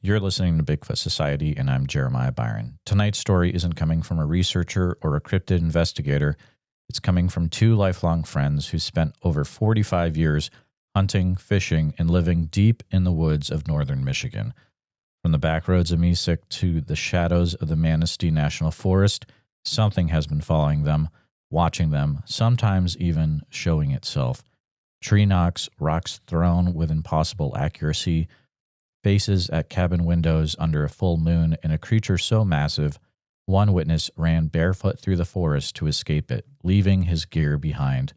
You're listening to Bigfoot Society, and I'm Jeremiah Byron. Tonight's story isn't coming from a researcher or a cryptid investigator. It's coming from two lifelong friends who spent over 45 years hunting, fishing, and living deep in the woods of northern Michigan. From the back roads of Mesick to the shadows of the Manistee National Forest, something has been following them, watching them, sometimes even showing itself. Tree knocks, rocks thrown with impossible accuracy, faces at cabin windows under a full moon, and a creature so massive, one witness ran barefoot through the forest to escape it, leaving his gear behind.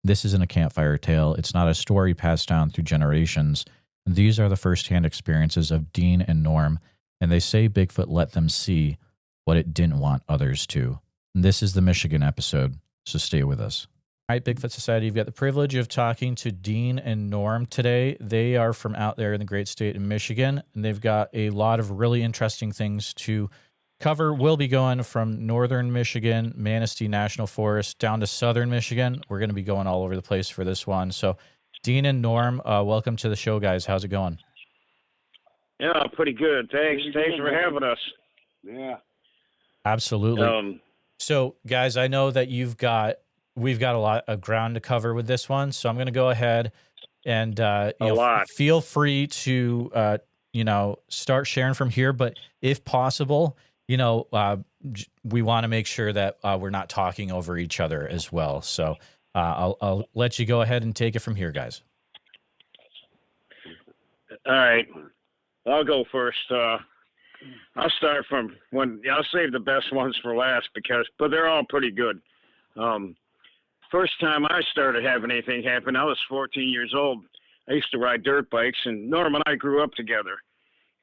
This isn't a campfire tale. It's not a story passed down through generations. These are the first-hand experiences of Dean and Norm, and they say Bigfoot let them see what it didn't want others to. This is the Michigan episode, so stay with us. All right, Bigfoot Society, you've got the privilege of talking to Dean and Norm today. They are from out there in the great state of Michigan, and they've got a lot of really interesting things to cover. We'll be going from northern Michigan, Manistee National Forest, down to southern Michigan. We're going to be going all over the place for this one. So, Dean and Norm, welcome to the show, guys. How's it going? Yeah, pretty good. Thanks for having us. Yeah. Absolutely. So, guys, I know that we've got a lot of ground to cover with this one, so I'm going to go ahead and feel free to start sharing from here. But if possible, we want to make sure that we're not talking over each other as well. So I'll let you go ahead and take it from here, guys. All right, I'll go first. I'll start from I'll save the best ones for last but they're all pretty good. First time I started having anything happen, I was 14 years old. I used to ride dirt bikes, and Norm and I grew up together.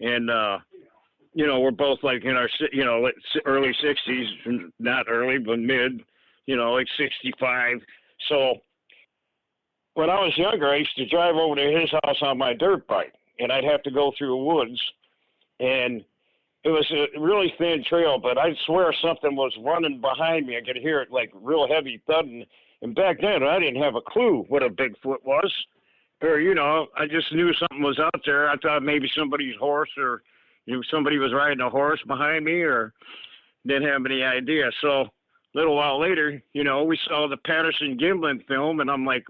And, we're both like in our, early 60s, not early, but mid, like 65. So when I was younger, I used to drive over to his house on my dirt bike, and I'd have to go through the woods. And it was a really thin trail, but I swear something was running behind me. I could hear it like real heavy thudding. And back then, I didn't have a clue what a Bigfoot was. Or, I just knew something was out there. I thought maybe somebody's horse or somebody was riding a horse behind me, or didn't have any idea. So a little while later, we saw the Patterson-Gimlin film, and I'm like,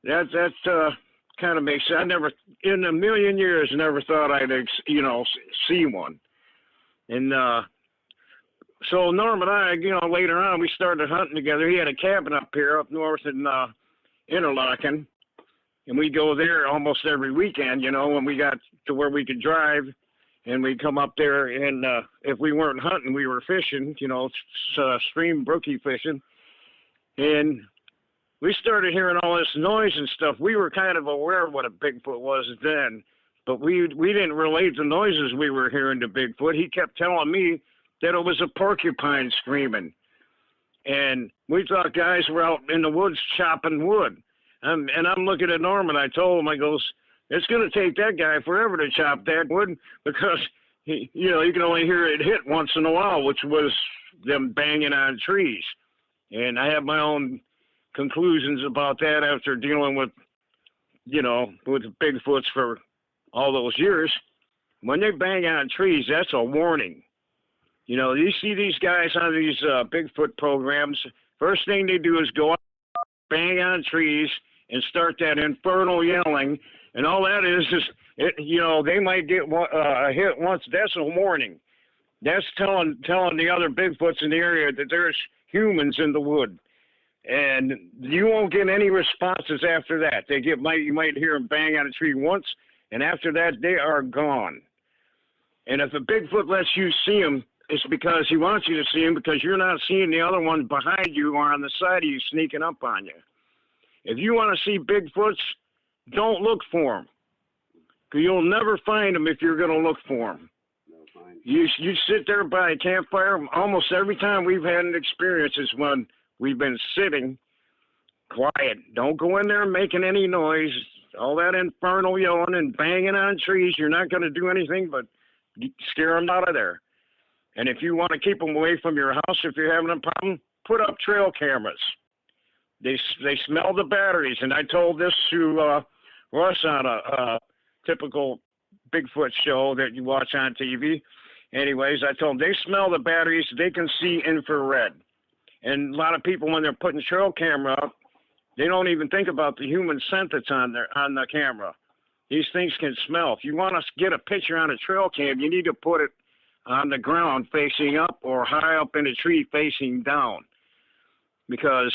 that kind of makes sense. I never, in a million years, never thought I'd, see one. And so Norm and I, later on, we started hunting together. He had a cabin up here, up north in Interlochen, and we'd go there almost every weekend, when we got to where we could drive, and we'd come up there, and if we weren't hunting, we were fishing, stream brookie fishing, and we started hearing all this noise and stuff. We were kind of aware of what a Bigfoot was then, but we didn't relate the noises we were hearing to Bigfoot. He kept telling me that it was a porcupine screaming. And we thought guys were out in the woods chopping wood. And I'm looking at Norm, and I told him, I goes, it's going to take that guy forever to chop that wood, because, you can only hear it hit once in a while, which was them banging on trees. And I have my own conclusions about that after dealing with, with Bigfoots for all those years. When they bang on trees, that's a warning. You see these guys on these Bigfoot programs, first thing they do is go out, bang on trees, and start that infernal yelling. And all that is they might get a hit once. That's a warning. That's telling the other Bigfoots in the area that there's humans in the wood. And you won't get any responses after that. You might hear them bang on a tree once, and after that, they are gone. And if a Bigfoot lets you see them, it's because he wants you to see him, because you're not seeing the other ones behind you or on the side of you sneaking up on you. If you want to see Bigfoots, don't look for them, because you'll never find them if you're going to look for them. You sit there by a campfire. Almost every time we've had an experience is when we've been sitting quiet. Don't go in there making any noise. All that infernal yelling and banging on trees, you're not going to do anything but scare them out of there. And if you want to keep them away from your house, if you're having a problem, put up trail cameras. They smell the batteries. And I told this to Russ on a typical Bigfoot show that you watch on TV. Anyways, I told them they smell the batteries. They can see infrared. And a lot of people, when they're putting trail camera up, they don't even think about the human scent that's on the camera. These things can smell. If you want to get a picture on a trail cam, you need to put it on the ground facing up or high up in a tree facing down, because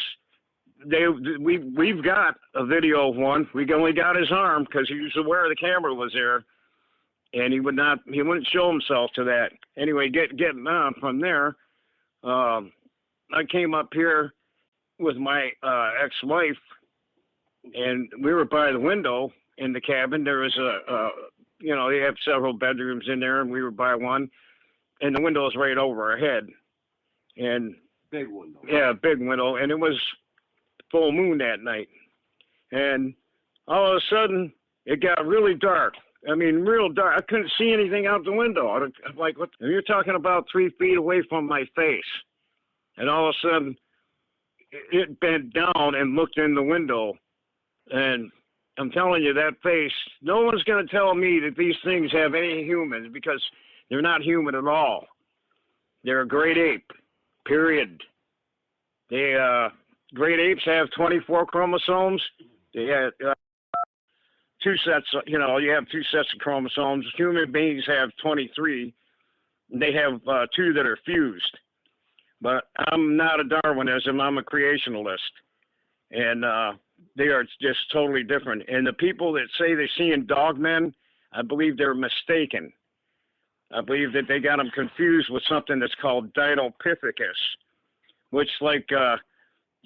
we've got a video of one. We only got his arm because he was aware the camera was there, and he wouldn't show himself to that. Anyway, getting on from there, I came up here with my ex-wife, and we were by the window in the cabin. There was they have several bedrooms in there, and we were by one, and the window was right over our head. And big window. Yeah, big window, and it was full moon that night. And all of a sudden, it got really dark. I mean, real dark. I couldn't see anything out the window. I'm like, what? You're talking about 3 feet away from my face. And all of a sudden, it bent down and looked in the window. And I'm telling you, that face, no one's going to tell me that these things have any humans, because they're not human at all. They're a great ape, period. Great apes have 24 chromosomes. They have two sets, you have 2 sets of chromosomes. Human beings have 23. They have 2 that are fused. But I'm not a Darwinism, I'm a creationalist. And they are just totally different. And the people that say they're seeing dogmen, I believe they're mistaken. I believe that they got them confused with something that's called Dinopithecus, which like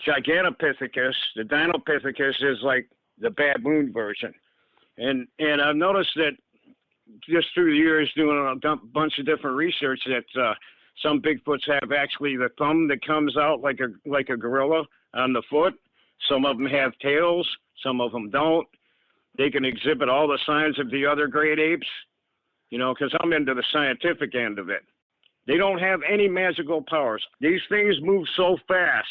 Gigantopithecus, the Dinopithecus is like the baboon version. And I've noticed that just through the years doing a bunch of different research that some Bigfoots have actually the thumb that comes out like a gorilla on the foot. Some of them have tails, some of them don't. They can exhibit all the signs of the other great apes, because I'm into the scientific end of it. They don't have any magical powers. These things move so fast,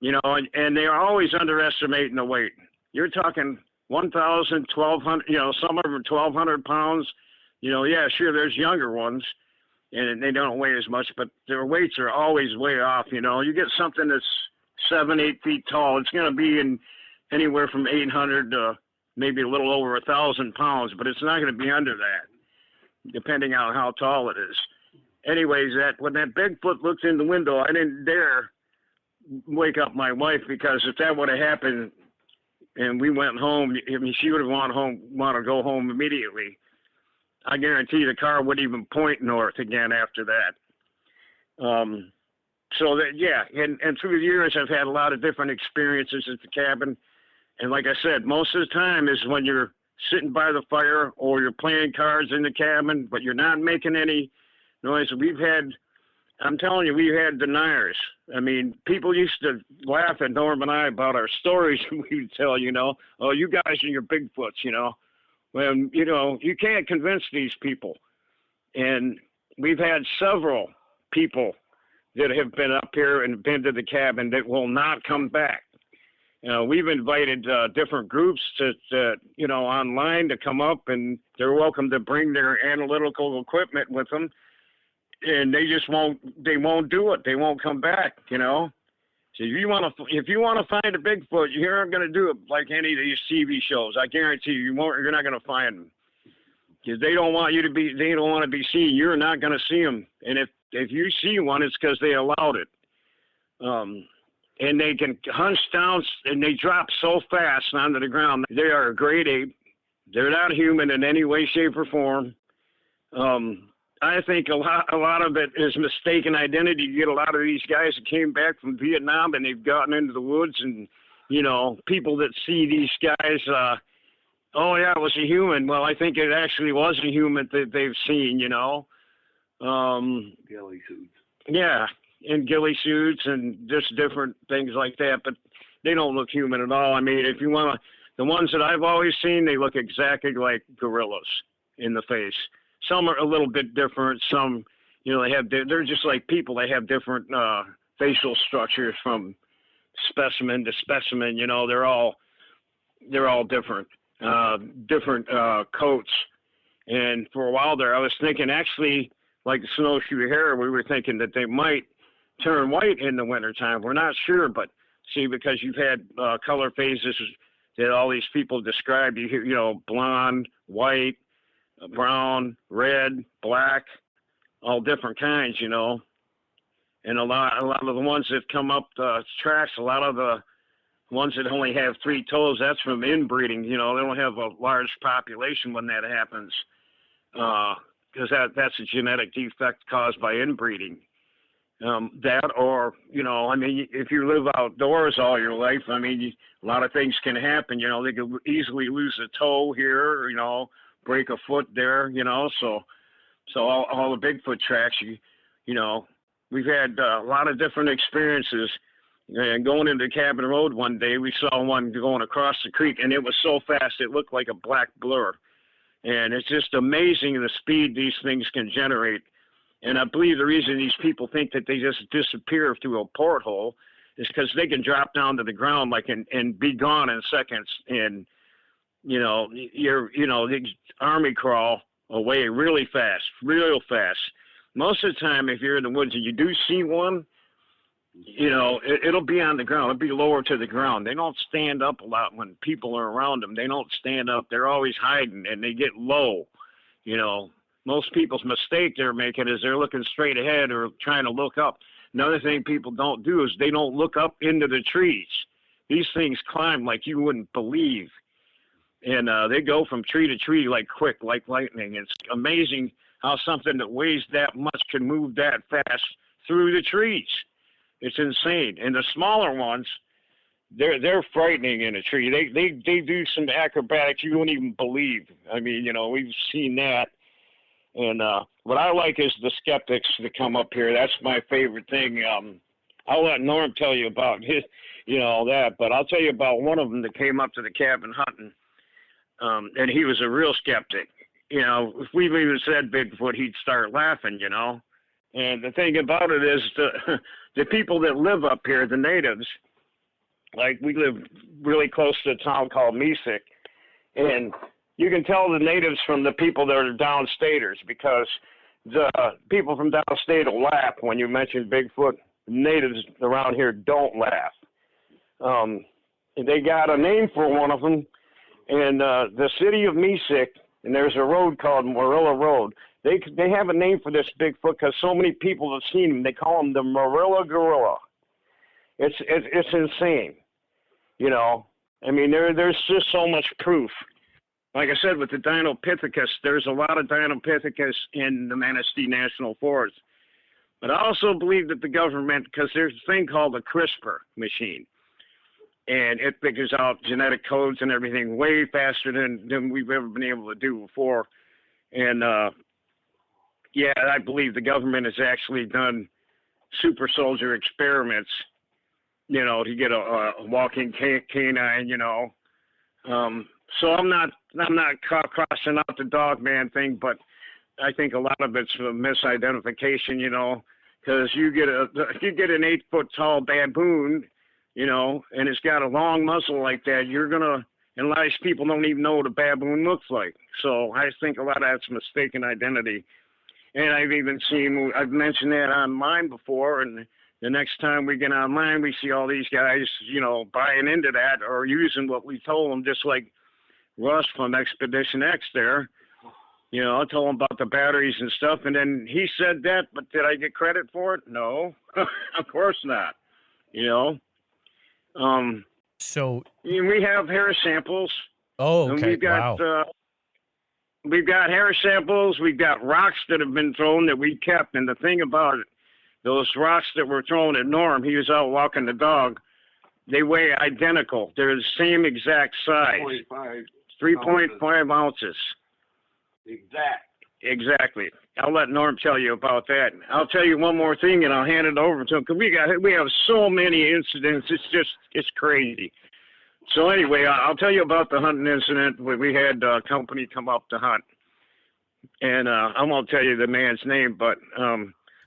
and they are always underestimating the weight. You're talking 1,000, 1,200, some of them are 1,200 pounds. Yeah, sure, there's younger ones, and they don't weigh as much, but their weights are always way off. You get something that's 7, 8 feet tall, it's going to be in anywhere from 800 to maybe a little over 1,000 pounds, but it's not going to be under that, depending on how tall it is. Anyways, when that Bigfoot looked in the window, I didn't dare wake up my wife, because if that would have happened and we went home, she would have want to go home immediately. I guarantee the car wouldn't even point north again after that. So that, yeah, and through the years, I've had a lot of different experiences at the cabin. And like I said, most of the time is when you're sitting by the fire or you're playing cards in the cabin, but you're not making any noise. I'm telling you, we've had deniers. I mean, people used to laugh at Norm and I about our stories we would tell, oh, you guys and your Bigfoots, when, you can't convince these people. And we've had several people that have been up here and been to the cabin that will not come back. We've invited different groups to online to come up, and they're welcome to bring their analytical equipment with them. And they won't do it. They won't come back, So if you want to find a Bigfoot, you aren't going to do it like any of these TV shows. I guarantee you're not going to find them. Because they don't want to be seen. You're not going to see them. And if you see one, it's because they allowed it. And they can hunch down, and they drop so fast onto the ground. They are a great ape. They're not human in any way, shape, or form. I think a lot of it is mistaken identity. You get a lot of these guys that came back from Vietnam, and they've gotten into the woods, and, people that see these guys, oh, yeah, it was a human. Well, I think it actually was a human that they've seen, Ghillie suits. Yeah, in ghillie suits and just different things like that, but they don't look human at all. I mean, if you want to, the ones that I've always seen, they look exactly like gorillas in the face. Some are a little bit different. Some, they're just like people. They have different facial structures from specimen to specimen. They're all different. Different coats. And for a while there, I was thinking actually, like the snowshoe hare, we were thinking that they might turn white in the wintertime. We're not sure, but see, because you've had color phases that all these people describe, you know, blonde, white, brown, red, black, all different kinds, you know. And a lot of the ones that come up the tracks, a lot of the ones that only have 3 toes, that's from inbreeding. You know, they don't have a large population when that happens, because that's a genetic defect caused by inbreeding. That, or, you know, I mean, if you live outdoors all your life, I mean, a lot of things can happen. You know, they could easily lose a toe here, you know, break a foot there, you know. So all the Bigfoot tracks, you know, we've had a lot of different experiences. And going into Cabin Road one day, we saw one going across the creek, and it was so fast it looked like a black blur. And it's just amazing the speed these things can generate. And I believe the reason these people think that they just disappear through a porthole is because they can drop down to the ground like and be gone in seconds. And you know, the army crawl away really fast, real fast. Most of the time, if you're in the woods and you do see one, you know, it'll be on the ground. It'll be lower to the ground. They don't stand up a lot when people are around them. They don't stand up. They're always hiding, and they get low, you know. Most people's mistake they're making is they're looking straight ahead or trying to look up. Another thing people don't do is they don't look up into the trees. These things climb like you wouldn't believe. And they go from tree to tree like quick, like lightning. It's amazing how something that weighs that much can move that fast through the trees. It's insane. And the smaller ones, they're frightening in a tree. They do some acrobatics you won't even believe. I mean, you know, we've seen that. And what I like is the skeptics that come up here. That's my favorite thing. I'll let Norm tell you about his, you know, that. But I'll tell you about one of them that came up to the cabin hunting, and he was a real skeptic. You know, if we even said Bigfoot, he'd start laughing, you know. And the thing about it is the people that live up here, the natives, like we live really close to a town called Mesick, and you can tell the natives from the people that are downstaters because the people from downstate will laugh when you mention Bigfoot. Natives around here don't laugh. They got a name for one of them, and the city of Mesick, and there's a road called Marilla Road. They have a name for this Bigfoot because so many people have seen him. They call him the Marilla Gorilla. It's insane, you know. I mean, there's just so much proof. Like I said, with the Dinopithecus, there's a lot of Dinopithecus in the Manistee National Forest. But I also believe that the government, because there's a thing called a CRISPR machine, and it figures out genetic codes and everything way faster than we've ever been able to do before. And, yeah, I believe the government has actually done super soldier experiments, you know, to get a walking canine, you know. So I'm not crossing out the dog man thing, but I think a lot of it's a misidentification, you know, because you get an 8 foot tall baboon, you know, and it's got a long muzzle like that, and a lot of these people don't even know what a baboon looks like. So I think a lot of that's mistaken identity. And I've mentioned that online before, and the next time we get online, we see all these guys, you know, buying into that or using what we told them, just like Russ from Expedition X there. You know, I told him about the batteries and stuff, and then he said that, but did I get credit for it? No, of course not. You know? So we have hair samples. Oh, okay. And we've got, wow. We've got hair samples. We've got rocks that have been thrown that we kept. And the thing about it, those rocks that were thrown at Norm, he was out walking the dog, they weigh identical. They're the same exact size. 3.5 ounces. Exactly. I'll let Norm tell you about that. I'll tell you one more thing, and I'll hand it over to him, because we have so many incidents. It's crazy. So anyway, I'll tell you about the hunting incident where we had a company come up to hunt. And I won't tell you the man's name, but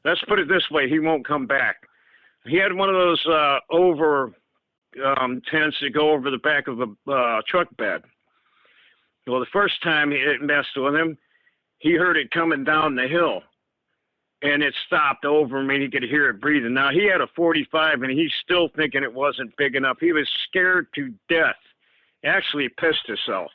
let's put it this way. He won't come back. He had one of those tents that go over the back of a truck bed. Well, the first time it messed with him, he heard it coming down the hill, and it stopped over him, and he could hear it breathing. Now, he had a 45, and he's still thinking it wasn't big enough. He was scared to death. Actually pissed himself.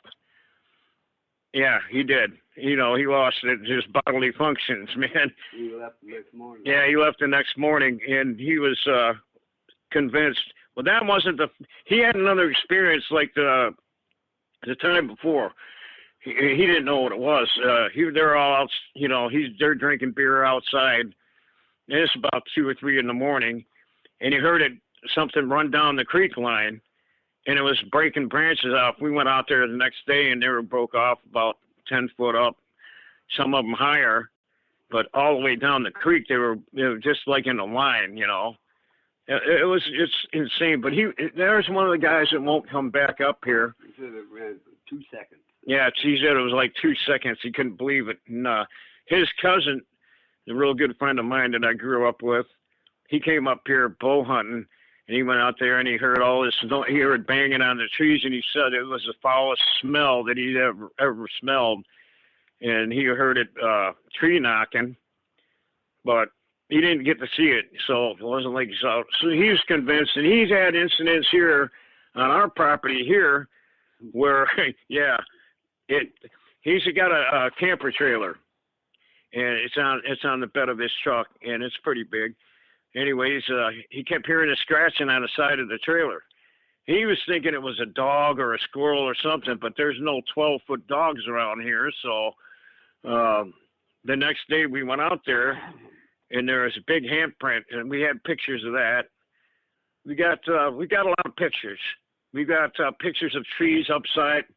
Yeah, he did. You know, he lost his bodily functions, man. He left the next morning. Yeah, he left the next morning, and he was convinced. Well, that wasn't he had another experience like the time before. He didn't know what it was. They're all out, you know, they're drinking beer outside. And it's about 2 or 3 in the morning, and he heard something run down the creek line, and it was breaking branches off. We went out there the next day, and they were broke off about 10 foot up, some of them higher, but all the way down the creek, they were just like in a line, you know. It's insane. But there's one of the guys that won't come back up here. He said it ran 2 seconds. Yeah, he said it was like 2 seconds. He couldn't believe it. And his cousin, a real good friend of mine that I grew up with, he came up here bow hunting, and he went out there and he heard all this. He heard banging on the trees, and he said it was the foulest smell that he'd ever smelled. And he heard it tree knocking, but he didn't get to see it, so it wasn't like he saw it. So he was convinced, and he's had incidents here on our property here where, yeah, he's got a camper trailer, and it's on the bed of his truck, and it's pretty big. Anyways, he kept hearing a scratching on the side of the trailer. He was thinking it was a dog or a squirrel or something, but there's no 12-foot dogs around here. So the next day we went out there, and there was a big handprint, and we had pictures of that. We got a lot of pictures. We got pictures of trees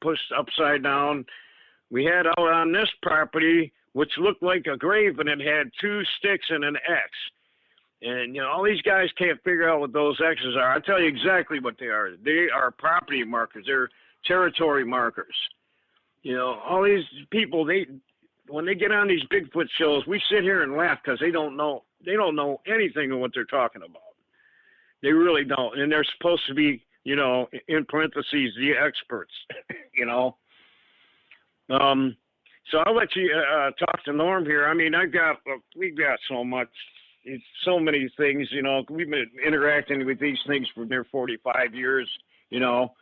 pushed upside down. We had out on this property, which looked like a grave, and it had 2 sticks and an X. And, you know, all these guys can't figure out what those X's are. I'll tell you exactly what they are. They are property markers. They're territory markers. You know, all these people, when they get on these Bigfoot shows, we sit here and laugh because they don't know anything of what they're talking about. They really don't. And they're supposed to be, you know, in parentheses, the experts, you know. So I'll let you talk to Norm here. I mean, we've got so much. It's so many things, you know. We've been interacting with these things for near 45 years, you know.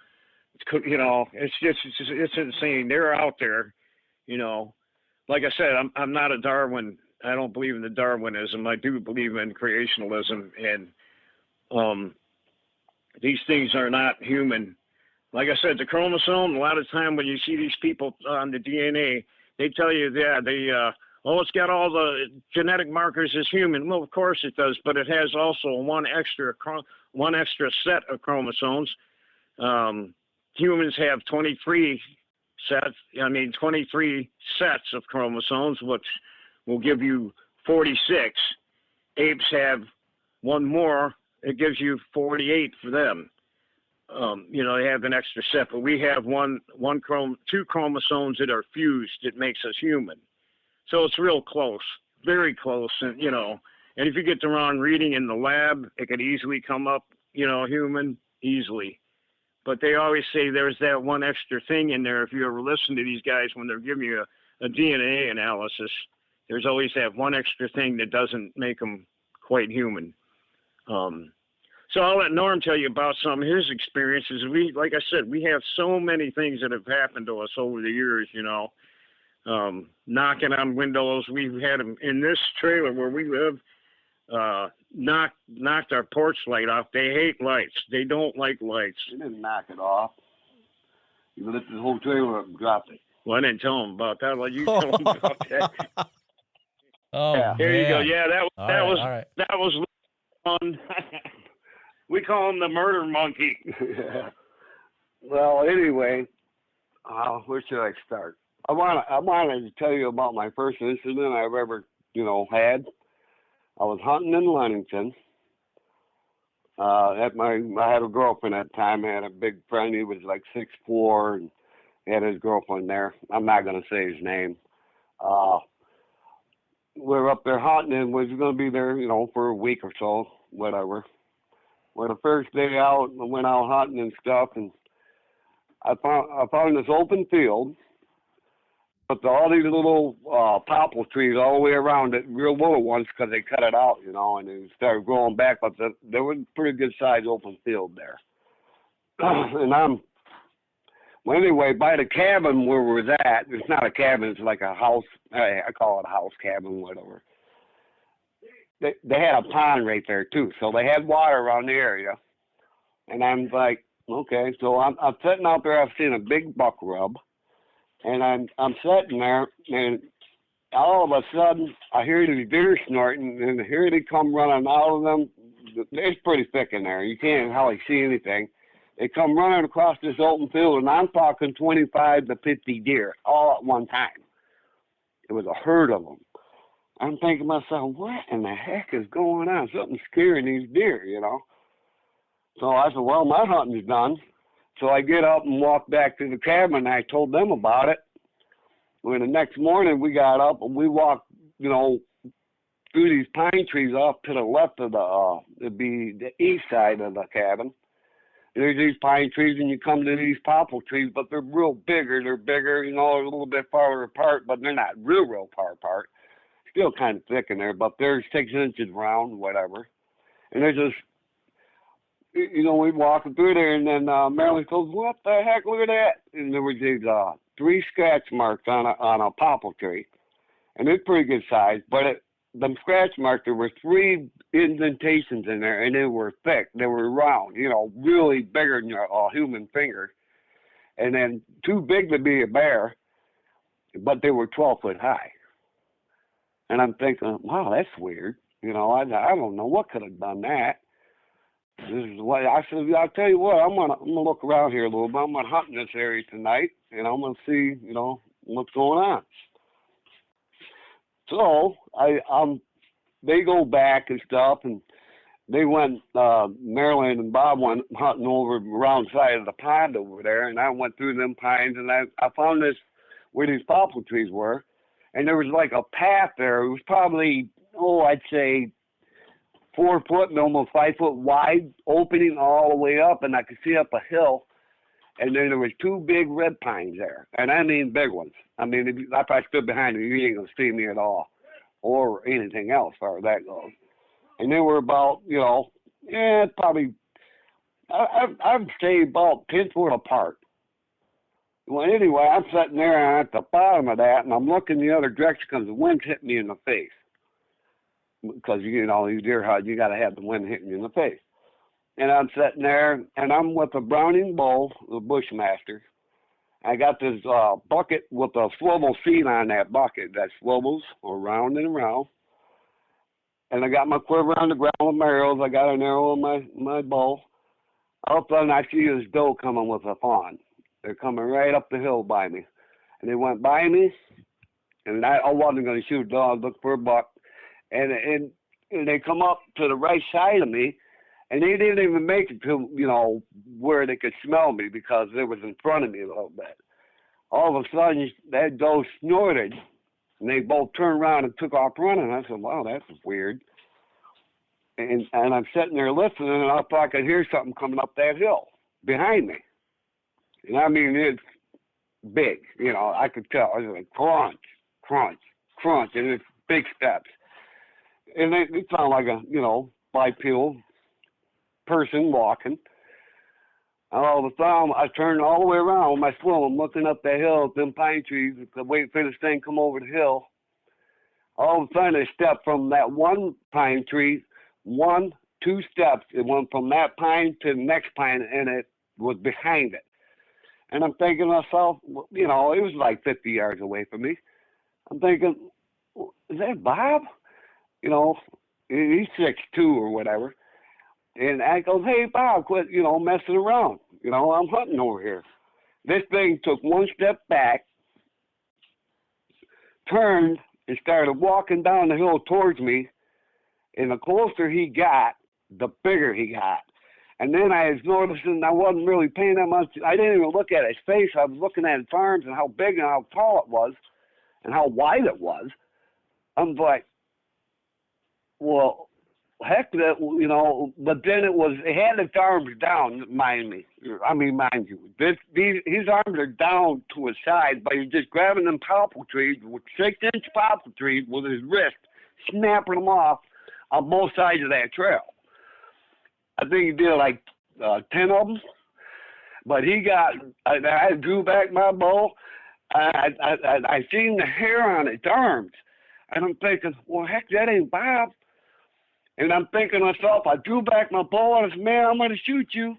It's insane. They're out there, you know. Like I said, I'm not a Darwin. I don't believe in the Darwinism. I do believe in creationalism, and these things are not human. Like I said, the chromosome. A lot of time when you see these people on the DNA, they tell you, it's got all the genetic markers as human. Well, of course it does, but it has also one extra set of chromosomes. Humans have 23 sets of chromosomes, which will give you 46. Apes have one more. It gives you 48 for them. You know, they have an extra set, but we have two chromosomes that are fused. It makes us human. So it's real close, very close. And, you know, and if you get the wrong reading in the lab, it could easily come up, you know, human, easily. But they always say there's that one extra thing in there. If you ever listen to these guys when they're giving you a DNA analysis, there's always that one extra thing that doesn't make them quite human. So I'll let Norm tell you about some of his experiences. Like I said, we have so many things that have happened to us over the years, you know. Knocking on windows. We've had them in this trailer where we live, knocked our porch light off. They hate lights. They don't like lights. They didn't knock it off. You lifted the whole trailer up and dropped it. Well, I didn't tell them about that. Well, you tell them about that. Oh, yeah. Here you go. man. Yeah, that was fun. We call him the murder monkey. Well, anyway, where should I start? I wanted to tell you about my first incident I've ever, you know, had. I was hunting in Ludington. I had a girlfriend at the time. I had a big friend. He was like 6'4", and he had his girlfriend there. I'm not going to say his name. We're up there hunting, and we was going to be there, you know, for a week or so, whatever. Well, the first day out, I went out hunting and stuff, and I found this open field. but all these little poplar trees all the way around it, real little ones, because they cut it out, you know, and they started growing back. But there was a pretty good sized open field there. And well, anyway, by the cabin where we was at, it's not a cabin, it's like a house. I call it a house cabin, whatever. They had a pond right there too, so they had water around the area. And I'm like, okay, so I'm sitting out there. I've seen a big buck rub, and I'm sitting there, and all of a sudden I hear these deer snorting, and here they come running out of them. It's pretty thick in there. You can't hardly see anything. They come running across this open field, and I'm talking 25 to 50 deer all at one time. It was a herd of them. I'm thinking to myself, what in the heck is going on? Something's scaring these deer, you know. So I said, well, my hunting's done. So I get up and walk back to the cabin, and I told them about it. When the next morning we got up and we walked, you know, through these pine trees off to the left of it'd be the east side of the cabin. There's these pine trees, and you come to these poplar trees, but they're real bigger. They're bigger, you know, a little bit farther apart, but they're not real far apart. Still kind of thick in there, but they're 6 inches round, whatever. And there's this, you know, we walking through there, and then Marilyn goes, what the heck, look at that. And there was these 3 scratch marks on a poplar tree. And it's pretty good size, but them scratch marks, there were 3 indentations in there, and they were thick. They were round, you know, really bigger than a human finger. And then too big to be a bear, but they were 12 foot high. And I'm thinking, wow, that's weird. You know, I don't know what could have done that. This is what I said. I'll tell you what, I'm gonna look around here a little bit. I'm gonna hunt in this area tonight, and I'm gonna see, you know, what's going on. So they go back and stuff, and they went. Marilyn and Bob went hunting over around the side of the pond over there, and I went through them pines, and I found this where these poplar trees were. And there was like a path there. It was probably, I'd say 4 foot and almost 5 foot wide, opening all the way up, and I could see up a hill. And then there was 2 big red pines there, and I mean big ones. I mean, if I stood behind you, you ain't gonna see me at all, or anything else, as far as that goes. And they were about, you know, probably, I'd say about 10 foot apart. Well, anyway, I'm sitting there at the bottom of that, and I'm looking the other direction because the wind's hitting me in the face. Because, you know, you deer hunt, you got to have the wind hitting you in the face. And I'm sitting there, and I'm with a Browning bow, the Bushmaster. I got this bucket with a swivel seat on that bucket that swivels around and around. And I got my quiver on the ground with my arrows. I got an arrow in my bow. All of a sudden, I see this doe coming with a fawn. They're coming right up the hill by me. And they went by me, and I wasn't going to shoot a dog, look for a buck. And they come up to the right side of me, and they didn't even make it to, you know, where they could smell me because it was in front of me a little bit. All of a sudden, that doe snorted, and they both turned around and took off running. I said, wow, that's weird. And I'm sitting there listening, and I thought I could hear something coming up that hill behind me. And I mean, it's big, you know, I could tell. It was like crunch, crunch, crunch, and it's big steps. And it sounded like a, you know, bipedal person walking. And all of a sudden, I turned all the way around with my swivel. I'm looking up that hill at them pine trees, waiting for this thing to come over the hill. All of a sudden, I stepped from that one pine tree, 2 steps. It went from that pine to the next pine, and it was behind it. And I'm thinking to myself, you know, it was like 50 yards away from me. I'm thinking, is that Bob? You know, he's 6'2" or whatever. And I go, hey, Bob, quit, you know, messing around. You know, I'm hunting over here. This thing took 1 step back, turned, and started walking down the hill towards me. And the closer he got, the bigger he got. And then I was noticing I wasn't really paying that much. I didn't even look at his face. I was looking at his arms and how big and how tall it was and how wide it was. I'm like, well, heck, that, you know, but then it had its arms down, mind you. His arms are down to his side, but he's just grabbing them popple trees, with 6-inch popple trees with his wrist, snapping them off on both sides of that trail. I think he did like 10 of them, but I drew back my bow. I seen the hair on its arms, and I'm thinking, well, heck, that ain't Bob. And I'm thinking to myself, I drew back my bow and I said, man, I'm going to shoot you.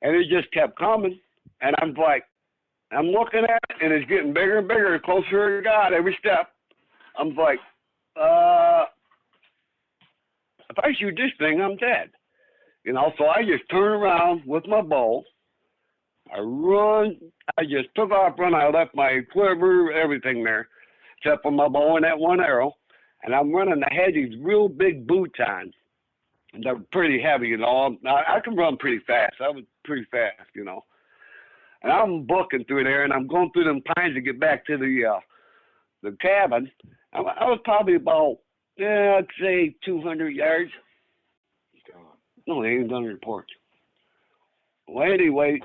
And it just kept coming. And I'm like, I'm looking at it, and it's getting bigger and bigger, closer to God every step. I'm like, if I shoot this thing, I'm dead. You know, so I just turn around with my bow. I run. I just took off running. I left my quiver, everything there, except for my bow and that one arrow. And I'm running. I had these real big boots on. And they're pretty heavy, you know. I can run pretty fast. I was pretty fast, you know. And I'm booking through there, and I'm going through them pines to get back to the cabin. I was probably about, I'd say 200 yards. No, they ain't done a report. Well, anyway,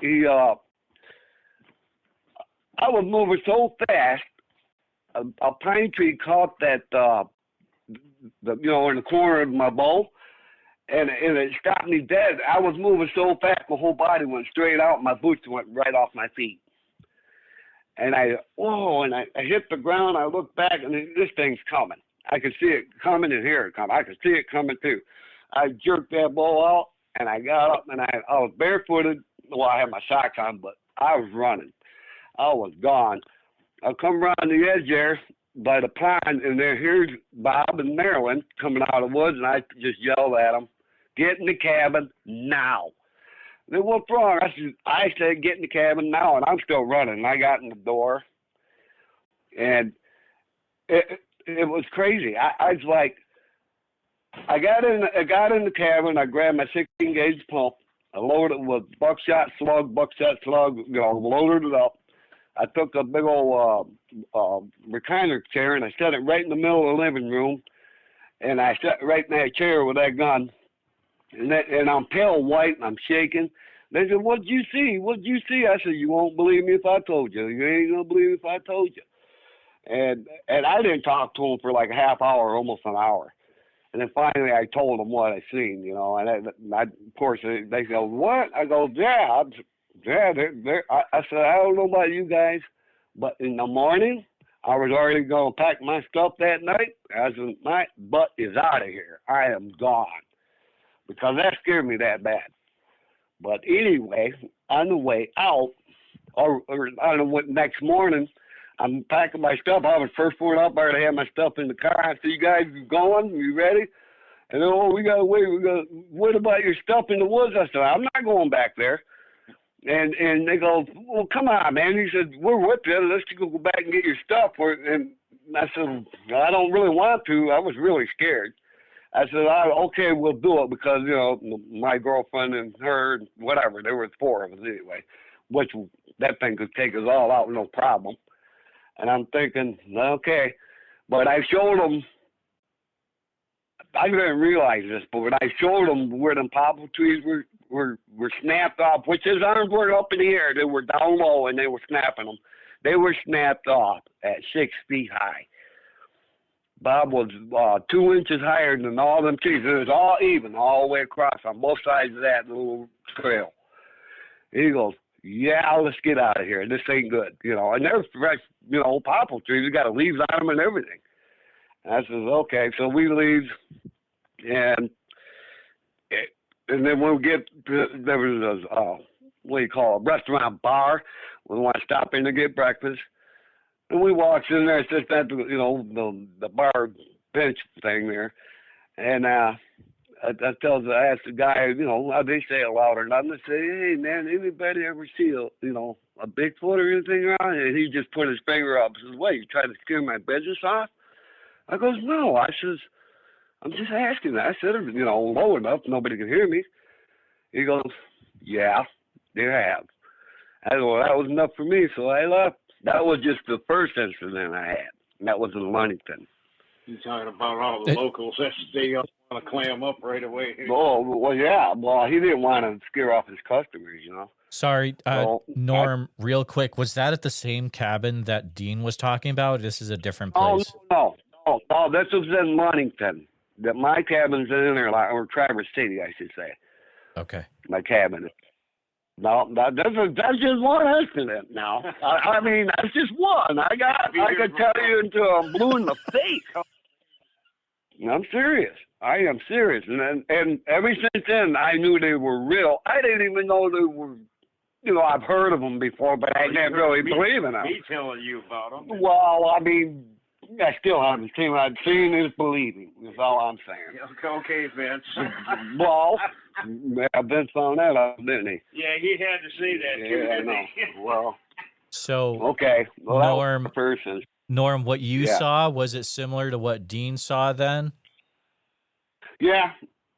I was moving so fast, a pine tree caught that, you know, in the corner of my bow, and it stopped me dead. I was moving so fast, my whole body went straight out. My boots went right off my feet. And I hit the ground. I looked back, and this thing's coming. I could see it coming and hear it coming. I could see it coming too. I jerked that bow out, and I got up, and I was barefooted. Well, I had my socks on, but I was running. I was gone. I come around the edge there by the pond, and here's Bob and Marilyn coming out of the woods, and I just yelled at them, "Get in the cabin now!" They said, "What's wrong?" I said, "Get in the cabin now," and I'm still running. And I got in the door, and it was crazy. I was like, I got in the cabin. I grabbed my 16-gauge pump. I loaded it with buckshot slug, you know, loaded it up. I took a big old recliner chair, and I set it right in the middle of the living room, and I sat right in that chair with that gun, and I'm pale white, and I'm shaking. They said, "What'd you see? What'd you see?" I said, "You won't believe me if I told you. You ain't gonna believe me if I told you." And I didn't talk to them for like a half hour, almost an hour. And then finally I told them what I seen, you know, and I of course, they go, "What?" I go, "Yeah, I said, "I don't know about you guys, but in the morning, I was already going to pack my stuff that night. I said, my butt is out of here. I am gone." Because that scared me that bad. But anyway, on the way out, or on the next morning, I'm packing my stuff. I was first one up. I already had my stuff in the car. I said, "You guys going? You ready?" And then, "Oh, we got to wait. What about your stuff in the woods?" I said, "I'm not going back there." And they go, "Well, come on, man." He said, "We're with you. Let's go back and get your stuff." And I said, "I don't really want to." I was really scared. I said, "Okay, we'll do it," because, you know, my girlfriend and her, whatever, there were 4 of us anyway, which that thing could take us all out, no problem. And I'm thinking, okay. But I showed them, I didn't realize this, but when I showed them where them popple trees were snapped off, which his arms were up in the air, they were down low and they were snapping them. They were snapped off at 6 feet high. Bob was 2 inches higher than all them trees. It was all even, all the way across on both sides of that little trail. He goes, "Yeah, let's get out of here. This ain't good." You know, and they're fresh, you know, popple trees. We got leaves on them and everything. And I says, "Okay." So we leave, and then when we get to, there was a, what do you call it, a restaurant bar. We want to stop in to get breakfast. And we walked in there, just at the, you know, the bar bench thing there. And I asked the guy, you know, how they say it loud or nothing. I say, "Hey, man, anybody ever see a Bigfoot or anything around?" And he just put his finger up and says, "What, you trying to scare my business off?" I goes, "No." I says, "I'm just asking." I said, you know, low enough, nobody can hear me. He goes, "Yeah, they have." I said, "Well, that was enough for me," so I left. That was just the first incident I had, and that was in Ludington. You're talking about all the locals. That's Want to clam up right away. Oh, well, yeah. Well, he didn't want to scare off his customers, you know. Sorry, So, Norm, real quick, was that at the same cabin that Dean was talking about? This is a different Oh, place. no. This was in Ludington. My cabin's in Interlochen, or Traverse City, I should say. Okay. My cabin. No, that's just one incident. Now, I mean, that's just one. I could tell you until I'm blue in the face. I'm serious. I am serious, and ever since then, I knew they were real. I didn't even know they were. You know, I've heard of them before, but I didn't really believe in them. Me telling you about them. Well, I mean, I still haven't seen. I've seen is believing. Is all I'm saying. Okay, Vince. Well, Vince found that out, didn't he? Yeah, he had to say that too. Yeah, I know. Well, So, okay. Well, Norm, that was the person. Norm, what you saw, was it similar to what Dean saw then? Yeah,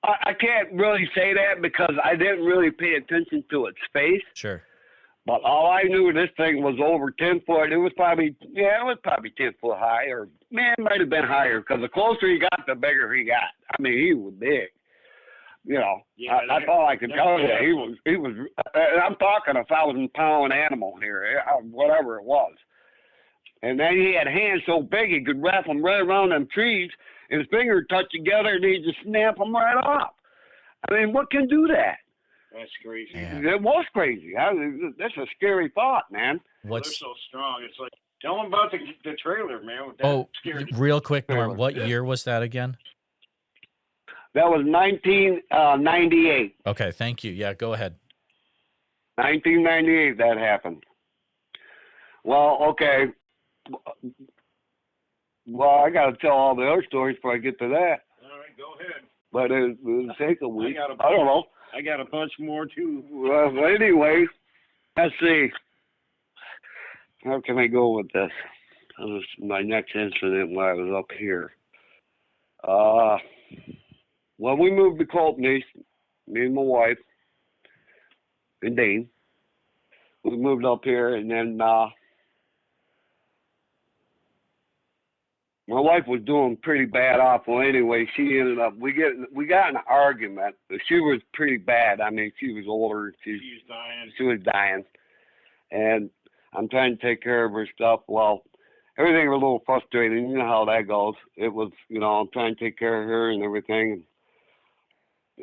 I can't really say that because I didn't really pay attention to its face. Sure. But all I knew, this thing was over 10 foot. It was probably 10 foot high, or man, it might have been higher because the closer he got, the bigger he got. I mean, he was big. You know, that's all I can tell you. He was. I'm talking 1,000-pound animal here, whatever it was. And then he had hands so big he could wrap them right around them trees, and his fingers touch together, and he'd just snap them right off. I mean, what can do that? That's crazy. Yeah. It was crazy. That's a scary thought, man. They're so strong. It's like, tell them about the trailer, man. Real quick, Norm, what year was that again? That was 1998. Okay, thank you. Yeah, go ahead. 1998 that happened. Well, okay. Well, I got to tell all the other stories before I get to that. All right, go ahead. But it'll take a week. I don't know. I got a bunch more, too. Well, anyway, let's see. How can I go with this? This was my next incident when I was up here. Well, we moved to Coltney, me and my wife, and Dean. We moved up here, and then my wife was doing pretty bad awful anyway. She ended up, we got in an argument. She was pretty bad. I mean, she was older. She was dying. She was dying. And I'm trying to take care of her stuff. Well, everything was a little frustrating. You know how that goes. It was, you know, I'm trying to take care of her and everything.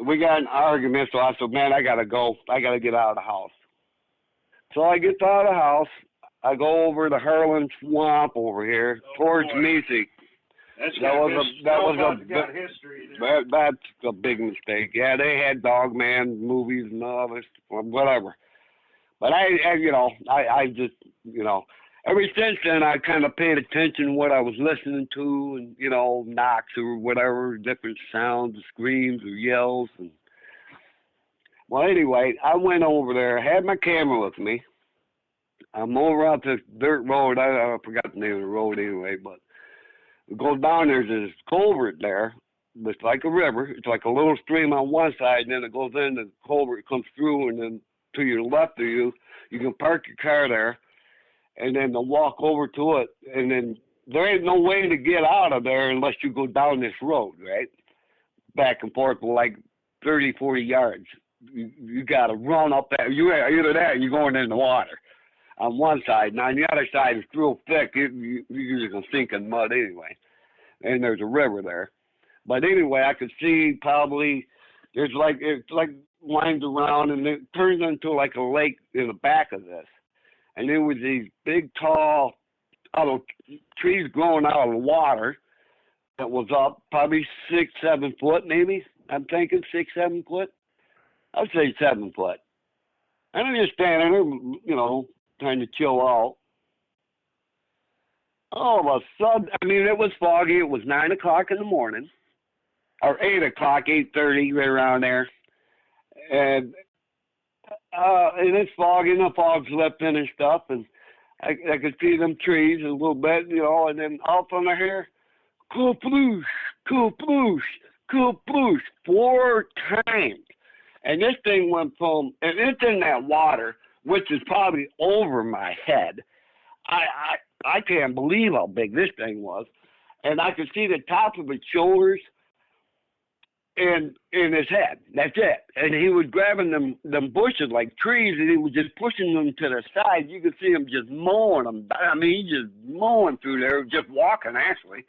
We got an argument, so I said, man, I got to go. I got to get out of the house. So I get out of the house. I go over to Harlan Swamp over here towards Mesick. That's a big mistake. Yeah, they had Dogman movies and all this, whatever. But I just, you know, ever since then I kind of paid attention to what I was listening to, and you know, knocks or whatever, different sounds, screams or yells. And well, anyway, I went over there, had my camera with me. I'm over out this dirt road. I forgot the name of the road anyway, but it goes down. There's this culvert there. It's like a river. It's like a little stream on one side, and then it goes in. The culvert comes through, and then to your left of you, you can park your car there, and then to walk over to it. And then there ain't no way to get out of there unless you go down this road, right? Back and forth for like 30, 40 yards. You got to run up that. Either that or you're going in the water. On one side. Now, on the other side, it's real thick. You're just going to sink in mud anyway. And there's a river there. But anyway, I could see probably it's like winds around, and it turns into like a lake in the back of this. And there was these big, tall trees growing out of the water that was up probably 6, 7 foot maybe. I'm thinking 6, 7 foot. I'd say 7 foot. And I'm just standing there, you know, trying to chill out. All of a sudden, I mean, it was foggy. It was 9 o'clock in the morning, or 8 o'clock, 8:30, right around there. And it's foggy, and the fog's lifting and stuff, and I could see them trees a little bit, you know, and then off on the hair, kaploosh, kaploosh, kaploosh, 4 times. And this thing went from, and it's in that water, which is probably over my head. I can't believe how big this thing was. And I could see the top of its shoulders. in his head. That's it. And he was grabbing them bushes like trees, and he was just pushing them to the side. You could see him just mowing them. I mean, he just mowing through there, just walking actually.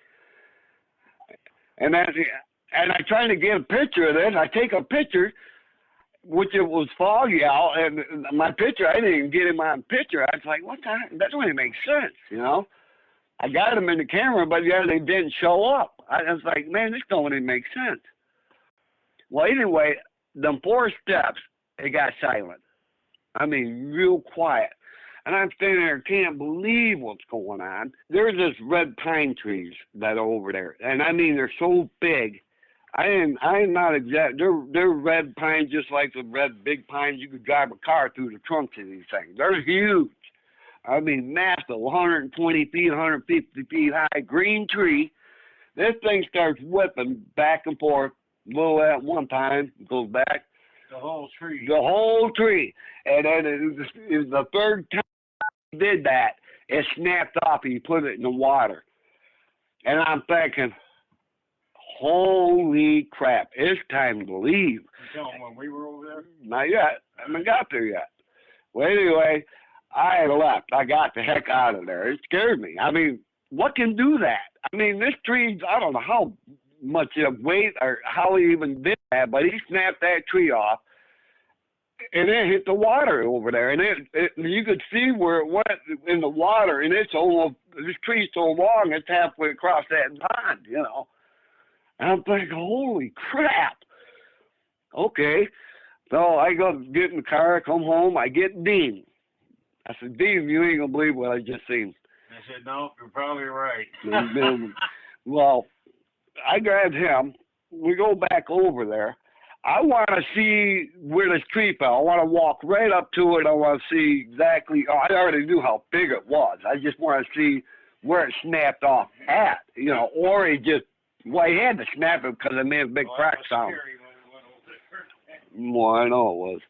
And I tried to get a picture of this. I take a picture, which it was foggy out, and my picture, I didn't even get him on picture. I was like, what the heck? That don't even make sense, you know? I got him in the camera, but yeah, they didn't show up. I was like, man, this don't even make sense. Well, anyway, them 4 steps, it got silent. I mean, real quiet. And I'm standing there, can't believe what's going on. There's this red pine trees that are over there. And I mean, they're so big. I'm not exact. They're red pines, just like the red big pines. You could drive a car through the trunks of these things. They're huge. I mean, massive, 120 feet, 150 feet high, green tree. This thing starts whipping back and forth. A little at one time, goes back. The whole tree. The whole tree. And then it was the third time he did that, it snapped off and he put it in the water. And I'm thinking, holy crap, it's time to leave. You tell them when we were over there? Not yet. I haven't got there yet. Well, anyway, I had left. I got the heck out of there. It scared me. I mean, what can do that? I mean, this tree, I don't know how much weight or how he even did that, but he snapped that tree off and it hit the water over there, and you could see where it went in the water, and it's almost, this tree's so long it's halfway across that pond, you know. And I'm thinking, holy crap. Okay, so I go get in the car, I come home, I get Dean. I said, Dean, you ain't gonna believe what I just seen. I said, no, you're probably right. Well, I grabbed him. We go back over there. I want to see where this tree fell. I want to walk right up to it. I want to see exactly. Oh, I already knew how big it was. I just want to see where it snapped off at, you know, or he just, well, he had to snap it because it made a big crack sound. Well, I know it was.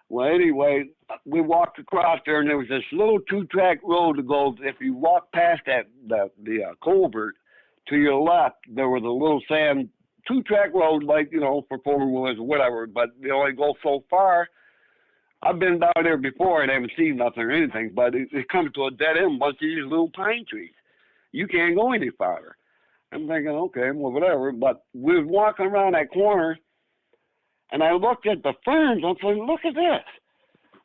Well, anyway, we walked across there, and there was this little 2-track road to go. If you walk past that the culvert, to your left, there was a little sand 2-track road, like, you know, for 4-wheelers or whatever, but they only go so far. I've been down there before and haven't seen nothing or anything, but it comes to a dead end, bunch of these little pine trees. You can't go any farther. I'm thinking, okay, well, whatever, but we was walking around that corner, and I looked at the ferns. I'm saying, look at this.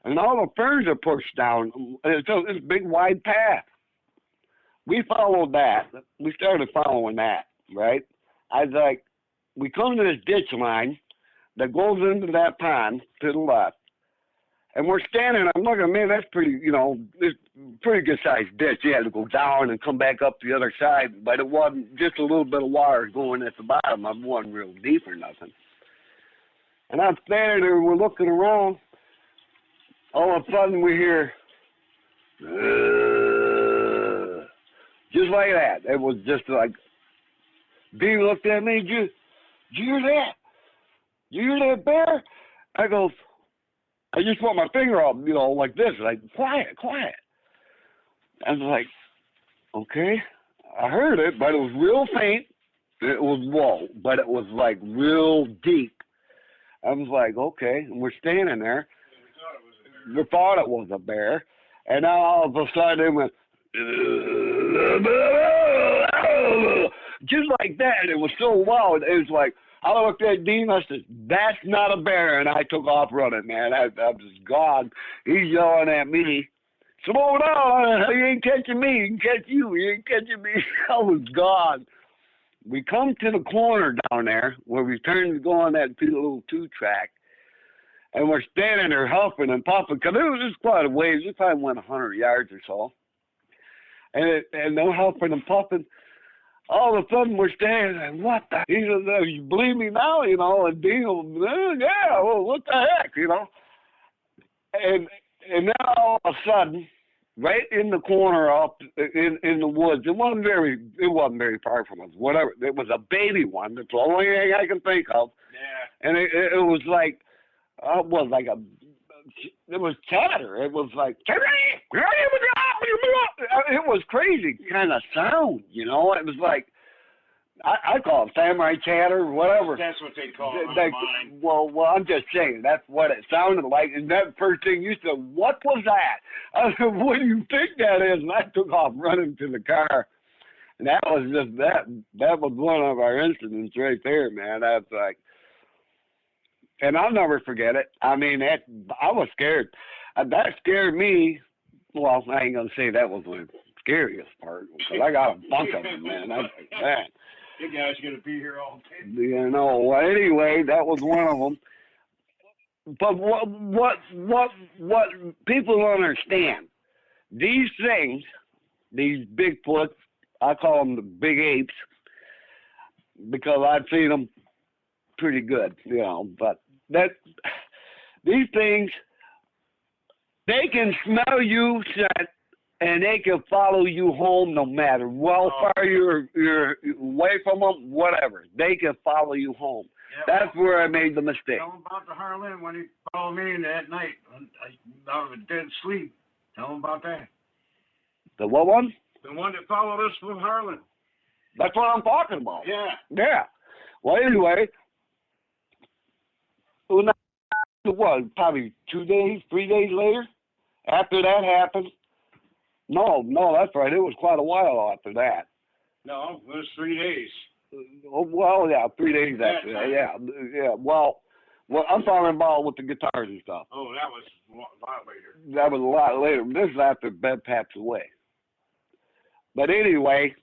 And all the ferns are pushed down. It's this big, wide path. We followed that. We started following that, right? I was like, we come to this ditch line that goes into that pond to the left. And we're standing, I'm looking, man, that's pretty, you know, it's pretty good sized ditch. You had to go down and come back up the other side, but it wasn't just a little bit of water going at the bottom. It wasn't real deep or nothing. And I'm standing there, we're looking around. All of a sudden we hear, just like that. It was just like, Dean looked at me, did you hear that? Did you hear that bear? I go, I just put my finger up, you know, like this, like, quiet. I was like, okay. I heard it, but it was real faint. It was low, but it was like real deep. I was like, okay. And we're standing there. We thought it was a bear. And now all of a sudden it went, just like that. It was so loud. It was like, I looked at Dean, I said, that's not a bear. And I took off running, man. I was gone. He's yelling at me, slow down. You ain't catching me. You can catch you. You ain't catching me. I was gone. We come to the corner down there where we turned to go on that little 2-track. And we're standing there huffing and puffing because it was just quite a ways. We probably went 100 yards or so. And they're huffing and puffing. All of a sudden, we're standing there, what the? He says, you believe me now, you know? And Dean goes, yeah, well, what the heck, you know? And then all of a sudden, right in the corner up in the woods, it wasn't very far from us, whatever. It was a baby one. That's the only thing I can think of. Yeah. And it was like, it was chatter. It was like, it was crazy kind of sound, you know. It was like, I call it samurai chatter, whatever. That's what they call it. Well, I'm just saying that's what it sounded like. And that first thing you said, what was that? I said, what do you think that is? And I took off running to the car. And that was just that. That was one of our incidents right there, man. That's like, and I'll never forget it. I mean, I was scared. That scared me. Well, I ain't gonna say that was the scariest part because I got a bunch of them, man. That's like that. You guys gonna be here all day. You know. Well, anyway, that was one of them. But what people don't understand, these things, these Bigfoot, I call them the big apes because I've seen them pretty good, you know. But these things, they can smell you, and they can follow you home no matter how far you're away from them, whatever. They can follow you home. Yeah, that's where I made the mistake. Tell him about the Harlan when he followed me in that night. Out of a dead sleep. Tell him about that. The what one? The one that followed us from Harlan. That's what I'm talking about. Yeah. Yeah. Well, anyway, it was probably 2 days, 3 days later, after that happened. No, that's right. It was quite a while after that. No, it was 3 days. Well, yeah, 3 days after that. Yeah. Well, I'm talking about with the guitars and stuff. Oh, that was a lot later. That was a lot later. This is after Ben passed away. But anyway,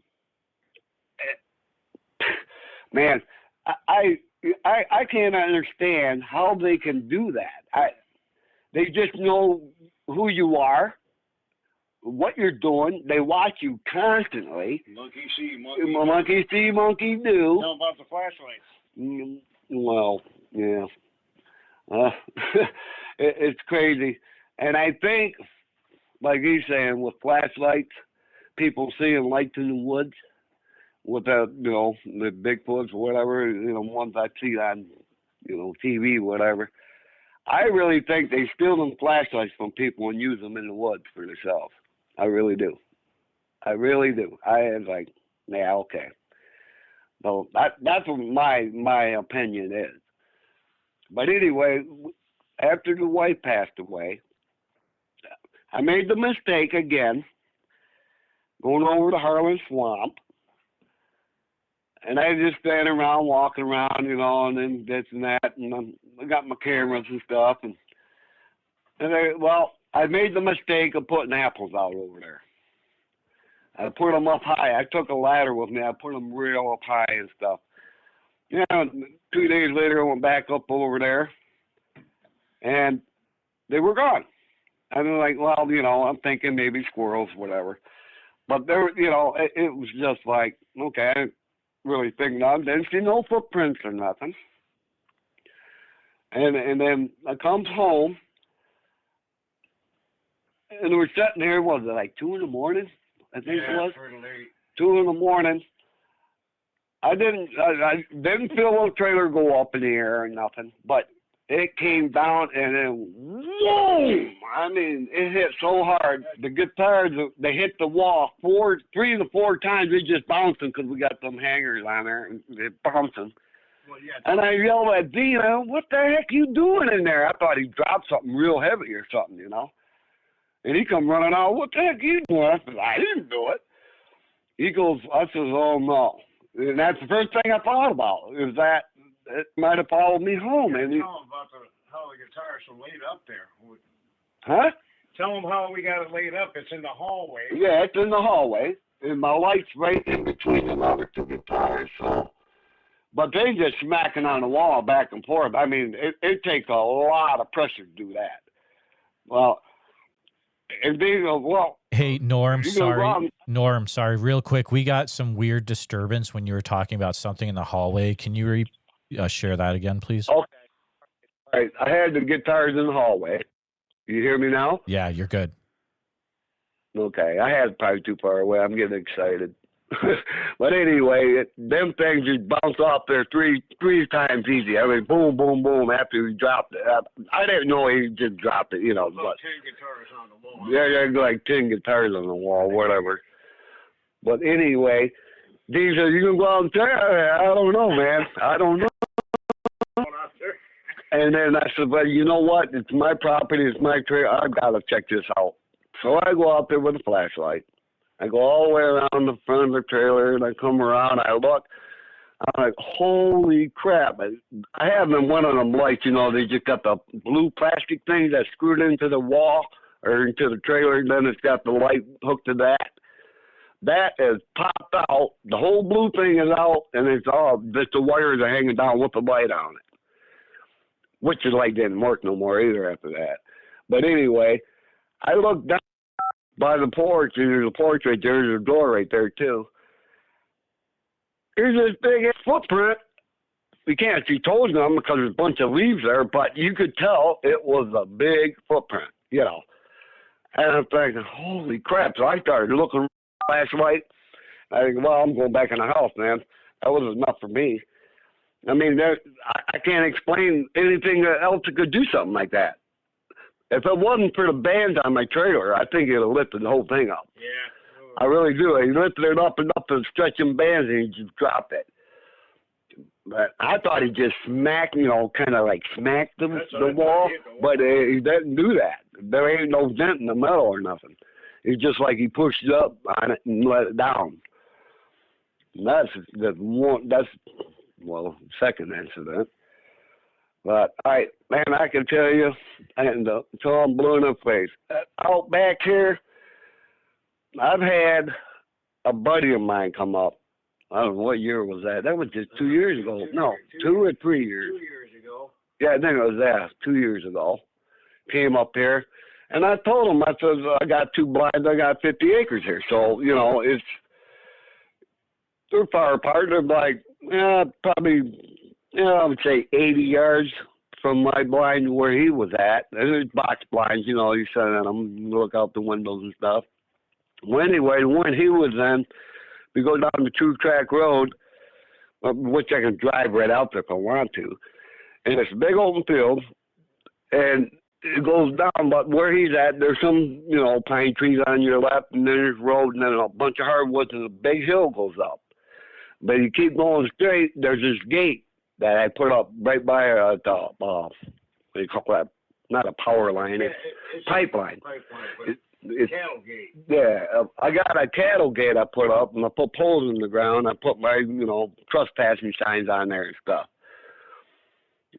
man, I can't understand how they can do that. They just know who you are, what you're doing. They watch you constantly. Monkey see, monkey see, monkey do. Tell about the flashlights. Well, yeah. It's crazy. And I think, like he's saying, with flashlights, people seeing lights in the woods with the Bigfoots or whatever, ones I see on, TV, whatever. I really think they steal them flashlights from people and use them in the woods for themselves. I really do. I was like, yeah, okay. So that's what my opinion is. But anyway, after the wife passed away, I made the mistake again, going over to Harlan Swamp. And I just standing around, walking around, and then this and that, and I got my cameras and stuff. And I made the mistake of putting apples out over there. I put them up high. I took a ladder with me. I put them real up high and stuff. 2 days later, I went back up over there, and they were gone. I was like, well, I'm thinking maybe squirrels, whatever. But there, it was just like, okay, I didn't really think I didn't see no footprints or nothing. And then I comes home, and we're sitting there, was it like 2 in the morning? I think it was. Pretty late. 2 in the morning. I didn't feel a trailer go up in the air or nothing, but it came down and then whoa! I mean, it hit so hard. The guitars, they hit the wall 3 to 4 times. They just bouncing because we got them hangers on there and they're bouncing. Well, yeah, and I yelled at Dean, what the heck you doing in there? I thought he dropped something real heavy or something, And he come running out, what the heck you doing? I said, I didn't do it. He goes, I says, oh no. And that's the first thing I thought about, is that it might have followed me home. Tell them about how the guitars are laid up there. Huh? Tell them how we got it laid up. It's in the hallway. Yeah, it's in the hallway. And my light's right in between the other 2 guitars. So, but they just smacking on the wall back and forth. I mean, it takes a lot of pressure to do that. Well, and they go, well. Hey, Norm, sorry. Real quick, we got some weird disturbance when you were talking about something in the hallway. Can you share that again, please? Okay. All right. I had the guitars in the hallway. You hear me now? Yeah, you're good. Okay. I had it probably too far away. I'm getting excited. But anyway, them things just bounce off there three times easy. I mean, boom, boom, boom, after he dropped it. I didn't know he just dropped it, About but 10 guitars on the wall. Yeah, like 10 guitars on the wall, whatever. But anyway, He said, you can go out and check? I don't know, man. I don't know. And then I said, well, you know what? It's my property. It's my trailer. I've got to check this out. So I go out there with a flashlight. I go all the way around the front of the trailer, and I come around. I look. I'm like, holy crap. I have them one of them lights, you know, they just got the blue plastic thing that's screwed into the wall or into the trailer, and then it's got the light hooked to that. That is popped out. The whole blue thing is out, and it's all just the wires are hanging down with the light on it. Which the light didn't work no more either after that. But anyway, I looked down by the porch, and there's a porch right there. There's a door right there, too. Here's this big footprint. You can't see toes on them because there's a bunch of leaves there, but you could tell it was a big footprint, you know. And I'm thinking, holy crap. So I started looking at the flashlight. I think, well, I'm going back in the house, man. That was enough for me. I mean, I can't explain anything else that could do something like that. If it wasn't for the bands on my trailer, I think it would have lifted the whole thing up. Yeah. I really do. He lifted it up enough to stretch them bands, and he just dropped it. But I thought he just smacked, you know, kind of like smacked the wall, but he didn't do that. There ain't no dent in the metal or nothing. It's just like he pushed it up on it and let it down. And that's second incident. But, all right, man, I can tell you, until I'm blue in the face. Out back here, I've had a buddy of mine come up. I don't know what year was that. That was just 2 years ago. No, 2 or 3 years. 2 years ago. Yeah, I think it was that. 2 years ago. Came up here. And I told him, I said, I got 2 blinds. I got 50 acres here. So, you know, they're far apart. They're like, probably, I would say 80 yards from my blind where he was at. And there's box blinds, you know, you sit in them, you look out the windows and stuff. Well, anyway, when he was in, we go down the 2-track road, which I can drive right out there if I want to. And it's a big open field, and it goes down, but where he's at, there's some, you know, pine trees on your left, and then there's road, and then a bunch of hardwoods, and a big hill goes up. But you keep going straight, there's this gate that I put up right by what do you call that? Not a power line, it's pipeline. Cattle gate. Yeah, I got a cattle gate I put up, and I put poles in the ground. I put my, you know, trespassing signs on there and stuff.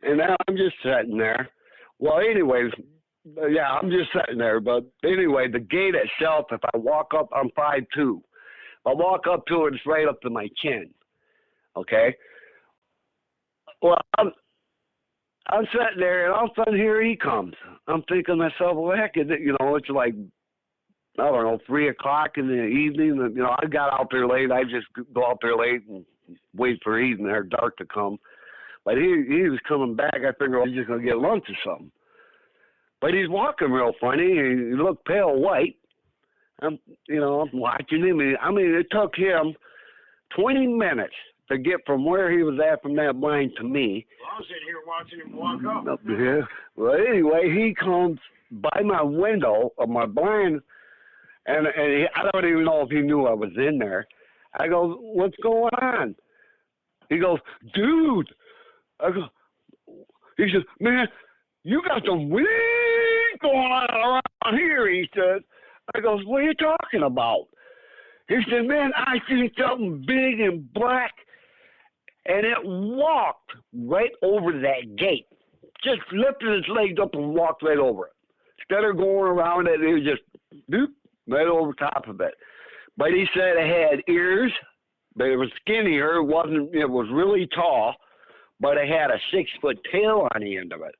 And now I'm just sitting there. Well, anyways, yeah, I'm just sitting there. But anyway, the gate itself, if I walk up, I'm 5'2". If I walk up to it, it's right up to my chin. Okay? Well, I'm sitting there, and all of a sudden, here he comes. I'm thinking to myself, well, heck, is it, you know, it's like, I don't know, 3 o'clock in the evening. You know, I got out there late. I just go out there late and wait for evening or dark to come. But he was coming back. I figured he's just going to get lunch or something. But he's walking real funny. He looked pale white. I'm watching him. I mean, it took him 20 minutes to get from where he was at from that blind to me. Well, I was sitting here watching him walk up. Yeah. Well, anyway, he comes by my window of my blind, and I don't even know if he knew I was in there. I go, what's going on? He goes, dude. I go, he says, man, you got some weed going on around here, he says. I goes, what are you talking about? He said, man, I seen something big and black, and it walked right over that gate. Just lifted its legs up and walked right over it. Instead of going around it, it was just doop, right over top of it. But he said it had ears, but it was skinnier. It was really tall, but it had a 6-foot tail on the end of it.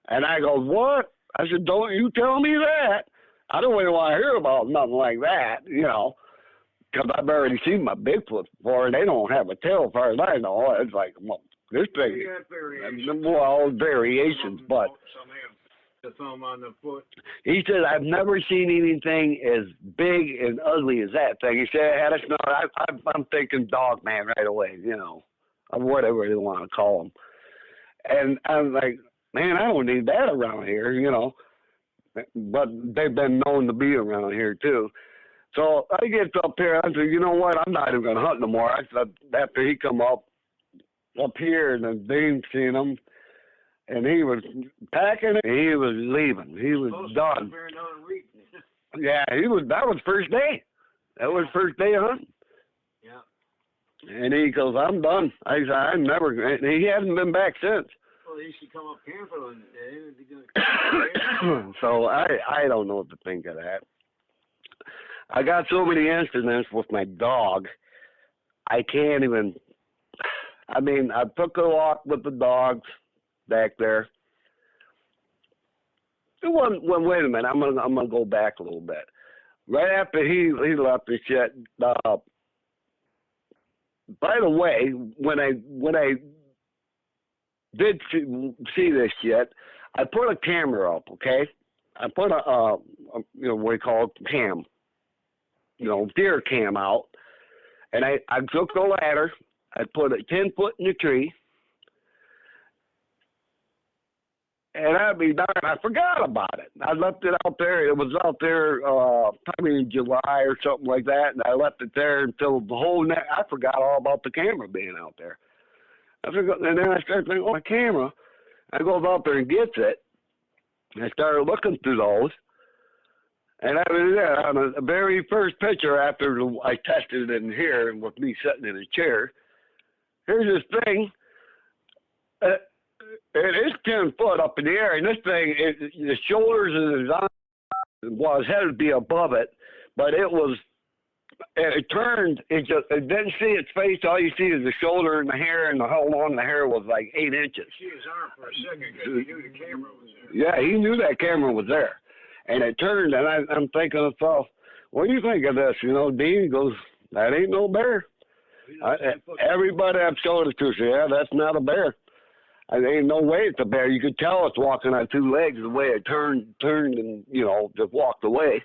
And I go, what? I said, don't you tell me that. I don't really want to hear about nothing like that, you know, because I've already seen my Bigfoot before, and they don't have a tail as far as I know. It's like, well, this thing, well, variations, but the thumb on the foot. He said, I've never seen anything as big and ugly as that thing. He said, it had a snort. I'm thinking dog man right away, you know, whatever they want to call him. And I'm like, man, I don't need that around here, you know. But they've been known to be around here, too. So I get up here, I said, you know what, I'm not even going to hunt no more. I said, after he come up here, and then Dean seen him, and he was packing it, and he was leaving. He was done. Yeah, that was first day. That was first day of hunting. Yeah. And he goes, I'm done. I said, I'm never, and he hasn't been back since. Well, he should come up here for one day. So I don't know what to think of that. I got so many incidents with my dog, I can't even, I mean, I took a walk with the dogs back there. Wait a minute, I'm gonna go back a little bit. Right after he left the shit, by the way, when I did see this shit, I put a camera up, okay? I put a you know, what we call it, cam, you know, deer cam out, and I took the ladder, I put it 10 foot in the tree, and I'd be darned, I forgot about it. I left it out there. It was out there probably in July or something like that, and I left it there until the whole night. I forgot all about the camera being out there. I forgot, and then I started thinking, oh, my camera. I goes out there and gets it. I started looking through those, and I was there on the very first picture after I tested it in here and with me sitting in a chair. Here's this thing. It is 10 foot up in the air, and this thing, the shoulders and his arms, well, his head would be above it, but it turned, it didn't see its face. All you see is the shoulder and the hair, and how long the hair was, like 8 inches. See his arm for a second because he knew the camera was there. Yeah, he knew that camera was there. And it turned, and I'm thinking to myself, what do you think of this? You know, Dean goes, that ain't no bear. Everybody I've showed it to said, yeah, that's not a bear. There ain't no way it's a bear. You could tell it's walking on 2 legs the way it turned and, you know, just walked away.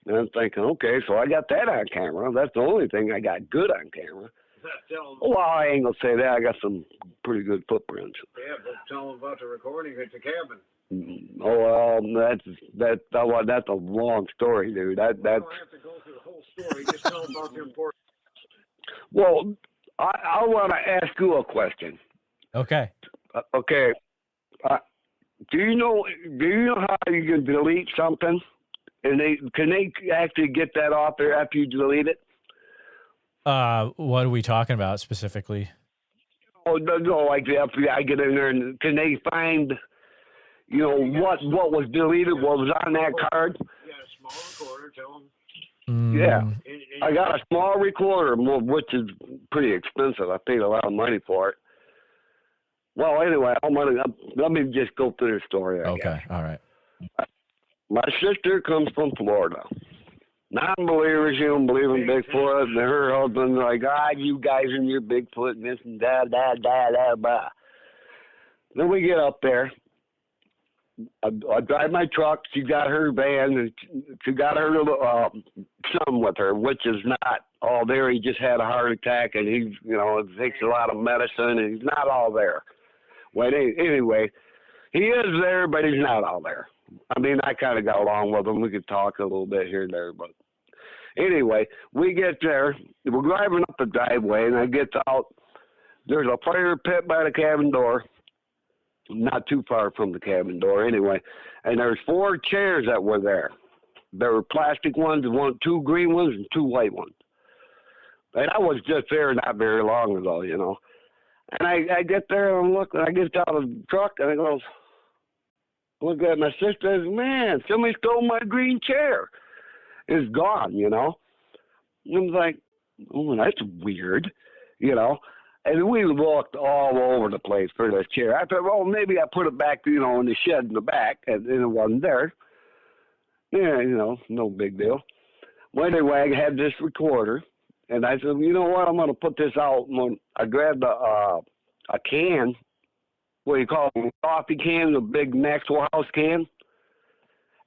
And I'm thinking, okay, so I got that on camera. That's the only thing I got good on camera. Well, I ain't going to say that. I got some pretty good footprints. Yeah, but tell them about the recording at the cabin. Oh, that's a long story, dude. You don't have to go through the whole story. Just tell them about the important. Well, I want to ask you a question. Okay. Okay. Do you know how you can delete something? And can they actually get that off there after you delete it? What are we talking about specifically? Oh no, like the FBI get in there and can they find, you know, what was deleted, what was on that card? You got a small recorder, tell them. Yeah, I got a small recorder, which is pretty expensive. I paid a lot of money for it. Well, anyway, let me just go through the story. Okay, all right. My sister comes from Florida. Non-believers, she don't believe in Bigfoot, and her husband's like, you guys and your Bigfoot and this and that, blah. Then we get up there. I drive my truck. She got her van, and she got her son with her, which is not all there. He just had a heart attack, and he, you know, takes a lot of medicine, and he's not all there. Well, anyway, he is there, but he's not all there. I mean, I kind of got along with him. We could talk a little bit here and there, but anyway, we get there. We're driving up the driveway, and I get out. There's a fire pit by the cabin door, not too far from the cabin door anyway, and there's 4 chairs that were there. There were plastic ones, 2 green ones, and 2 white ones. And I was just there not very long ago, you know. And I get there and look, and I get out of the truck, and I goes, look at my sister, and man, somebody stole my green chair. It's gone, you know. And I was like, oh, that's weird, you know. And we looked all over the place for this chair. I thought, well, maybe I put it back, you know, in the shed in the back, and it wasn't there. Yeah, you know, no big deal. Well, anyway, I had this recorder, and I said, you know what, I'm going to put this out. And I grabbed a can, what do you call them, coffee can, a big Maxwell House can,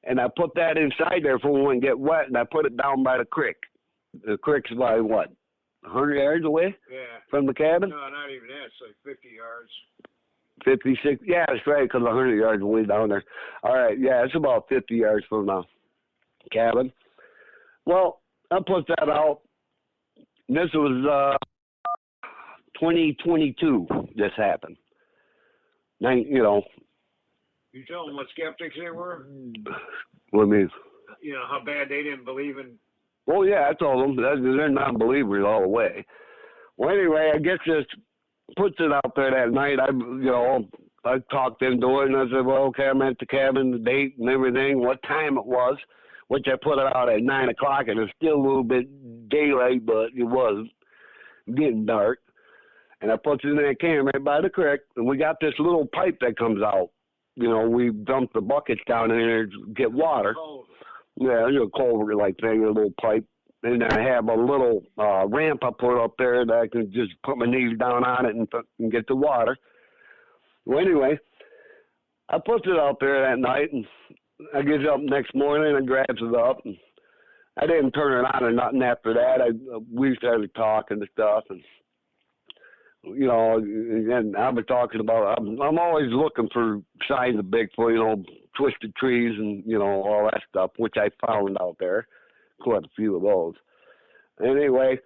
and I put that inside there for when it wouldn't get wet, and I put it down by the creek. The creek's by what, 100 yards away from the cabin? No, not even that. It's like 50 yards. 56. Yeah, that's right, because 100 yards away down there. All right, yeah, it's about 50 yards from the cabin. Well, I put that out. This was 2022. This happened. Now, You tell them what skeptics they were? What do you mean? How bad they didn't believe in. Well, yeah, I told them they're non-believers all the way. Well, anyway, I guess this puts it out there that night. I talked into it, and I said, well, okay, I'm at the cabin, the date and everything, what time it was, which I put it out at 9 o'clock, and it's still a little bit daylight, but it was getting dark. And I put it in that can right by the creek, and we got this little pipe that comes out. We dump the buckets down in there to get water. Yeah, a culvert-like thing, a little pipe. And I have a little ramp I put up there that I can just put my knees down on it and get the water. Well, anyway, I put it out there that night, and I get up next morning and grabs it up. And I didn't turn it on or nothing after that. We started talking and stuff, and and I was talking about I'm always looking for signs of Bigfoot, twisted trees and all that stuff, which I found out there, quite a few of those. Anyway,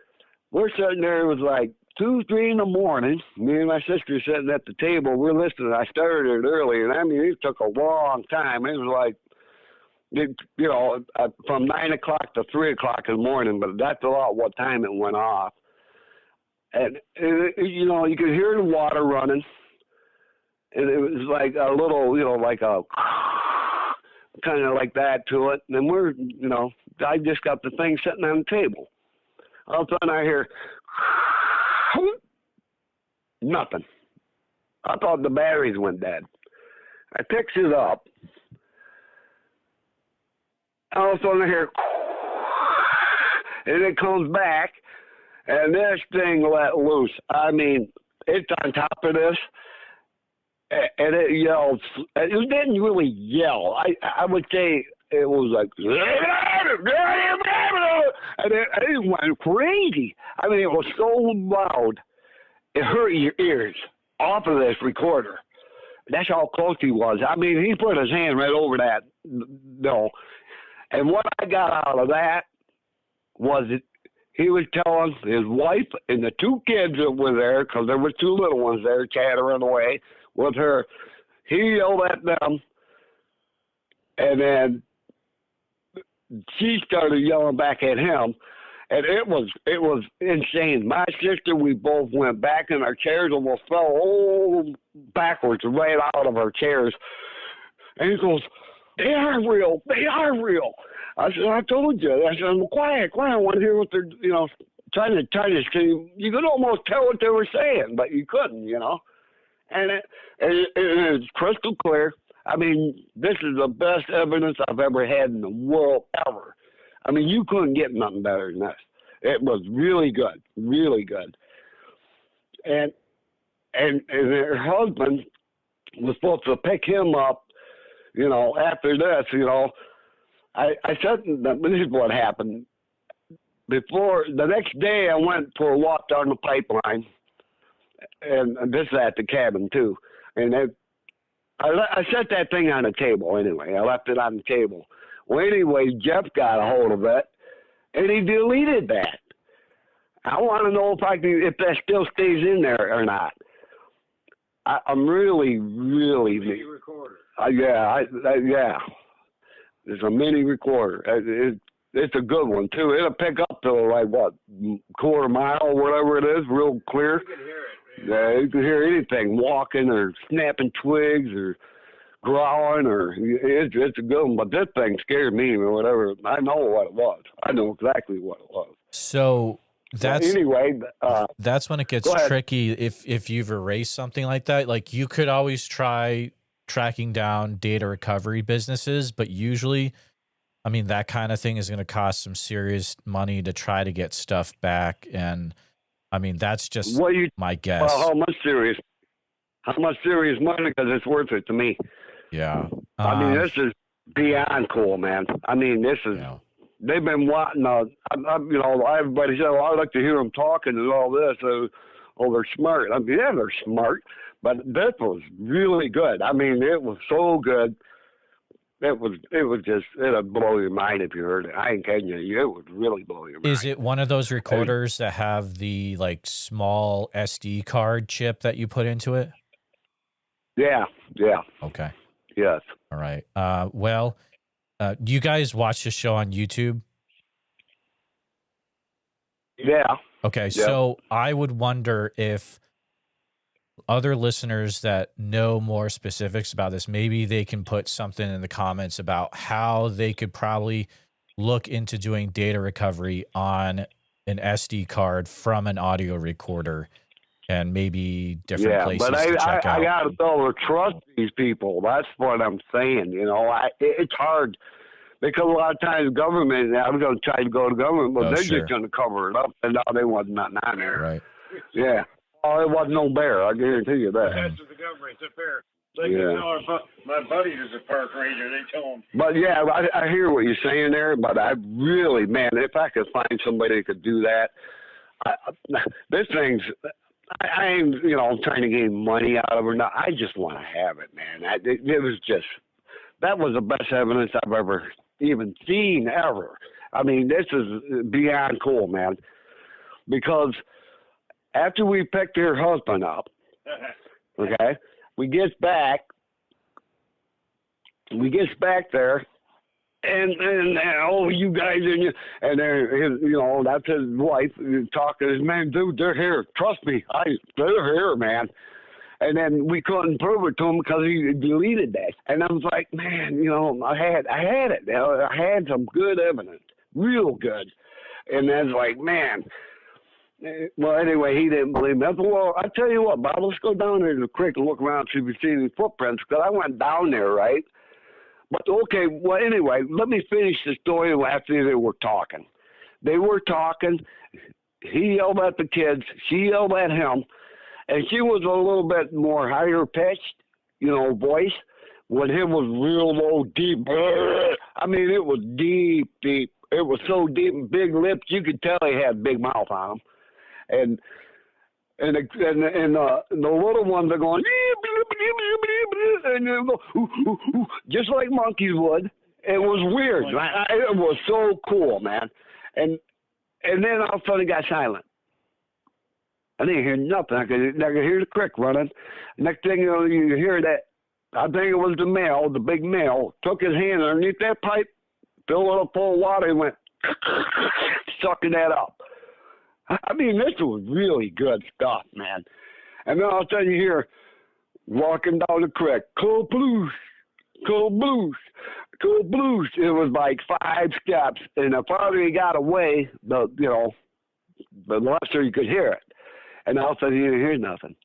we're sitting there. It was like 2, 3 in the morning. Me and my sister sitting at the table. We're listening. I started it early, and it took a long time. It was like, from 9 o'clock to 3 o'clock in the morning, but that's about what time it went off. And, you could hear the water running, and it was like a little, like a kind of like that to it. And then I just got the thing sitting on the table. All of a sudden I hear nothing. I thought the batteries went dead. I picks it up. All of a sudden I hear, and it comes back. And this thing let loose. It's on top of this, and it yelled. It didn't really yell. I would say it was like, and it went crazy. It was so loud, it hurt your ears off of this recorder. That's how close he was. He put his hand right over that. And what I got out of that was he was telling his wife and the 2 kids that were there, because there were 2 little ones there chattering away with her. He yelled at them, and then she started yelling back at him, and it was insane. My sister, we both went back in our chairs, almost fell all backwards right out of our chairs. And he goes, "They are real. They are real." I said, "I told you." I said, "I'm quiet. I want to hear what they're, trying to say." You could almost tell what they were saying, but you couldn't, And it's crystal clear. This is the best evidence I've ever had in the world ever. You couldn't get nothing better than this. It was really good, really good. And her husband was supposed to pick him up, after this, I said, this is what happened. Before the next day, I went for a walk down the pipeline, and this is at the cabin too. And I set that thing on the table anyway. I left it on the table. Well, anyway, Jeff got a hold of it, and he deleted that. I want to know if that still stays in there or not. I'm really. Mini recorder. Yeah. It's a mini recorder. It's a good one too. It'll pick up to like quarter mile or whatever it is, real clear. You can hear it. Yeah, you can hear anything, walking or snapping twigs or growling, or it's a good one. But this thing scared me or whatever. I know what it was. I know exactly what it was. So that's that's when it gets tricky. If you've erased something like that, like you could always try tracking down data recovery businesses, but usually, that kind of thing is going to cost some serious money to try to get stuff back. And that's just my guess. Well, how much serious money? Because it's worth it to me. Yeah. This is beyond cool, man. This is, they've been wanting, everybody said, "Well, I'd like to hear them talking and all this." They're smart. Yeah, they're smart. But this was really good. It was so good. It just, it'd blow your mind if you heard it. I ain't kidding you. It would really blow your mind. Is it one of those recorders that have the like small SD card chip that you put into it? Yeah. Okay. Yes. All right. Well, do you guys watch this show on YouTube? Yeah. Okay. Yep. So I would wonder if other listeners that know more specifics about this, maybe they can put something in the comments about how they could probably look into doing data recovery on an SD card from an audio recorder, and maybe different places but to check out. I got to tell her, trust these people. That's what I'm saying. You know, it's hard because a lot of times government, I'm going to try to go to government, but they're just going to cover it up, and now they want nothing on there. Right. Yeah. Oh, it wasn't no bear. I guarantee you that. That's what the government. It's a bear. My buddy is a park ranger. They tell him. But yeah, I hear what you're saying there. But I really, man, if I could find somebody that could do that, this thing's. I ain't, trying to gain money out of it. No, I just want to have it, man. It was just, that was the best evidence I've ever even seen ever. I mean, this is beyond cool, man. Because after we picked her husband up, okay, we gets back there, and oh, you guys and they're that's his wife talking to his man, dude, they're here. Trust me, they're here, man. And then we couldn't prove it to him because he deleted that. And I was like, man, I had it. I had some good evidence, real good. And then like, man. Well, anyway, he didn't believe me. I said, well, I tell you what, Bob, let's go down there to the creek and look around, see if we see any footprints. Because I went down there, right? But okay, well, anyway, let me finish the story after they were talking. They were talking. He yelled at the kids. She yelled at him. And she was a little bit more higher pitched, voice. When him was real low, deep. I mean, it was deep. It was so deep and big lips, you could tell he had a big mouth on him. And the little ones are going, and they go, just like monkeys would. It was weird. It was so cool, man. And then all of a sudden it got silent. I didn't hear nothing. I could hear the creek running. Next thing you hear that, I think it was the big male, took his hand underneath that pipe, filled it up full of water, and went sucking that up. I mean, this was really good stuff, man. And then all of a sudden you hear, walking down the creek, cool blues, cool blues, cool blues. It was like 5 steps, and the farther he got away, the lesser you could hear it. And all of a sudden you didn't hear nothing.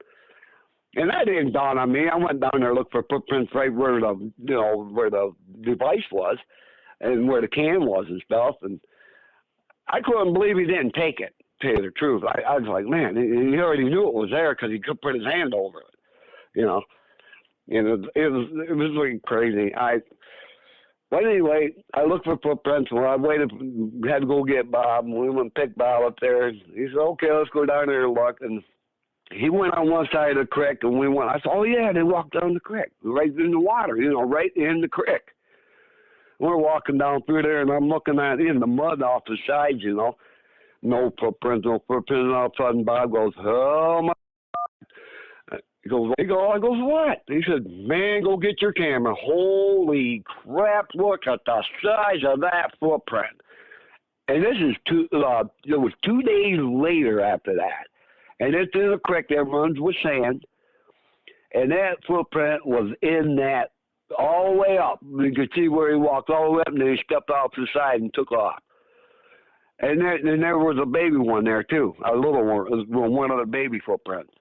And that didn't dawn on me. I went down there to look for footprints right where where the device was and where the can was and stuff. And I couldn't believe he didn't take it, to tell you the truth. I was like, man, he already knew it was there because he could put his hand over it, And it was like crazy. But anyway, I looked for footprints. Well, I had to go get Bob, and we went and pick Bob up there. He said, okay, let's go down there and look. And he went on one side of the creek, and we went. I said, oh, yeah, they walked down the creek, right in the water, right in the creek. We're walking down through there, and I'm looking at in the mud off the sides, no footprints, no footprints. And all of a sudden, Bob goes, oh, my. I goes, what? He said, man, go get your camera. Holy crap, look at the size of that footprint. And this is it was 2 days later after that. And it's in a creek that runs with sand. And that footprint was in that all the way up. You could see where he walked all the way up, and then he stepped off the side and took off. And there was a baby one there, too, a little one of the baby footprints.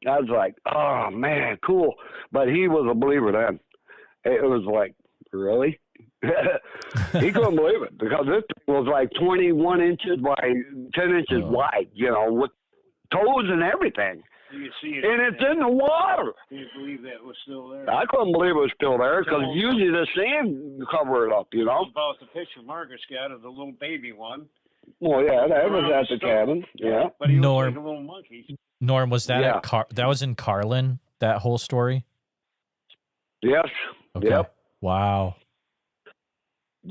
I was like, oh, man, cool. But he was a believer then. It was like, really? He couldn't believe it because this thing was like 21 inches by 10 inches wide, with toes and everything. You see it, and it's in the water. Can you believe that was still there? I couldn't believe it was still there because usually the sand cover it up, About the picture Marcus got of the little baby one. Well, yeah, that was at the cabin. Yeah. But he looked like a little monkey. Norm, was that that was in Harlan, that whole story? Yes. Okay. Yep. Wow.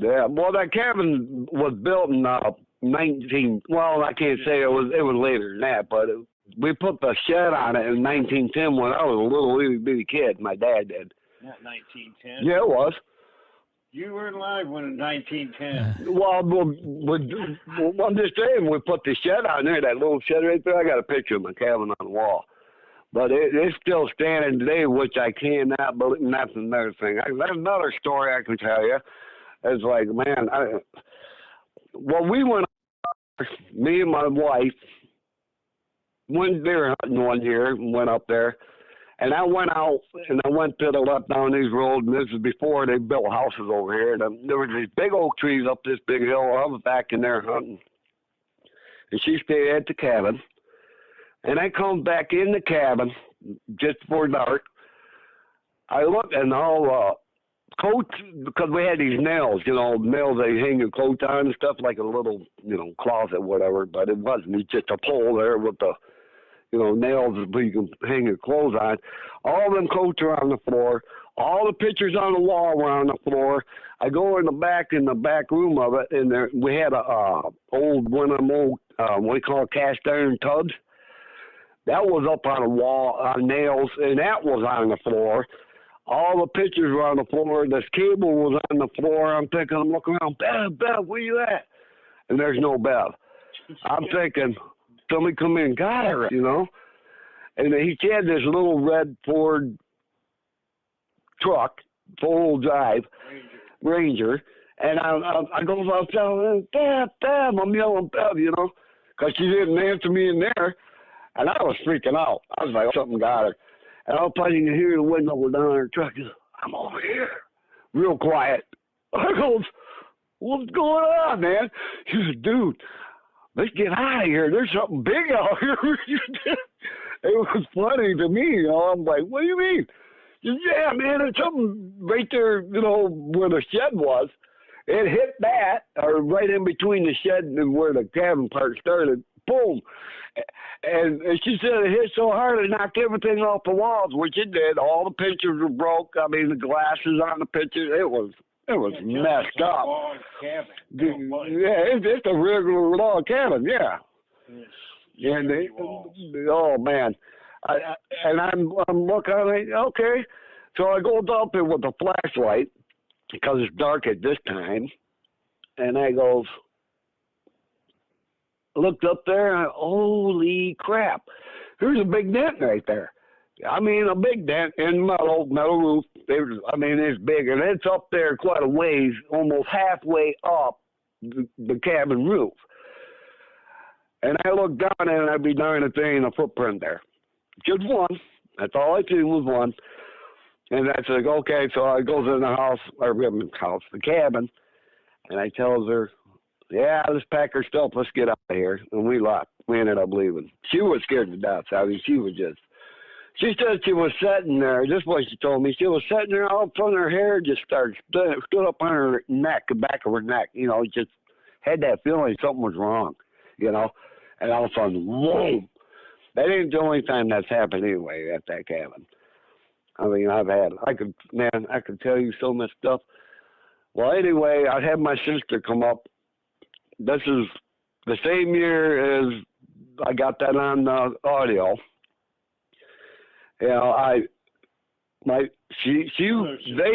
Yeah, well, that cabin was built in 19. Well, I can't say it was later than that, but we put the shed on it in 1910 when I was a little itty bitty kid. My dad did. Not 1910. Yeah, it was. You weren't alive when in 1910. Well, I'm just saying, we put the shed on there, that little shed right there. I got a picture of my cabin on the wall. But it's still standing today, which I cannot believe. And that's another thing. That's another story I can tell you. It's like, man, we went, me and my wife, went deer hunting one year and went up there. And I went out and I went to the left down these roads, and this is before they built houses over here. And there was these big oak trees up this big hill. I was back in there hunting. And she stayed at the cabin. And I come back in the cabin just before dark. I looked and all coats, because we had these nails, nails they hang your coat on and stuff, like a little, closet, whatever. But it wasn't. It's just a pole there with the, nails that you can hang your clothes on. All them coats are on the floor. All the pictures on the wall were on the floor. I go in the back room of it, and there we had one of them old, what do you call it, cast iron tubs. That was up on a wall on nails, and that was on the floor. All the pictures were on the floor. This cable was on the floor. I'm looking around, Bev, where you at? And there's no Bev. I'm thinking, somebody come in and got her, And he had this little red Ford truck, four-wheel drive, Ranger. And I go up telling Bev, I'm yelling Bev, because she didn't answer me in there. And I was freaking out. I was like, something got her. And all of a sudden, you hear the window go down her truck. I'm over here. Real quiet. I goes, what's going on, man? She said, dude, let's get out of here. There's something big out here. It was funny to me. I'm like, what do you mean? She said, yeah, man, there's something right there, where the shed was. It hit that, or right in between the shed and where the cabin part started. Boom. And she said it hit so hard it knocked everything off the walls, which it did. All the pictures were broke. I mean, the glasses on the pictures, it was messed up. Yeah, it's a regular log cabin, yeah. And oh man, I'm looking. Okay, so I go up there with the flashlight because it's dark at this time, and I goes. Looked up there, and holy crap, there's a big dent right there. I mean, a big dent in metal roof. It's big, and it's up there quite a ways, almost halfway up the cabin roof. And I looked down, and I'd be darned if there ain't a footprint there. Just one. That's all I seen was one. And I said, okay, so I goes in the cabin, and I tells her, yeah, let's pack her stuff. Let's get out of here. And we left. We ended up leaving. She was scared to death. I mean, she said she was sitting there. This is what she told me. She was sitting there, all of a sudden her hair just stood up on her neck, the back of her neck. Just had that feeling something was wrong, And all of a sudden, whoa. That ain't the only time that's happened anyway at that cabin. I mean, I could tell you so much stuff. Well, anyway, I had my sister come up. This is the same year as I got that on audio. They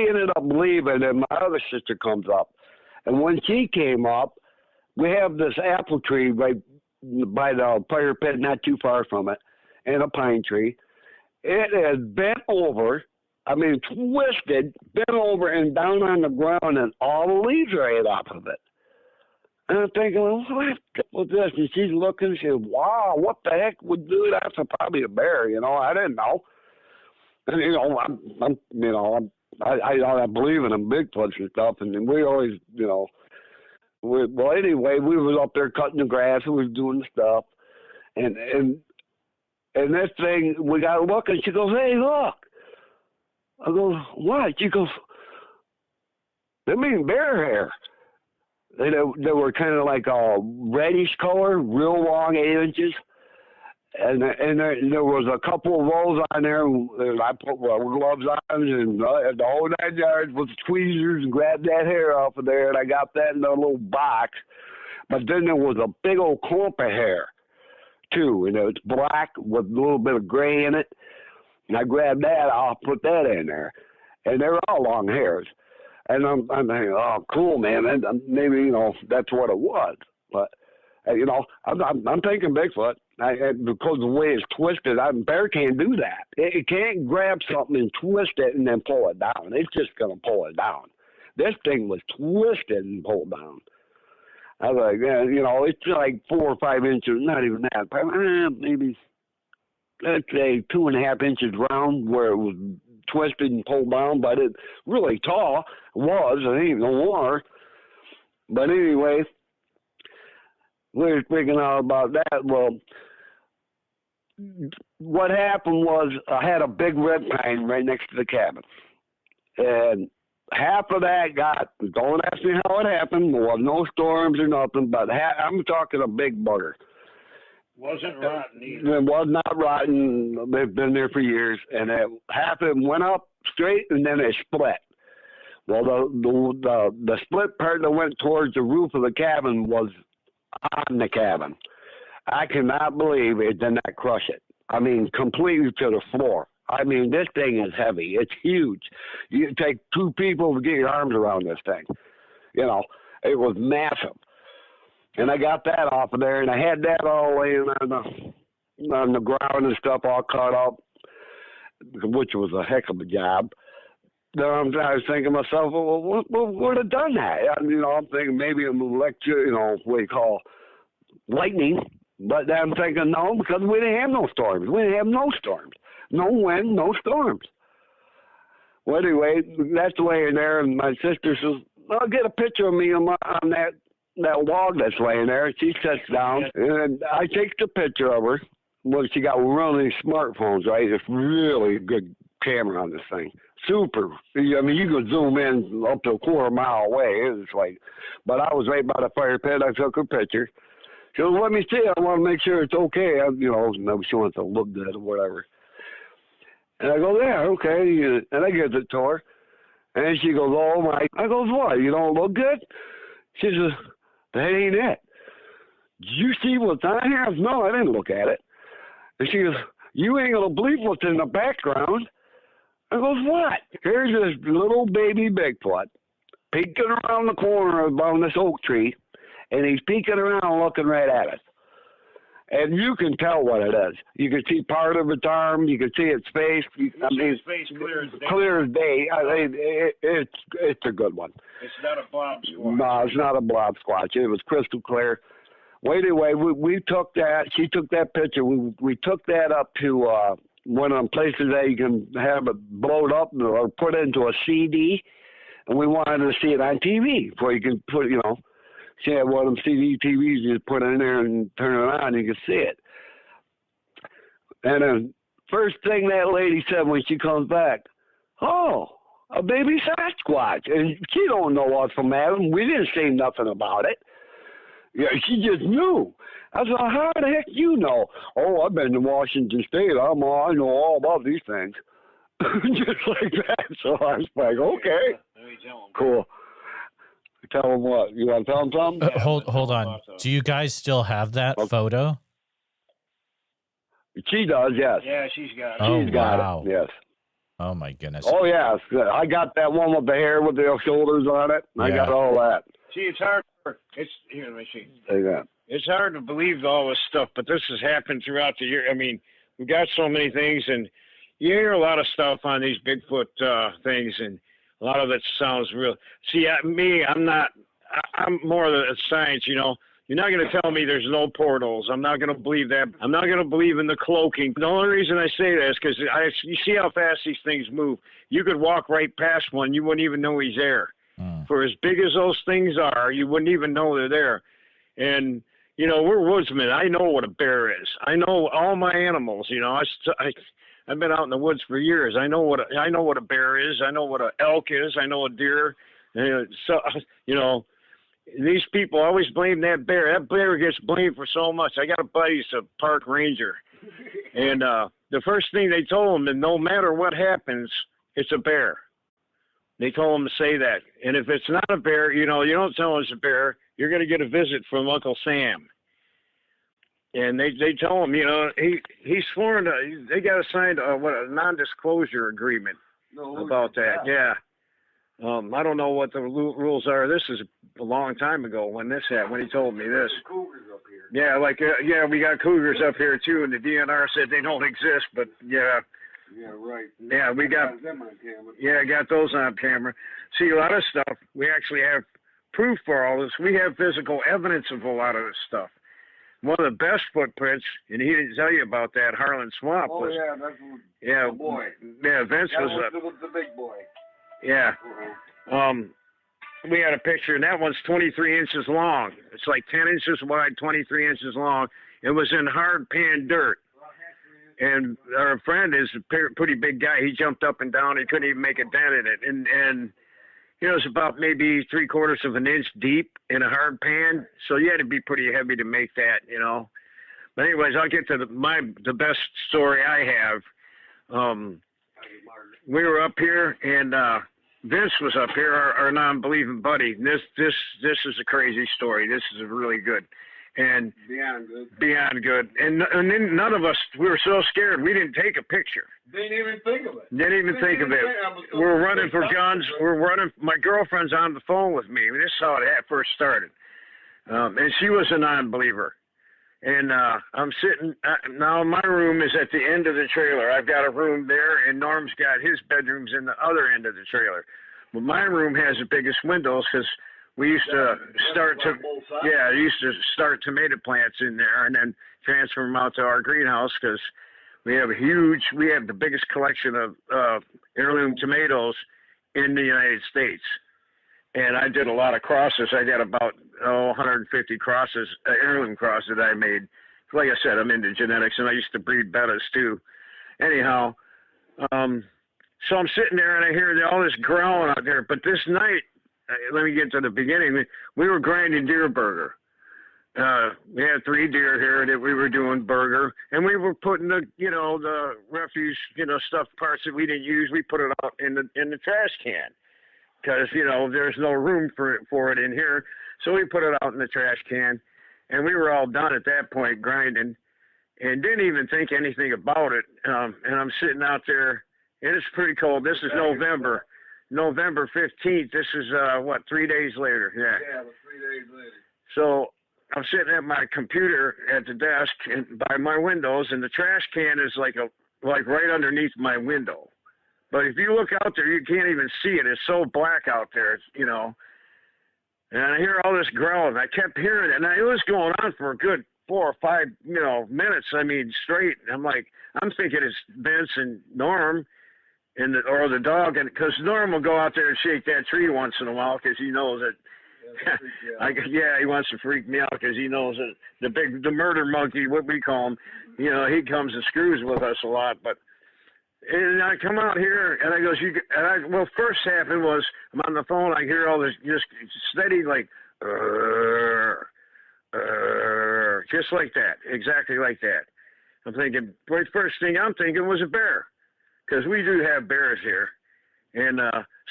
ended up leaving, and my other sister comes up. And when she came up, we have this apple tree right by the fire pit, not too far from it, and a pine tree. It is bent over, twisted, bent over and down on the ground, and all the leaves are ate off of it. And I'm thinking, well, what's this? And she's looking, she said, wow, what the heck would do that? That's probably a bear, I didn't know. And, I believe in Bigfoots and stuff, and we always, anyway, we was up there cutting the grass, we was doing the stuff, and this thing, we got to look, and she goes, hey, look. I go, what? She goes, they mean bear hair. They were kind of like a reddish color, real long, 8 inches. And there was a couple of rolls on there, and I put gloves on and the whole 9 yards with tweezers and grabbed that hair off of there, and I got that in a little box. But then there was a big old clump of hair, too, and it was black with a little bit of gray in it. And I grabbed that, I'll put that in there. And they're all long hairs. And I'm thinking, oh, cool, man. And maybe, you know, that's what it was. But, you know, I'm thinking Bigfoot. Because of the way it's twisted, a bear can't do that. It can't grab something and twist it and then pull it down. It's just going to pull it down. This thing was twisted and pulled down. I was like, yeah, you know, it's like 4 or 5 inches, not even that, maybe, let's say 2.5 inches round where it was twisted and pulled down, but it really tall. It was, it ain't no more. But anyway, we were speaking out about that. Well, what happened was I had a big red pine right next to the cabin. And half of that don't ask me how it happened. There was no storms or nothing, but I'm talking a big bugger. Wasn't rotten either. It was not rotten. They've been there for years. And half of it went up straight and then it split. Well, the split part that went towards the roof of the cabin was on the cabin. I cannot believe it did not crush it. I mean, completely to the floor. I mean, this thing is heavy. It's huge. You take 2 people to get your arms around this thing. You know, it was massive. And I got that off of there, and I had that all laying on the ground and stuff all cut up, which was a heck of a job. Then I was thinking to myself, well, what would have done that? You know, I'm thinking maybe an electric, you know, what you call lightning. But then I'm thinking, no, because we didn't have no storms. We didn't have no storms. No wind, no storms. Well, anyway, that's laying there, and my sister says, I'll get a picture of me on that log that's laying there. She sits down, and I take the picture of her. Well, she got one of these smartphones, right? It's really good camera on this thing. Super. I mean, you could zoom in up to a quarter mile away. It's like, but I was right by the fire pit. I took her picture. She goes, let me see. I want to make sure it's okay. You know, maybe she wants to look good or whatever. And I go, yeah, okay. And I give it to her. And she goes, oh, my. I goes, what? You don't look good? She says, that ain't it. Did you see what's on here? I said, no, I didn't look at it. And she goes, you ain't going to believe what's in the background. I goes, what? Here's this little baby Bigfoot peeking around the corner of this oak tree, and he's peeking around looking right at us. And you can tell what it is. You can see part of its arm. You can see its face. I mean, its face clear as day. Clear as day. I mean, it's a good one. It's not a blob squatch. No, it's not a blob squatch. It was crystal clear. Well, anyway, we took that. She took that picture. We took that up to one of them places that you can have it blowed up or put into a CD. And we wanted to see it on TV before you can put, you know. She had one of them CD TVs, you just put it in there and turn it on, you can see it. And then first thing that lady said when she comes back, oh, a baby Sasquatch. And she don't know us from Adam. We didn't say nothing about it. Yeah, she just knew. I said, how the heck you know? Oh, I've been to Washington State. I know all about these things. Just like that. So I was like, okay. Cool. Tell them what? You want to tell them something? Hold on. Do you guys still have that photo? She does, yes. Yeah, she's got it. Oh, She's got wow. it, yes. Oh, my goodness. Oh, yeah. I got that one with the hair with the shoulders on it. I got all that. See, it's hard. Here, let me see. Yeah. It's hard to believe all this stuff, but this has happened throughout the year. I mean, we've got so many things, and you hear a lot of stuff on these Bigfoot things, and a lot of it sounds real. See, I'm more of the science, you know. You're not going to tell me there's no portals. I'm not going to believe that. I'm not going to believe in the cloaking. The only reason I say that is because you see how fast these things move. You could walk right past one. You wouldn't even know he's there. For as big as those things are, you wouldn't even know they're there. And, you know, we're woodsmen. I know what a bear is. I know all my animals, you know. I've been out in the woods for years. I know what a bear is. I know what an elk is. I know a deer. So, you know, these people always blame that bear. That bear gets blamed for so much. I got a buddy who's a park ranger, And the first thing they told him, and no matter what happens, it's a bear. They told him to say that. And if it's not a bear, you know, you don't tell him it's a bear, you're going to get a visit from Uncle Sam. And they told him, you know, he's sworn to, they got signed a non-disclosure agreement about that. Yeah. I don't know what the rules are. This is a long time ago when this happened, when he told me this. Cougars up here. Yeah, like, yeah, we got cougars up here too, and the DNR said they don't exist, but yeah. Yeah, right. Yeah, we got them on camera. Yeah, got those on camera. See, a lot of stuff, we actually have proof for all this. We have physical evidence of a lot of this stuff. One of the best footprints, and he didn't tell you about that, Harlan Swamp. Oh, was, yeah, that's the boy. Yeah, Vince that was the big boy. Yeah. Uh-huh. We had a picture, and that one's 23 inches long. It's like 10 inches wide, 23 inches long. It was in hard pan dirt. And our friend is a pretty big guy. He jumped up and down. He couldn't even make a dent in it. And you know, it's about maybe 3/4 of an inch deep in a hard pan. So you had to be pretty heavy to make that, you know. But anyways, I'll get to the best story I have. We were up here, and Vince was up here, our non-believing buddy. This is a crazy story. This is really good. And beyond good. And then none of us, we were so scared, we didn't take a picture. Didn't even think of it. Didn't even think of it. We're running for guns. We're running. My girlfriend's on the phone with me. This is how it first started. And she was a non-believer. And I'm sitting, now my room is at the end of the trailer. I've got a room there, and Norm's got his bedrooms in the other end of the trailer. But my room has the biggest windows because we used to start tomato plants in there and then transfer them out to our greenhouse because we have the biggest collection of heirloom tomatoes in the United States. And I did a lot of crosses. I got about 150 crosses, heirloom crosses that I made. Like I said, I'm into genetics, and I used to breed bettas too. Anyhow, so I'm sitting there and I hear all this growling out there. But this night, let me get to the beginning. We were grinding deer burger. We had 3 deer here that we were doing burger, and we were putting the refuse, stuff, parts that we didn't use. We put it out in the trash can because there's no room for it in here. So we put it out in the trash can, and we were all done at that point grinding, and didn't even think anything about it. And I'm sitting out there, and it's pretty cold. This is November 15th. This is 3 days later. Yeah, 3 days later. So I'm sitting at my computer at the desk and by my windows, and the trash can is like right underneath my window. But if you look out there, you can't even see it. It's so black out there, And I hear all this growling. I kept hearing it, and it was going on for a good 4 or 5, minutes. I mean, straight. I'm thinking it's Vince and Norm, or the dog, and because Norm will go out there and shake that tree once in a while because he knows that. He wants to freak me out because he knows that the murder monkey, what we call him, he comes and screws with us a lot. But and I come out here and I goes, first happened was I'm on the phone. I hear all this just steady like, just like that, exactly like that. I'm thinking, first thing I'm thinking was a bear. Because we do have bears here, and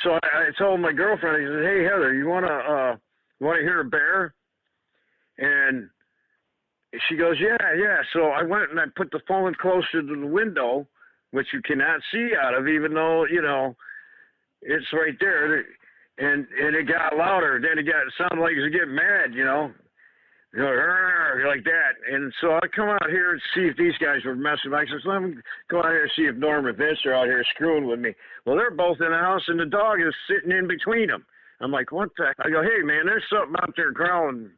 so I told my girlfriend, I said, "Hey Heather, you wanna hear a bear?" And she goes, "Yeah." So I went and I put the phone closer to the window, which you cannot see out of, even though it's right there. And it got louder. Then it sounded like it was getting mad, like that. And so I come out here and see if these guys were messing with me. I said, let me go out here and see if Norm and Vince are out here screwing with me. Well, they're both in the house, and the dog is sitting in between them. I'm like, what the heck? I go, hey, man, there's something out there growling,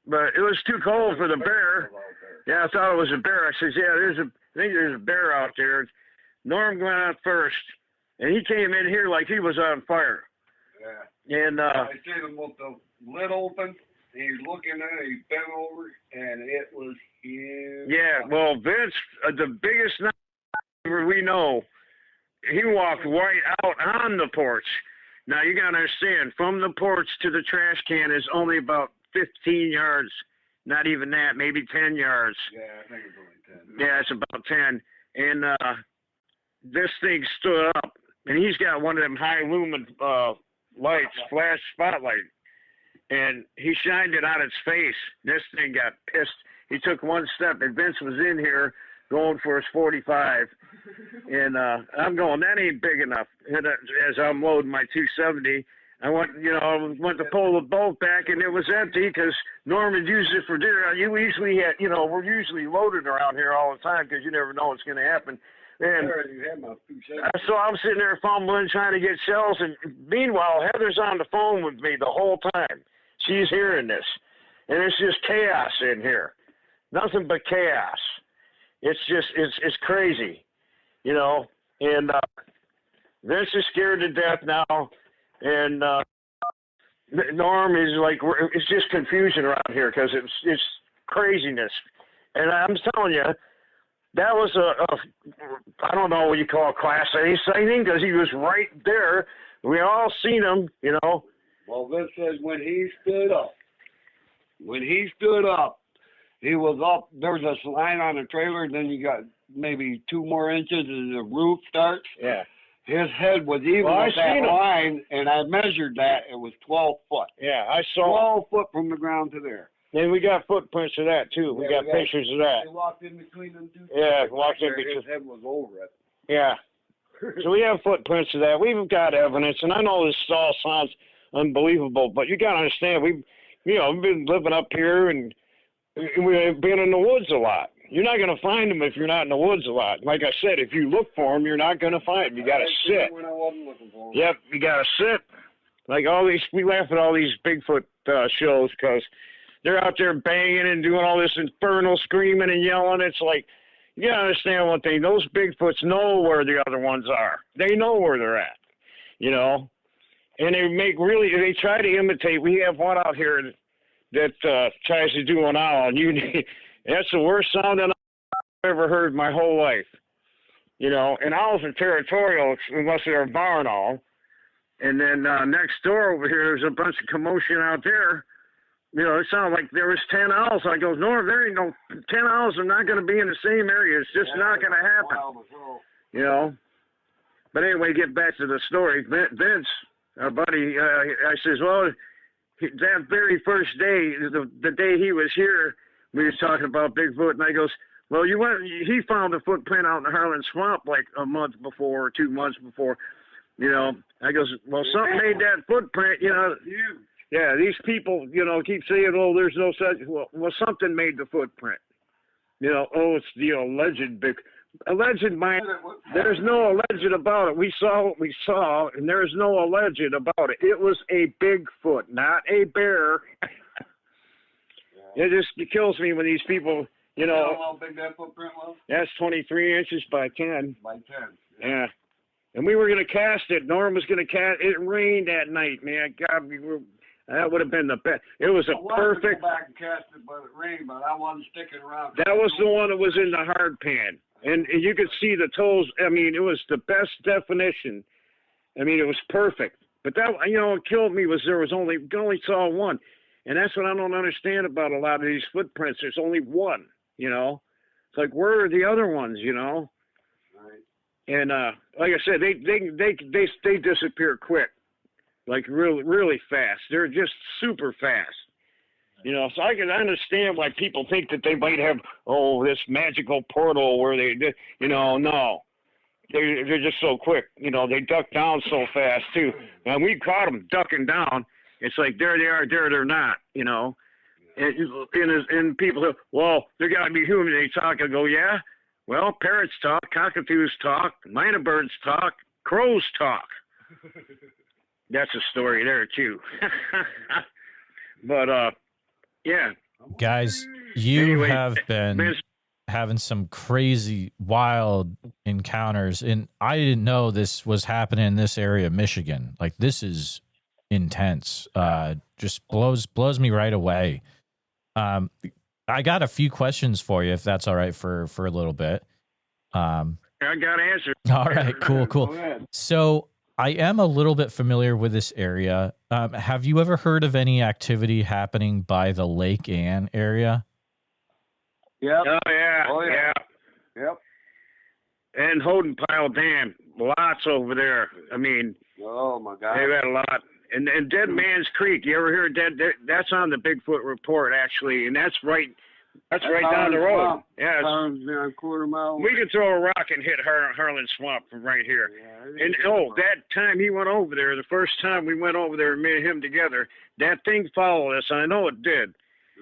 But it was too cold for the bear. Yeah, I thought it was a bear. I said, yeah, I think there's a bear out there. Norm went out first, and he came in here like he was on fire. Yeah. And I seen him with the lid open. He's looking at it, he bent over, and it was huge. Yeah, well, Vince, the biggest number we know, he walked right out on the porch. Now, you got to understand, from the porch to the trash can is only about 15 yards, not even that, maybe 10 yards. Yeah, I think it's only 10. Yeah, it's about 10. And this thing stood up, and he's got one of them high lumen lights, flash spotlight, and he shined it on its face. This thing got pissed. He took one step, and Vince was in here going for his 45, and I'm going, that ain't big enough. And as I'm loading my 270, I went to pull the bolt back, and it was empty because Norman used it for dinner. You usually had, we're usually loaded around here all the time because you never know what's going to happen. And so I'm sitting there fumbling, trying to get shells, and meanwhile, Heather's on the phone with me the whole time. She's hearing this, and it's just chaos in here. Nothing but chaos. It's just, it's crazy, and Vince is scared to death now, and Norm is like, it's just confusion around here because it's craziness. And I'm telling you, that was I don't know what you call a Class A sighting because he was right there. We all seen him, Well, Vince says when he stood up, he was up. There was a line on the trailer, then you got maybe 2 more inches and the roof starts. Yeah. His head was even with that line, and I measured that. It was 12 foot. Yeah, I saw 12 foot from the ground to there. And we got footprints of that, too. We got pictures of that. He walked in between them two. Yeah, walked in between. His head was over it. Yeah. So we have footprints of that. We've got evidence, and I know this all sounds unbelievable, but you got to understand, we've been living up here, and we've been in the woods a lot. You're not going to find them if you're not in the woods a lot. Like I said, if you look for them, you're not going to find them. You got to sit. When I wasn't looking for them. Yep, you got to sit. Like we laugh at all these Bigfoot shows because they're out there banging and doing all this infernal screaming and yelling. It's like, you got to understand one thing. Those Bigfoots know where the other ones are. They know where they're at, And they try to imitate. We have one out here that tries to do an owl. And that's the worst sound that I've ever heard my whole life. And owls are territorial unless they're a barn owl. And then next door over here, there's a bunch of commotion out there. It sounded like there was 10 owls. I go, no, there ain't no 10 owls. Are not going to be in the same area. It's just not going to happen. But anyway, get back to the story. Vince, our buddy, I says, well, that very first day, the day he was here, we was talking about Bigfoot, and I goes, well, he found a footprint out in the Harland Swamp like a month before or 2 months before. I goes, well, something made that footprint, Yeah, these people, keep saying, oh, there's no such, well, something made the footprint. It's the alleged mine. There's no alleged about it. We saw what we saw, and there's no alleged about it. It was a Bigfoot, not a bear. It kills me when these people, You know how big that footprint was? That's 23 inches by 10. By 10. Yeah. And we were going to cast it. Norm was going to cast it. It rained that night, man. God, that would have been the best. It was a perfect. Go back and cast it, but it rained, but I wasn't sticking around. That was the one that was in the hard pan. And you could see the toes. I mean, it was the best definition. I mean, it was perfect. But that, what killed me was we only saw one. And that's what I don't understand about a lot of these footprints. There's only one, It's like, where are the other ones, Right. And like I said, they disappear quick, like really, really fast. They're just super fast. So I can understand why people think that they might have, this magical portal where they, no. They're just so quick. They duck down so fast, too. And we caught them ducking down. It's like, there they are, there they're not, And people say, well, there got to be humans. They talk. I go, yeah. Well, parrots talk, cockatoos talk, minor birds talk, crows talk. That's a story there, too. But, yeah. Guys, you have been having some crazy, wild encounters. And I didn't know this was happening in this area of Michigan. Like, this is intense. Just blows me right away. I got a few questions for you, if that's all right for a little bit. I got answers. All right, cool. So I am a little bit familiar with this area. Have you ever heard of any activity happening by the Lake Ann area? Yep. Oh yeah. Oh, yeah. Yeah. Yep. And Houghton Pile Dam, lots over there. I mean, Oh my God. they've had a lot. And Dead Man's Creek, you ever hear that's on the Bigfoot report actually, and that's right down the road. Swamp. Yeah. A quarter mile. We could throw a rock and hit Harlan Swamp from right here. Yeah, And that time he went over there, the first time we went over there, me and him together, that thing followed us. And I know it did.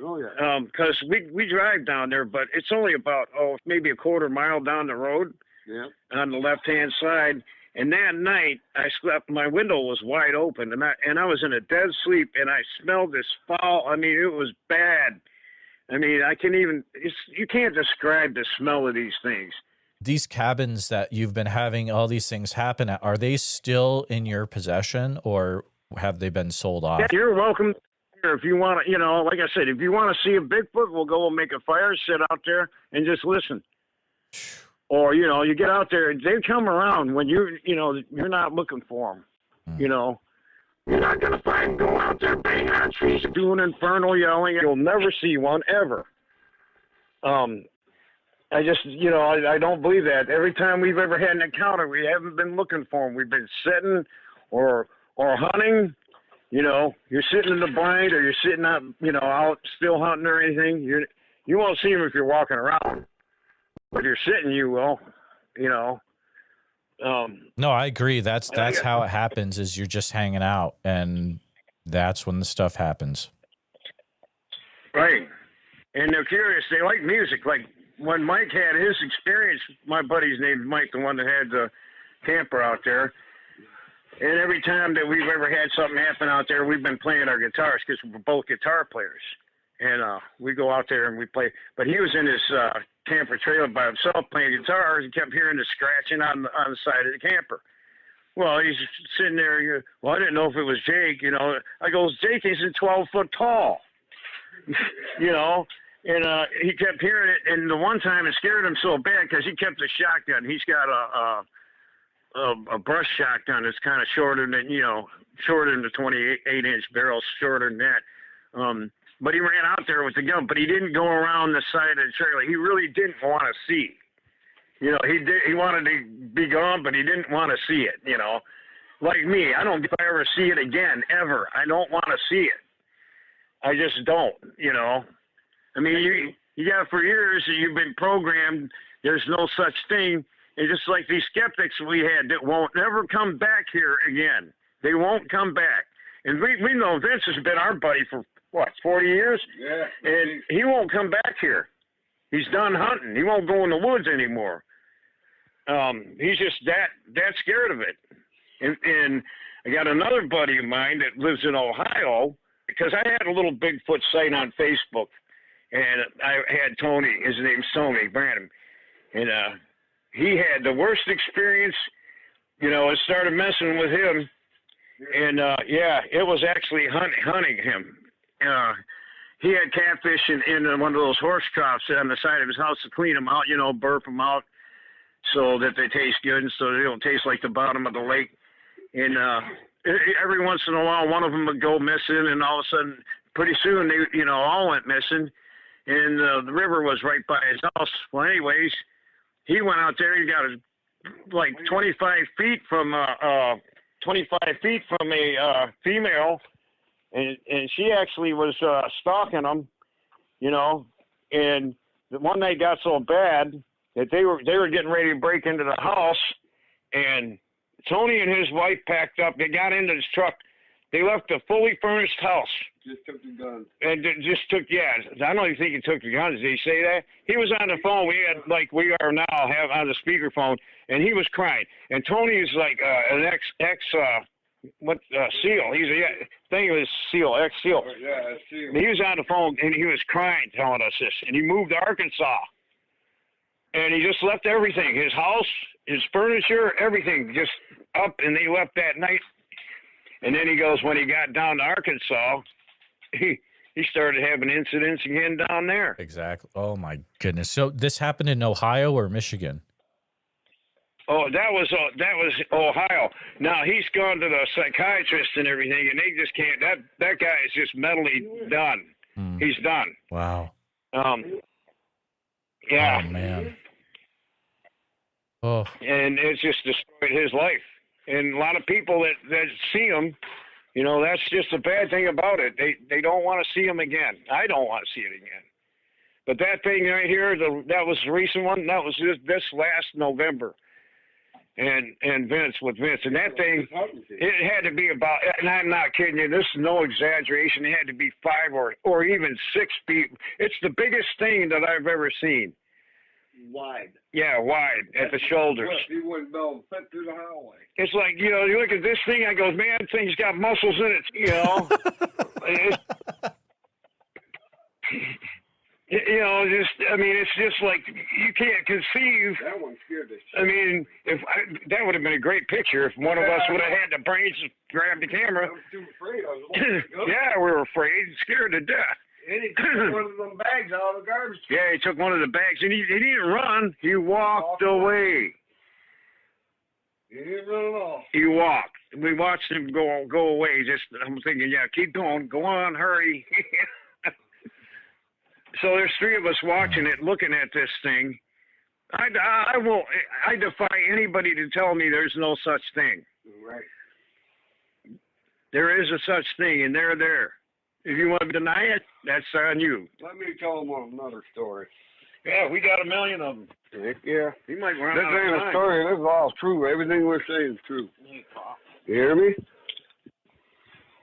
Oh yeah. Because we drive down there, but it's only about maybe a quarter mile down the road. Yep. On the left-hand side. And that night, I slept. My window was wide open, and I was in a dead sleep, and I smelled this foul. I mean, it was bad. I mean, you can't describe the smell of these things. These cabins that you've been having all these things happen at, are they still in your possession, or have they been sold off? Yeah, you're welcome here if you want to. Like I said, if you want to see a Bigfoot, we'll go and make a fire, sit out there, and just listen. Or, you get out there, they come around when you're not looking for them, You're not going to find them going out there banging on trees and doing infernal yelling. You'll never see one, ever. I just, I don't believe that. Every time we've ever had an encounter, we haven't been looking for them. We've been sitting or hunting. You're sitting in the blind or you're sitting out, out still hunting or anything. You won't see them if you're walking around. But you're sitting, you will, No, I agree. That's how it happens. Is you're just hanging out, and that's when the stuff happens. Right. And they're curious. They like music. Like when Mike had his experience, my buddy's named Mike, the one that had the camper out there. And every time that we've ever had something happen out there, we've been playing our guitars because we're both guitar players. And we go out there and we play. But he was in his camper trailer by himself playing guitars and kept hearing the scratching on the side of the camper. Well, he's sitting there. Well, I didn't know if it was Jake. I go, Jake isn't 12 foot tall. And he kept hearing it. And the one time it scared him so bad because he kept a shotgun. He's got a brush shotgun that's kind of shorter than the 28-inch barrel, shorter than that. But he ran out there with the gun, but he didn't go around the side of the trailer. He really didn't want to see. He wanted to be gone, but he didn't want to see it, Like me, I don't think I ever see it again, ever. I don't want to see it. I just don't, I mean, you got for years you've been programmed, there's no such thing. And just like these skeptics we had that won't never come back here again. They won't come back. And we know Vince has been our buddy for, 40 years? Yeah. And he won't come back here. He's done hunting. He won't go in the woods anymore. He's just that scared of it. And I got another buddy of mine that lives in Ohio, because I had a little Bigfoot site on Facebook. And I had Tony, his name's Tony Branham. And he had the worst experience. It started messing with him. And, it was actually hunting him. He had catfish in one of those horse troughs on the side of his house to clean them out, burp them out so that they taste good and so they don't taste like the bottom of the lake. And every once in a while, one of them would go missing, and all of a sudden, pretty soon, they, all went missing. And the river was right by his house. Well, anyways, he went out there. He got 25 feet from a female. And she actually was stalking them, and the one night got so bad that they were getting ready to break into the house, and Tony and his wife packed up. They got into his truck. They left a fully furnished house. Just took the gun. And I don't even think he took the guns. Did he say that? He was on the phone. We had, like we are now, have on the speakerphone, and he was crying. And Tony is like an ex SEAL. He's SEAL, ex-SEAL. Yeah, SEAL. He was on the phone, and he was crying, telling us this. And he moved to Arkansas. And he just left everything, his house, his furniture, everything, just up, and they left that night. And then he goes, when he got down to Arkansas, he started having incidents again down there. Exactly. Oh, my goodness. So this happened in Ohio or Michigan? Oh, that was Ohio. Now he's gone to the psychiatrist and everything, and they just can't. That guy is just mentally done. He's done. Wow. Yeah. Oh man. Oh. And it's just destroyed his life. And a lot of people that see him, you know, that's just a bad thing about it. They don't want to see him again. I don't want to see it again. But that thing right here, that was the recent one. That was this last November. And Vince, and that thing, it had to be about, and I'm not kidding you, this is no exaggeration, it had to be 5 or even 6 feet. It's the biggest thing that I've ever seen. Wide. Yeah, wide at the shoulders. You wouldn't be able to fit through the highway. It's like, you know, you look at this thing, I goes, man, that thing's got muscles in it, you know. You know, it's just like you can't conceive. That one scared the shit. I mean, that would have been a great picture if one of us would have had the brains to grab the camera. I was too afraid. I was Yeah, we were afraid, scared to death. And he took one of them bags out of the garbage. Yeah, he took one of the bags, and he didn't run. He walked away. He didn't run at all. He walked. We watched him go away. I'm thinking, yeah, keep going. Go on, hurry. So there's 3 of us watching it, looking at this thing. I defy anybody to tell me there's no such thing. Right. There is a such thing, and they're there. If you want to deny it, that's on you. Let me tell them another story. Yeah, we got a million of them. Heck yeah. You might run This out of ain't time. a story. This is all true. Everything we're saying is true. You hear me?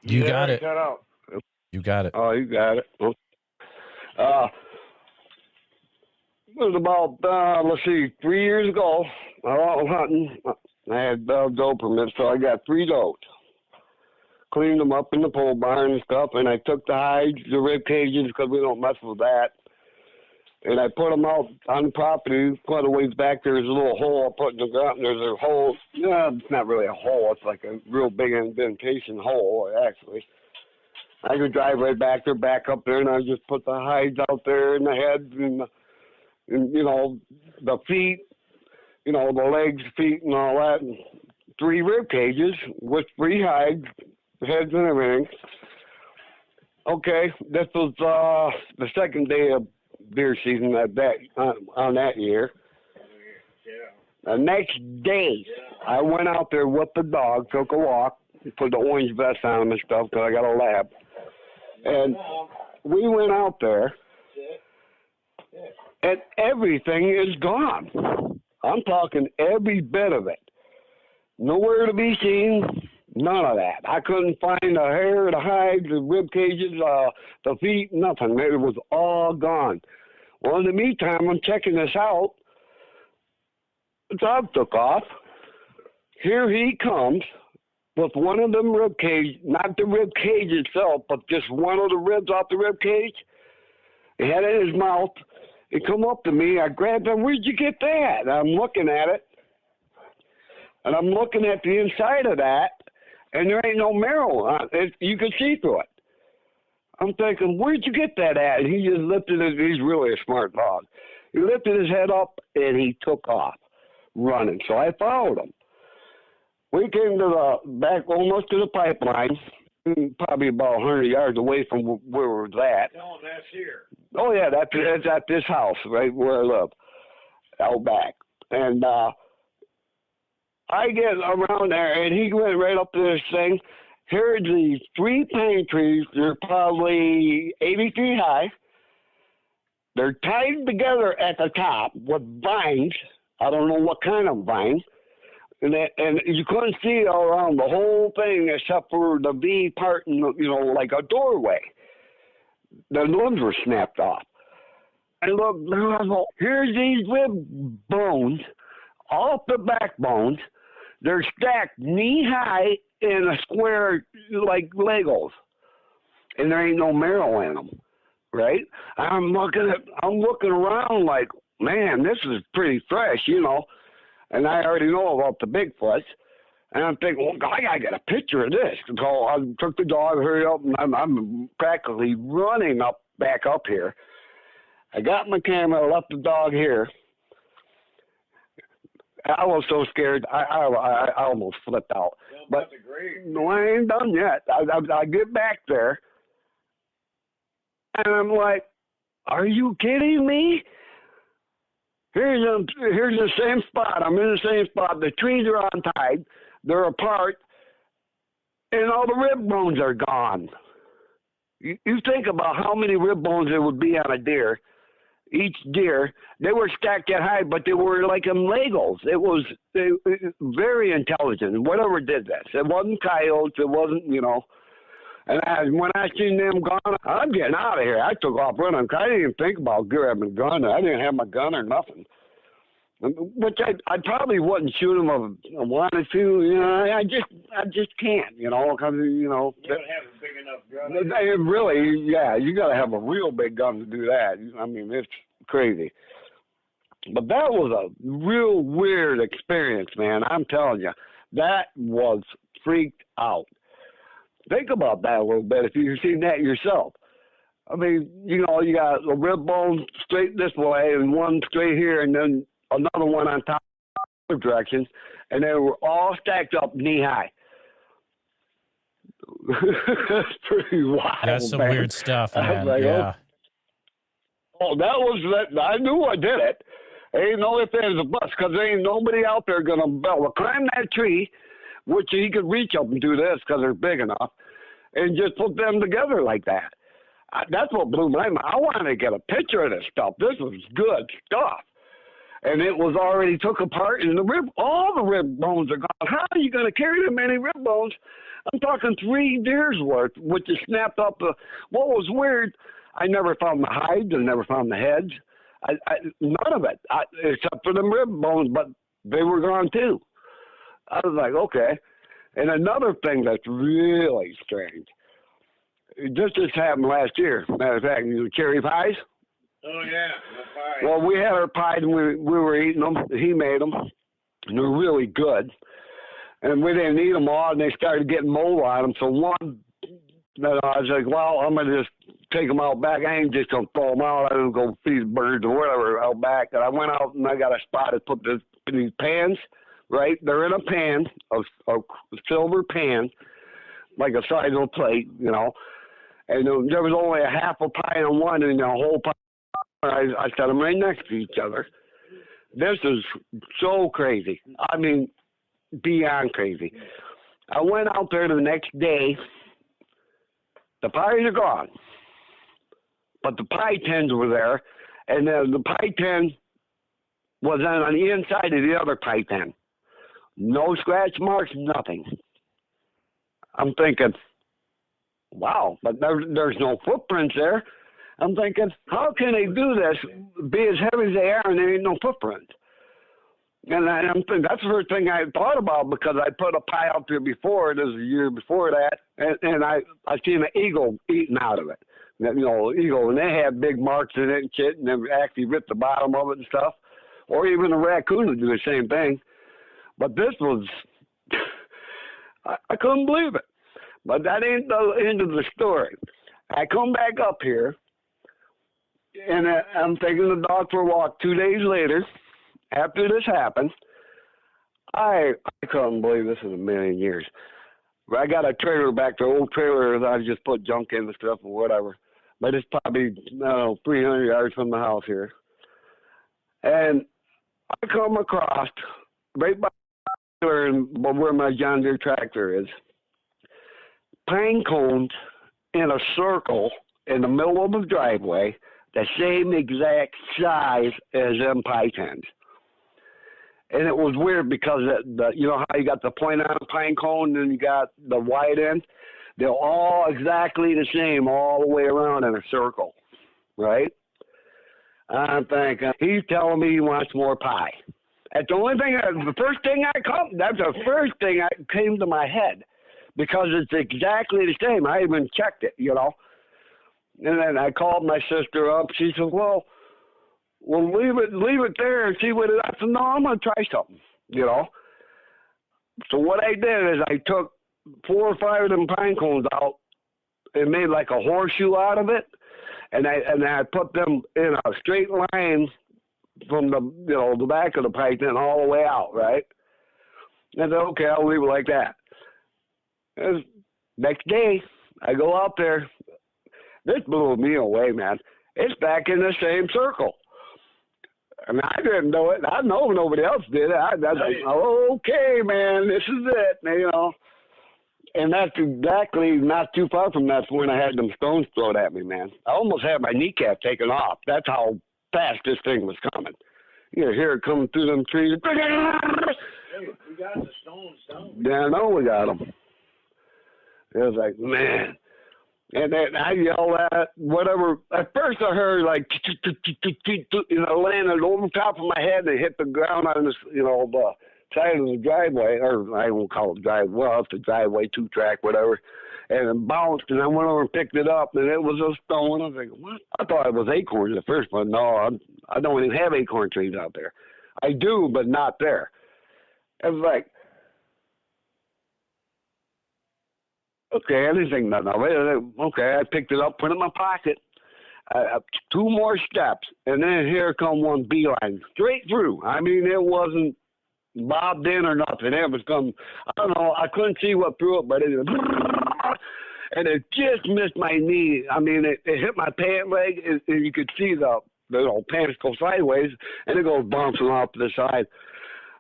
You got it. Cut out. You got it. Oh, you got it. It was about, let's see, 3 years ago. I went hunting. I had doe permits, so I got 3 does. Cleaned them up in the pole barn and stuff, and I took the hides, the rib cages, because we don't mess with that. And I put them out on the property. Quite a ways back, there's a little hole I put in the ground. There's a hole. Yeah, it's not really a hole. It's like a real big indentation hole, actually. I could drive right back there, back up there, and I just put the hides out there and the heads and you know, the feet, you know, the legs, feet, and all that. And 3 rib cages with 3 hides, heads, and everything. Okay, this was the second day of deer season on that year. The next day, I went out there with the dog, took a walk, put the orange vest on and stuff because I got a lab. And we went out there, and everything is gone. I'm talking every bit of it. Nowhere to be seen, none of that. I couldn't find the hair, the hides, the rib cages, the feet, nothing. It was all gone. Well, in the meantime, I'm checking this out. The dog took off. Here he comes with one of them rib cage, not the rib cage itself, but just one of the ribs off the rib cage. He had it in his mouth. He come up to me. I grabbed him. Where'd you get that? And I'm looking at it. And I'm looking at the inside of that, and there ain't no marrow on it. You can see through it. I'm thinking, where'd you get that at? And he just lifted his, he's really a smart dog. He lifted his head up, and he took off running. So I followed him. We came to the back, almost to the pipeline, probably about 100 yards away from where we was at. No, that's here. Oh, yeah, that's at this house, right where I live, out back. And I get around there, and he went right up to this thing. Here are these 3 pine trees. They're probably 80 feet high. They're tied together at the top with vines. I don't know what kind of vines. And you couldn't see all around the whole thing except for the V part, and you know, like a doorway. The limbs were snapped off. And look, here's these rib bones off the backbones. They're stacked knee high in a square like Legos, and there ain't no marrow in them, right? I'm looking around like, man, this is pretty fresh, you know. And I already know about the Bigfoots. And I'm thinking, well, I got to get a picture of this. So I took the dog, hurry up, and I'm practically running back up here. I got my camera, left the dog here. I was so scared. I almost flipped out. But no, I ain't done yet. I get back there, and I'm like, "Are you kidding me? Here's the same spot. I'm in the same spot. The trees are untied. They're apart, and all the rib bones are gone. You think about how many rib bones there would be on a deer. Each deer, they were stacked that high, but they were like in Legos. It was very intelligent. Whatever did this, it wasn't coyotes. It wasn't, you know. And when I seen them gone, I'm getting out of here. I took off running. I didn't even think about grabbing a gun. I didn't have my gun or nothing. Which I probably wouldn't shoot them if I wanted to. You know, I just can't. You know, because you know. You don't have a big enough gun. It really, yeah, you got to have a real big gun to do that. I mean, it's crazy. But that was a real weird experience, man. I'm telling you, that was freaked out. Think about that a little bit if you've seen that yourself. I mean, you know, you got a rib bone straight this way and one straight here and then another one on top of directions, and they were all stacked up knee high. That's pretty wild. That's some man. weird stuff, man. Like, yeah. Oh, that was that. I knew I did it. Ain't no if there's a bus because there ain't nobody out there gonna climb that tree, which he could reach up and do this because they're big enough, and just put them together like that. That's what blew my mind. I wanted to get a picture of this stuff. This was good stuff. And it was already took apart, and all the rib bones are gone. How are you going to carry that many rib bones? I'm talking 3 deer's worth, which is snapped up. What was weird, I never found the hides. I never found the heads. None of it, except for the rib bones, but they were gone too. I was like, okay. And another thing that's really strange, just happened last year. Matter of fact, cherry pies. Oh, yeah, the pie. Well, we had our pies and we were eating them. He made them, and they're really good. And we didn't eat them all, and they started getting mold on them. So one, I was like, well, I'm going to just take them out back. I ain't just going to throw them out. I didn't go feed birds or whatever out back. And I went out, and I got a spot to put in these pans, right? They're in a pan, a silver pan, like a sizable plate, you know. And there was only a half a pie on one and a whole pie. I set them right next to each other. This is so crazy. I mean, beyond crazy. I went out there the next day. The pies are gone. But the pie tins were there. And then the pie tin was on the inside of the other pie tin. No scratch marks, nothing. I'm thinking, wow, but there's no footprints there. I'm thinking, how can they do this, be as heavy as they are, and there ain't no footprint? And I'm thinking, that's the first thing I thought about because I put a pie out there before, this is a year before that, and I seen an eagle eating out of it. You know, eagle, and they had big marks in it and shit, and they actually ripped the bottom of it and stuff. Or even a raccoon would do the same thing. But this was, I couldn't believe it. But that ain't the end of the story. I come back up here, and I'm taking the dog for a walk 2 days later, after this happened. I couldn't believe this in a million years. I got a trailer back, the old trailer that I just put junk in and stuff or whatever. But it's probably, I don't know, 300 yards from the house here. And I come across, right by where my John Deere tractor is, pine cones in a circle in the middle of the driveway, the same exact size as them pie tins. And it was weird because you know how you got the point on a pine cone and you got the wide end? They're all exactly the same all the way around in a circle, right? I'm thinking, he's telling me he wants more pie. That's the only thing, that's the first thing that came to my head because it's exactly the same. I even checked it, you know. And then I called my sister up. She said, well, leave it there and see what it is. I said, no, I'm going to try something, you know. So what I did is I took 4 or 5 of them pine cones out and made like a horseshoe out of it. And I put them in a straight line from the, the back of the pipe then all the way out, right? And I said, okay, I'll leave it like that. Next day, I go out there. This blew me away, man. It's back in the same circle. And I didn't know it. I know nobody else did it. I was like, okay, man, this is it, And that's exactly not too far from that's when I had them stones thrown at me, man. I almost had my kneecap taken off. That's how fast this thing was coming. You hear it coming through them trees. Hey, we got the stones down. Yeah, I know we got them. It was like, man. And then I yelled at whatever. At first I heard like, landed over the top of my head and it hit the ground on this, the side of the driveway, or I won't call it driveway, well, it's the driveway, 2-track, whatever. And it bounced, and I went over and picked it up, and it was a stone. I was like, what? I thought it was acorns at first, but no, I don't even have acorn trees out there. I do, but not there. It was like, okay, I didn't think nothing of it. Okay, I picked it up, put it in my pocket. 2 more steps, and then here come one beeline, straight through. I mean, it wasn't bobbed in or nothing. It was coming, I don't know, I couldn't see what threw it, but it was, and it just missed my knee. I mean, it hit my pant leg, and you could see the pants go sideways, and it goes bouncing off to the side.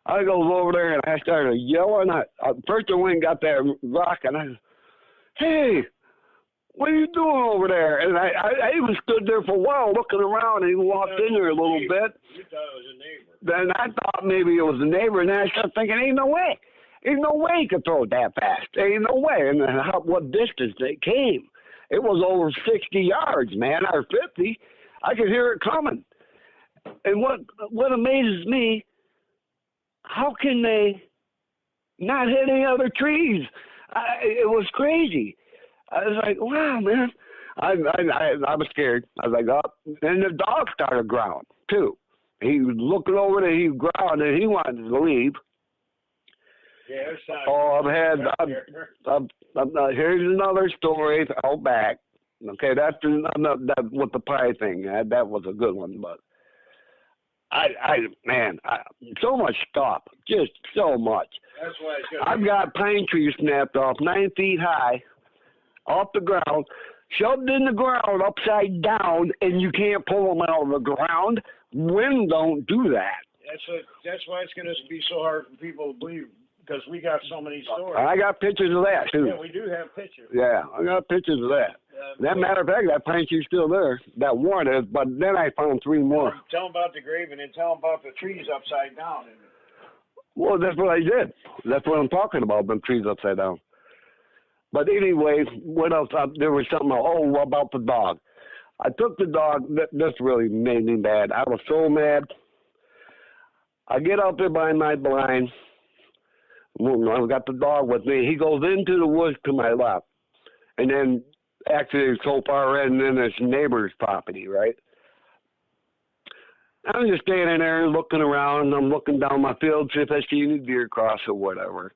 I goes over there, and I started yelling. First I went and got that rock, and I said, hey, what are you doing over there? And I even stood there for a while looking around, and he walked in there a little bit. You thought it was a neighbor. Then I thought maybe it was a neighbor, and then I started thinking, ain't no way. Ain't no way he could throw it that fast. Ain't no way. And then what distance it came. It was over 60 yards, man, or 50. I could hear it coming. And what amazes me, how can they not hit any other trees? It was crazy. I was like, wow, man. I was scared. I was like, oh. And the dog started growling, too. He was looking over there, he growled, and he wanted to leave. Yeah, here's another story out back. Okay, that's that with the pie thing. That was a good one, but man, so much stuff, just so much. That's why I've got pine trees snapped off 9 feet high, off the ground, shoved in the ground upside down, and you can't pull them out of the ground. Wind don't do that. That's why it's going to be so hard for people to believe, because we got so many stories. I got pictures of that, too. Yeah, we do have pictures. Yeah, I got pictures of that. That matter of fact, that pine tree's still there. That one is, but then I found 3 more. Tell them about the grave and then tell them about the trees upside down. Well, that's what I did. That's what I'm talking about, them trees upside down. But anyway, what else? There was something, about the dog. I took the dog. This really made me mad. I was so mad. I get out there by my blind. I've got the dog with me. He goes into the woods to my left. And then, actually, it's so far in, and then it's neighbor's property, right? I'm just standing there looking around, and I'm looking down my field, see if I see any deer cross or whatever.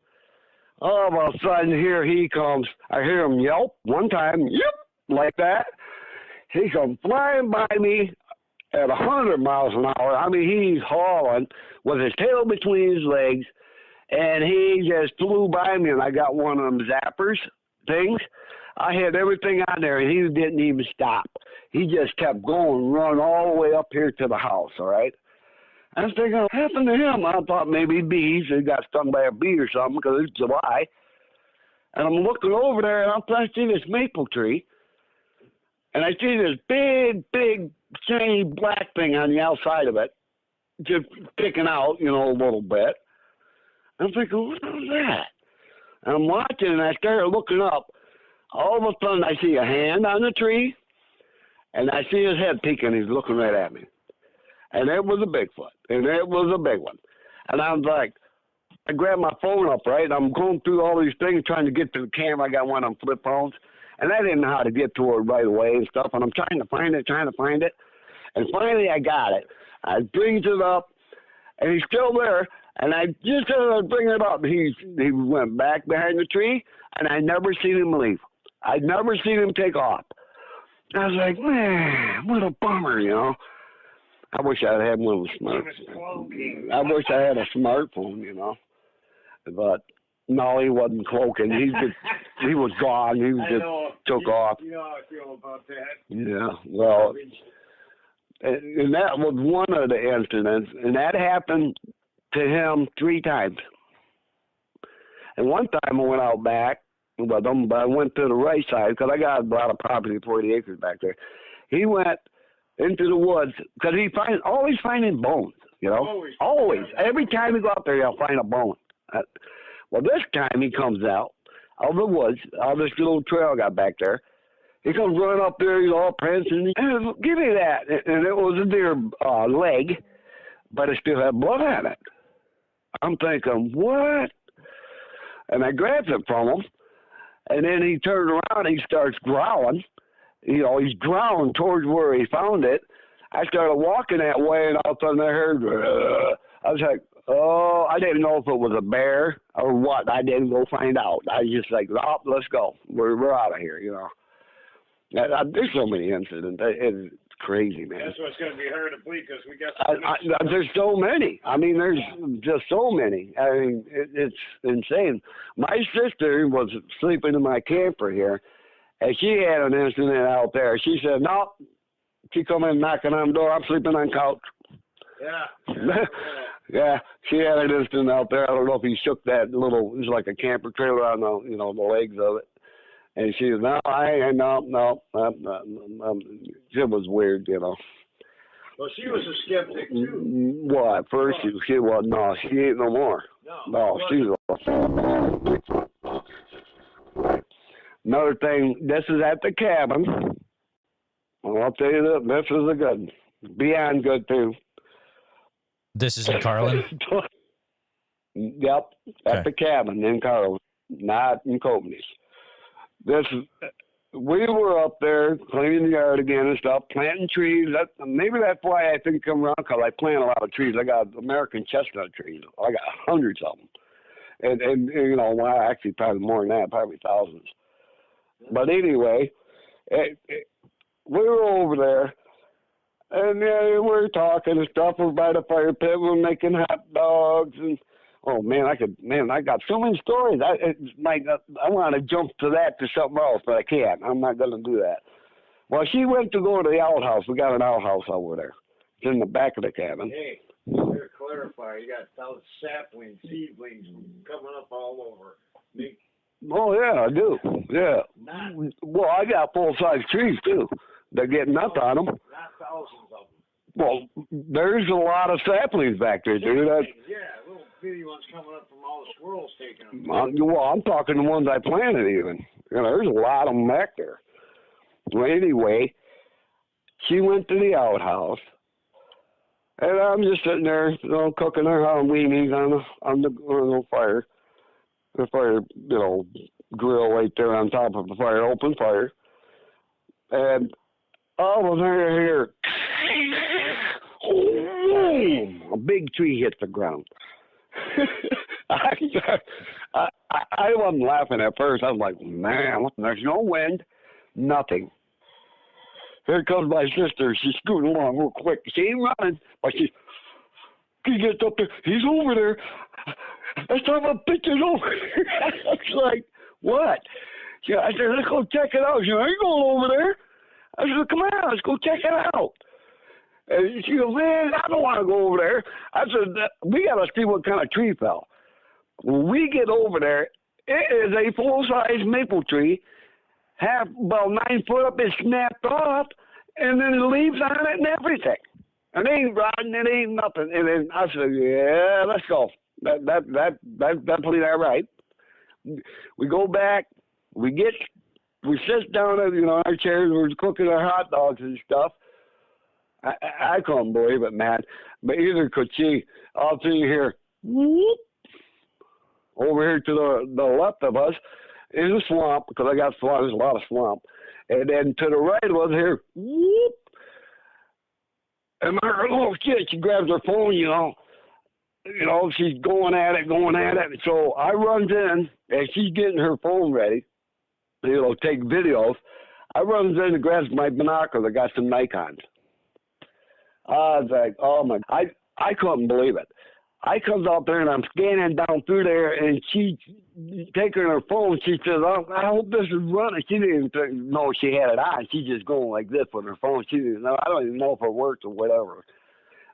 All of a sudden, here he comes. I hear him yelp one time, yep, like that. He comes flying by me at 100 miles an hour. I mean, he's hauling with his tail between his legs, and he just flew by me, and I got one of them zappers things. I had everything on there, and he didn't even stop. He just kept going, run all the way up here to the house, all right? I was thinking, what happened to him? I thought maybe bees. He got stung by a bee or something because it's July. And I'm looking over there, and I see this maple tree. And I see this big, shiny black thing on the outside of it, just picking out, a little bit. I'm thinking, what was that? And I'm watching, and I started looking up. All of a sudden, I see a hand on the tree, and I see his head peeking. He's looking right at me. And it was a Bigfoot, and it was a big one. And I was like, I grabbed my phone up, right? I'm going through all these things trying to get to the camera. I got one on flip phones, and I didn't know how to get to it right away and stuff. And I'm trying to find it. And finally, I got it. I brings it up, and he's still there. And I just bring it up. He went back behind the tree, and I never seen him leave. I'd never seen him take off. I was like, man, what a bummer, I wish I had one of the smart. I wish I had a smartphone, you know. But no, he wasn't cloaking. He was gone. He was took off. You know how I feel about that. Yeah, well, and that was one of the incidents, and that happened to him 3 times. And one time I went out back with him, but I went to the right side because I got a lot of property, 40 acres back there. He went into the woods because always finding bones, you know? Always. Every time he go out there, he'll find a bone. Well, this time he comes out of the woods, out of this little trail I got back there. He comes running up there, he's all prancing. Give me that. And it was a deer leg, but it still had blood on it. I'm thinking, what? And I grabbed it from him, and then he turned around and he starts growling. You know, he's growling towards where he found it. I started walking that way, and all of a sudden I heard, I was like, oh, I didn't know if it was a bear or what. I didn't go find out. I was just like, oh, let's go. We're out of here, you know. There's so many incidents. It's crazy, man. That's what's going to be hard to believe because we got there's so many. I mean, there's just so many. I mean, it's insane. My sister was sleeping in my camper here, and she had an incident out there. She said, no, she come in knocking on the door. I'm sleeping on couch. Yeah. Yeah, she had an incident out there. I don't know if he shook that little, it was like a camper trailer on the, you know, the legs of it. And she said, no, no. It was weird, you know. Well, she was a skeptic, too. Well, at first she was, no, she ain't no more. No, she's another thing, this is at the cabin. Well, I'll tell you this is a good, beyond good, too. This is in Harlan? Yep, at the cabin in Harlan, not in Copenhagen. We were up there cleaning the yard again and stuff, planting trees. Maybe that's why I think come around, because I plant a lot of trees. I got American chestnut trees. I got hundreds of them. And you know, well, actually probably more than that, probably thousands. But anyway, we were over there. And we were talking and stuff. We're by the fire pit. We were making hot dogs. And, oh, man, I got so many stories. I want to jump to that to something else, but I can't. I'm not going to do that. Well, she went to go to the outhouse. We got an outhouse over there. It's in the back of the cabin. Hey, to clarify, you got those saplings, seedlings coming up all over. Oh, yeah, I do. Yeah. Well, I got full-size trees, too. They're getting nuts on them. Not thousands of them. Well, there's a lot of saplings back there, dude. Yeah, little bitty ones coming up from all the squirrels taking them. Well, I'm talking the ones I planted even. You know, there's a lot of them back there. Well, anyway, she went to the outhouse, and I'm just sitting there, you know, cooking her weenies on the fire. The fire, you know, grill right there on top of the fire, open fire. And all of her here, a big tree hit the ground. I wasn't laughing at first. I was like, man, there's no wind, nothing. Here comes my sister. She's scooting along real quick. She ain't running, but she gets up there. He's over there. I saw my pictures over there. I was like, what? Yeah, I said, let's go check it out. She said, I ain't going over there. I said, come on, let's go check it out. And she goes, man, I don't want to go over there. I said, we got to see what kind of tree fell. When we get over there, it is a full-size maple tree, about 9 foot up, it snapped off, and then the leaves on it and everything. And it ain't rotten, it ain't nothing. And then I said, yeah, let's go. That's definitely that right. We go back, we sit down at, you know, our chairs, we're cooking our hot dogs and stuff. I couldn't believe it, man. But either could she. I'll see you here. Whoop. Over here to the left of us is a swamp, because I got swamp, there's a lot of swamp. And then to the right was here. Whoop. And oh shit, she grabs her phone, you know, she's going at it. So I runs in, and she's getting her phone ready, you know, take videos. I runs in and grabs my binoculars. I got some Nikons. I was like, oh my, I couldn't believe it. I comes out there and I'm scanning down through there, and she taking her phone. She says, oh, I hope this is running. She didn't even know she had it on. She's just going like this with her phone. She didn't know. I don't even know if it worked or whatever.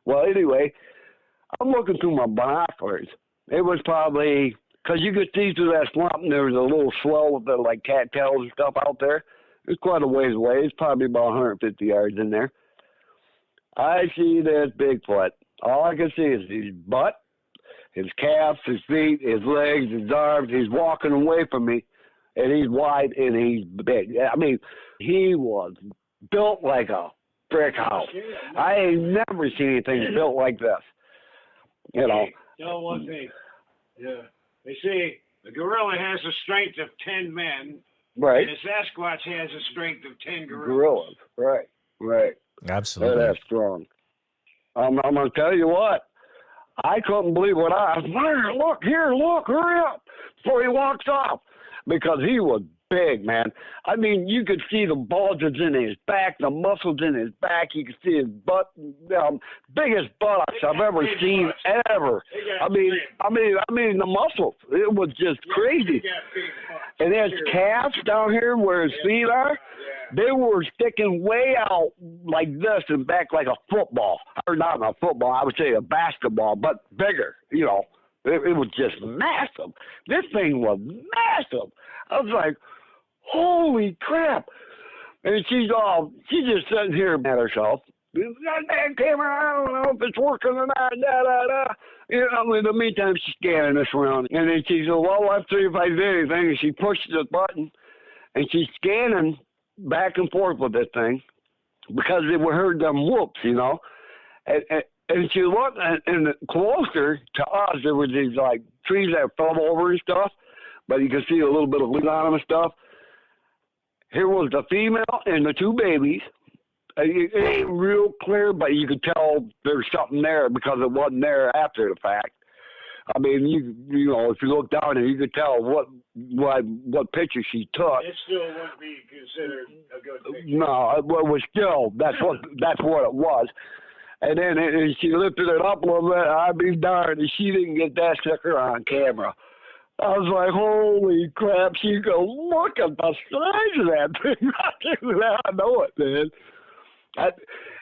Well, anyway, I'm looking through my binoculars. It was probably, because you could see through that swamp, and there was a little swell with the, like, cattails and stuff out there. It was quite a ways away. It's probably about 150 yards in there. I see this Bigfoot. All I can see is his butt, his calves, his feet, his legs, his arms. He's walking away from me, and he's wide and he's big. I mean, he was built like a brick house. I ain't never seen anything built like this. You know. Tell one thing. Yeah. They say the gorilla has the strength of 10 men. Right. And the Sasquatch has the strength of 10 gorillas. Gorillas. Right. Right. Absolutely. That's strong. I'm going to tell you what. I couldn't believe what I was. Look, here, look, hurry up before he walks off. Because he was big, man. I mean, you could see the bulges in his back, the muscles in his back. You could see his butt, biggest buttocks I've ever seen, ever. I mean, the muscles. It was just crazy. And his calves down here where his feet are, they were sticking way out like this and back like a football. Or not a football, I would say a basketball, but bigger, you know. It was just massive. This thing was massive. I was like, holy crap. And she's just sitting here at herself. That camera, I don't know if it's working or not, You know, in the meantime, she's scanning this around. And then she said, well, let's see if I did anything. And she pushed the button, and she's scanning back and forth with this thing because we heard them whoops, you know. And she looked, and closer to us, there was these, like, trees that fell over and stuff, but you could see a little bit of leaves on them and stuff. Here was the female and the two babies. It ain't real clear, but you could tell there's something there because it wasn't there after the fact. I mean, you know, if you look down there, you could tell what picture she took. It still wouldn't be considered a good picture. No, it was still, that's what it was. And then she lifted it up a little bit. I'd be darned if she didn't get that sucker on camera. I was like, holy crap, she go, look at the size of that thing. I know it, man.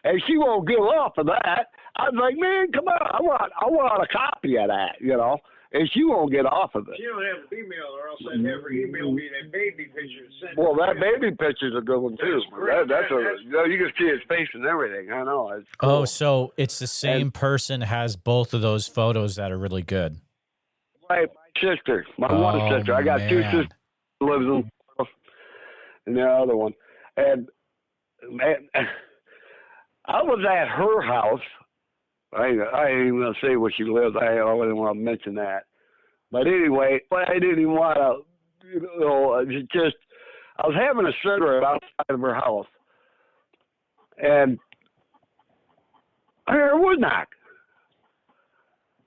And she won't give up for that. I was like, man, come on, I want a copy of that, you know. And she won't get off of it. She don't have an email, or else I'd never email me that baby picture. Well, that baby picture's a good one too. You can see his face and everything. I know. It's cool. Oh, so it's the same person has both of those photos that are really good. My sister, my one sister. I got two sisters who lives in Florida, and the other one. And man, I was at her house. I ain't even going to say where she lives. I don't even want to mention that. But anyway, I didn't even want to, you know, I was having a cigarette outside of her house. And I heard a wood knock.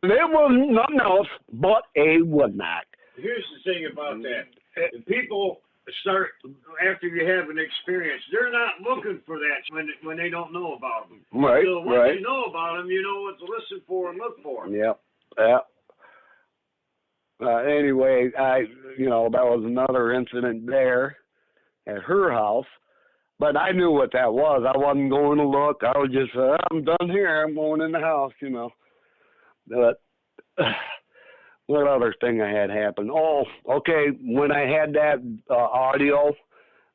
And it wasn't nothing else but a wood knock. Here's the thing about that. The people start, after you have an experience, they're not looking for that when they don't know about them. Right, so once you know about them, you know what to listen for and look for. Yep. Anyway, that was another incident there at her house. But I knew what that was. I wasn't going to look. I was just, I'm done here. I'm going in the house, you know. But what other thing I had happen? Oh, okay. When I had that audio,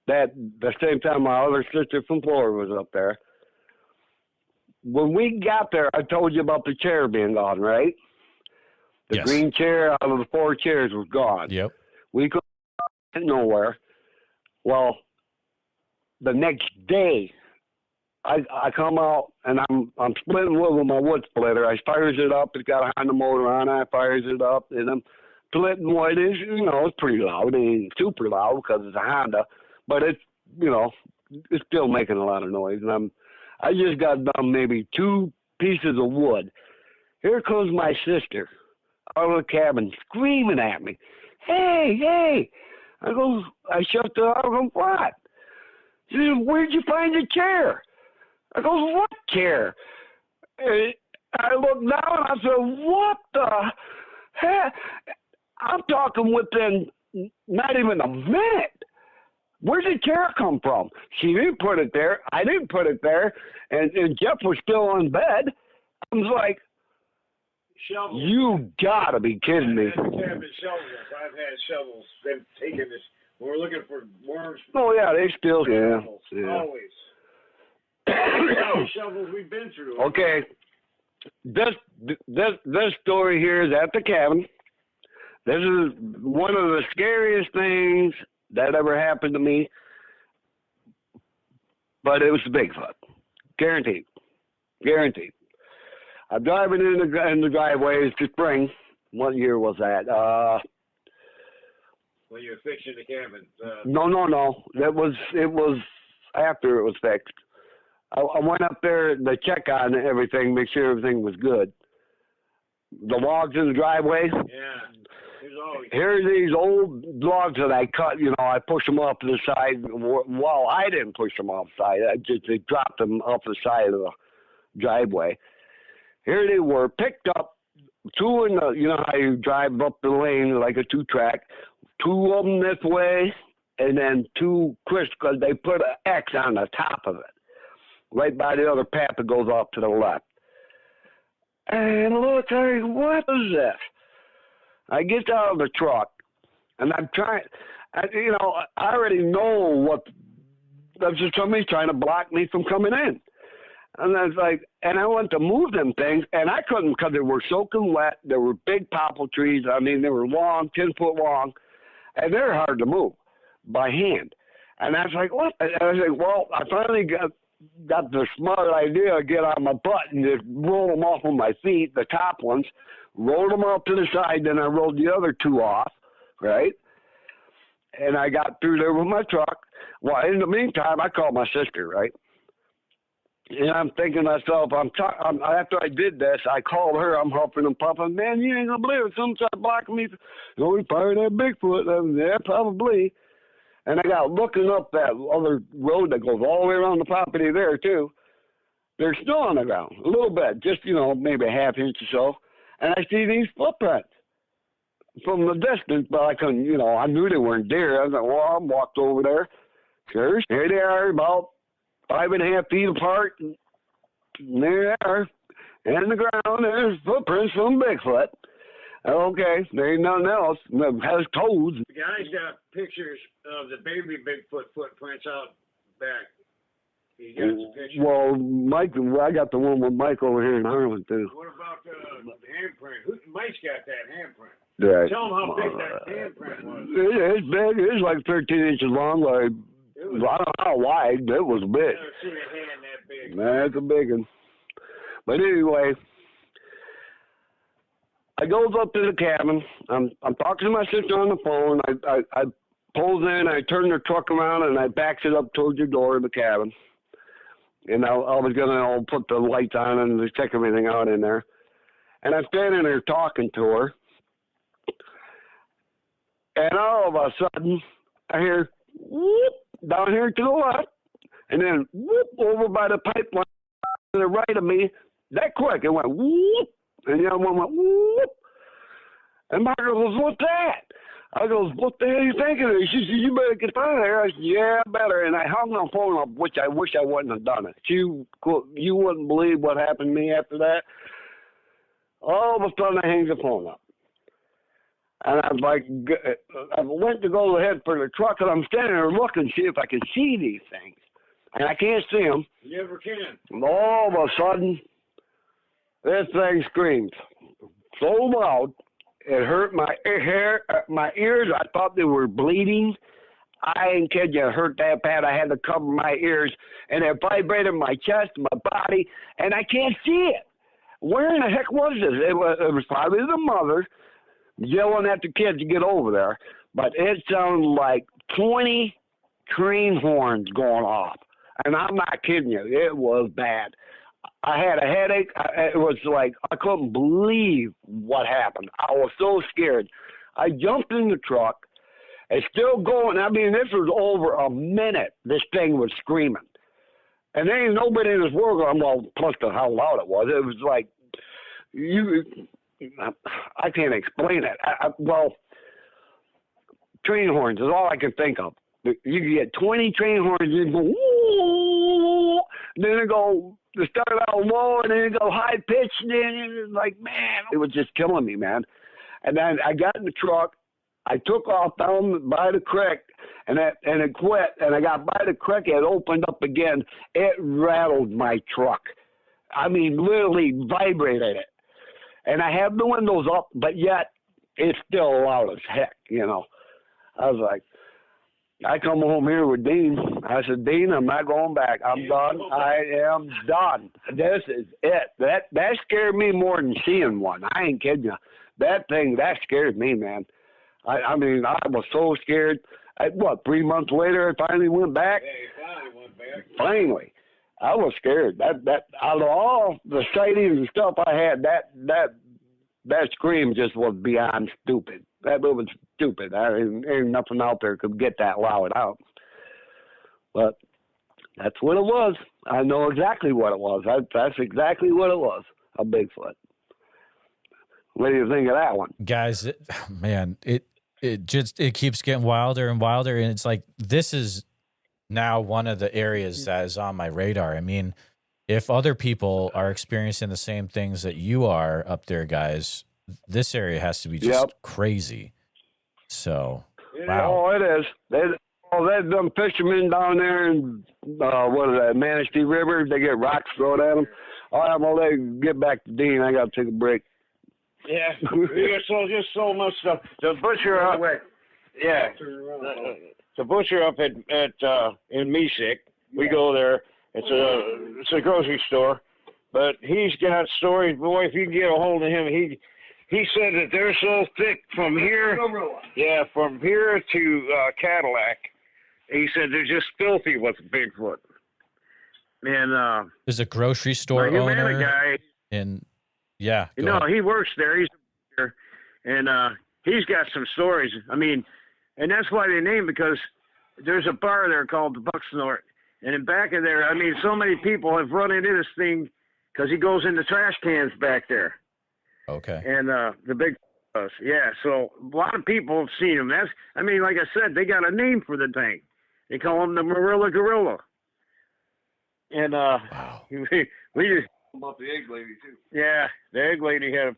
that the same time my other sister from Florida was up there. When we got there, I told you about the chair being gone, right? The green chair out of the 4 chairs was gone. Yep. We couldn't get nowhere. Well, the next day, I come out and I'm splitting wood with my wood splitter. I fires it up. It's got a Honda motor on it. I fires it up and I'm splitting wood. It's pretty loud. It ain't super loud because it's a Honda, but it's it's still making a lot of noise. And I just got done maybe 2 pieces of wood. Here comes my sister out of the cabin screaming at me. Hey! I shut the door. I go, what? She said, where'd you find the chair? I go, what chair? And I looked down and I said, what the heck? I'm talking within not even a minute. Where did Tara come from? She didn't put it there. I didn't put it there. And Jeff was still in bed. I was like, shovels. You gotta be kidding me. I've had shovels. I've had shovels. They've taken this. We're looking for worms. Oh yeah, they still Shovels. yeah. Always. How many shovels we've been through. Okay. This story here is at the cabin. This is one of the scariest things that ever happened to me. But it was Bigfoot. Guaranteed. Guaranteed. I'm driving in the driveway. It's the spring. What year was that? When you were fixing the cabin. No. It was after it was fixed. I went up there to check on everything, make sure everything was good. The logs in the driveway. Yeah. Here's these old logs that I cut. I pushed them off to the side. Well, I didn't push them off the side. I just dropped them off the side of the driveway. Here they were, picked up. Two in the, how you drive up the lane like a 2-track. Two of them this way, and then two because they put an X on the top of it, right by the other path that goes off to the left. And look, what is this? I get out of the truck, and I'm trying, I already know what, that's just somebody trying to block me from coming in. And I was like, and I went to move them things, and I couldn't because they were soaking wet. There were big popple trees. I mean, they were long, 10 foot long, and they're hard to move by hand. And I was like, what? And I was like, well, I finally got the smart idea to get on my butt and just roll them off of my feet, the top ones, rolled them off to the side, then I rolled the other two off, right? And I got through there with my truck. Well, in the meantime, I called my sister, right? And I'm thinking to myself, after I did this, I called her. I'm huffing and puffing. Man, you ain't going to believe it. Someone tried blocking me. We fired that Bigfoot. Yeah, probably. And I got looking up that other road that goes all the way around the property there, too. There's snow on the ground, a little bit, just, maybe a half inch or so. And I see these footprints from the distance, but I couldn't, I knew they weren't deer. I was like, well, I walked over there. Sure, here they are, about 5.5 feet apart. And there they are. In the ground, there's footprints from Bigfoot. Okay, there ain't nothing else. It has toes. The guy's got pictures of the baby Bigfoot footprints out back. He got the picture. Well, Mike, I got the one with Mike over here in Harlan, too. What about the handprint? Mike's got that handprint. Yeah. Tell him how big that handprint was. It's big. It's like 13 inches long. I don't know how wide, but it was big. I've never seen a hand that big. That's a big one. But anyway, I goes up to the cabin. I'm talking to my sister on the phone. I pulls in. I turn the truck around and I backs it up towards the door of the cabin. And I was gonna put the lights on and check everything out in there. And I'm standing there talking to her. And all of a sudden, I hear whoop down here to the left, and then whoop over by the pipeline to the right of me. That quick, it went whoop, and the other one went whoop. And Margaret goes, "What's that?" I goes, "What the hell are you thinking?" She said, "You better get out of there." I said, "Yeah, better." And I hung the phone up, which I wish I wouldn't have done it. You wouldn't believe what happened to me after that. All of a sudden, I hang the phone up. And I'm like, I went to go ahead for the truck, and I'm standing there looking to see if I can see these things. And I can't see them. You never can. And all of a sudden, this thing screams so loud, it hurt my hair, my ears. I thought they were bleeding. I ain't kidding you. It hurt that bad. I had to cover my ears, and it vibrated my chest, my body, and I can't see it. Where in the heck was this? It was probably the mother yelling at the kids to get over there, but it sounded like 20 train horns going off. And I'm not kidding you. It was bad. I had a headache. It was like I couldn't believe what happened. I was so scared. I jumped in the truck. It's still going. I mean, this was over a minute. This thing was screaming. And there ain't nobody in this world going, well, plus to how loud it was. It was like, I can't explain it. Well, train horns is all I can think of. You can get 20 train horns and go, woo, then it go, to start out low and then it go high pitched, and then it was like, man, it was just killing me, man. And then I got in the truck, I took off down by the creek, and it quit, and I got by the creek, it opened up again. It rattled my truck. I mean, literally vibrated it. And I have the windows up, but yet it's still loud as heck, you know. I was like, I come home here with Dean. I said, Dean, I'm not going back. I'm done. I am done. This is it. That scared me more than seeing one. I ain't kidding you. That scared me, man. I mean, I was so scared. 3 months later, I finally went back? Yeah, you finally went back. Finally. I was scared. That out of all the sightings and stuff I had, that scream just was beyond stupid. That was stupid. Ain't nothing out there could get that loud out. But that's what it was. I know exactly what it was. That's exactly what it was. A Bigfoot. What do you think of that one? Guys, it keeps getting wilder and wilder, and it's like this is now one of the areas that is on my radar. I mean, if other people are experiencing the same things that you are up there, guys, this area has to be just crazy. So, wow. Oh, it is. There's them fishermen down there in, what is that, Manistee River, they get rocks thrown at them. All right, well, they get back to Dean. I got to take a break. Yeah, just so much stuff. The butcher up, the butcher up at in Mesick. We go there. It's a grocery store, but he's got stories. Boy, if you can get a hold of him, he said that they're so thick from here, from here to Cadillac. He said they're just filthy with Bigfoot. And there's a grocery store owner guy. And yeah, he works there. He's there, and he's got some stories. I mean, and that's why they named, because there's a bar there called the Bucksnort, and in back of there, I mean, so many people have run into this thing because he goes in the trash cans back there. Okay. And the big, so a lot of people have seen him. I mean, like I said, they got a name for the thing. They call him the Marilla Gorilla. And wow. we just About the egg lady too. Yeah, the egg lady had.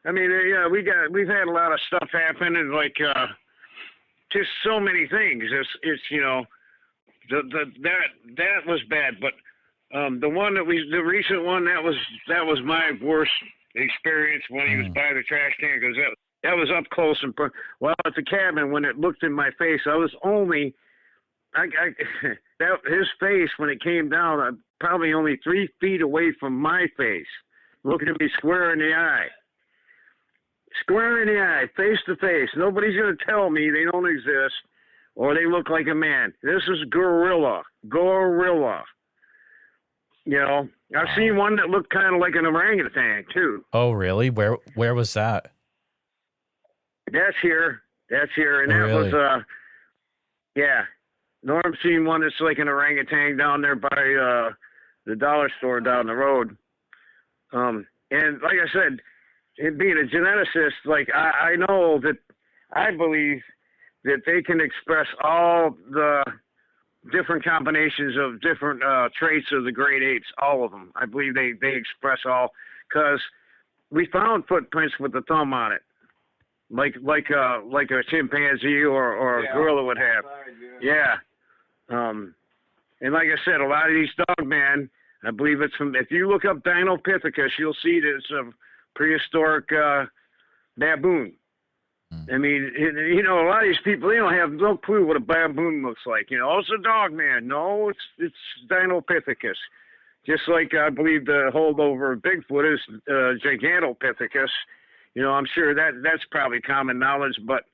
I mean, we've had a lot of stuff happen, and like just so many things. It's that was bad, but the recent one that was my worst experience when he was by the trash can, because that was up close and at the cabin when it looked in my face. I was only his face when it came down. Probably only 3 feet away from my face, looking at me square in the eye. Square in the eye, face to face. Nobody's going to tell me they don't exist or they look like a man. This is gorilla. You know, I've seen one that looked kind of like an orangutan, too. Oh, really? Where was that? That's here. And that really? Was, Norm's seen one that's like an orangutan down there by the dollar store down the road. And like I said, it being a geneticist, like I know that I believe that they can express all the different combinations of different traits of the great apes, all of them. I believe they express all, because we found footprints with the thumb on it, like a chimpanzee or a gorilla would have. Yeah. And like I said, a lot of these dogman, I believe it's from, if you look up Dinopithecus, you'll see that it's a prehistoric baboon. I mean, a lot of these people, they don't have no clue what a baboon looks like. It's a dogman. No, it's Dinopithecus. Just like I believe the holdover of Bigfoot is Gigantopithecus. I'm sure that's probably common knowledge, but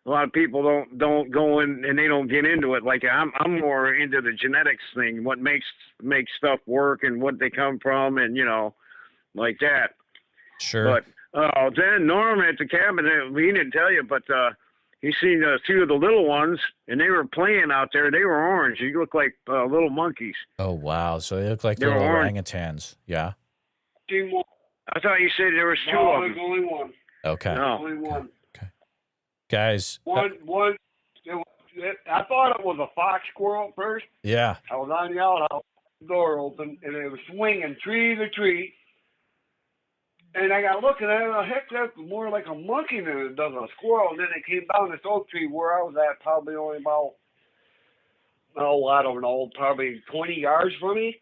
a lot of people don't go in and they don't get into it. Like I'm more into the genetics thing, what makes stuff work and what they come from, and like that. Sure. But then Norm at the cabin, we didn't tell you, but he seen a few of the little ones, and they were playing out there. They were orange. They looked like little monkeys. Oh, wow. So they look like They little were orange. orangutans. Yeah. I thought you said there was two No, of there's them. only one. Okay. No. Only one. Guys. One. I thought it was a fox squirrel at first. Yeah. I was on the outhouse, the door open, and it was swinging tree to tree. And I got looking at it, heck, that's more like a monkey than it does a squirrel. And then it came down this oak tree where I was at, probably only about, I don't know, probably 20 yards from me.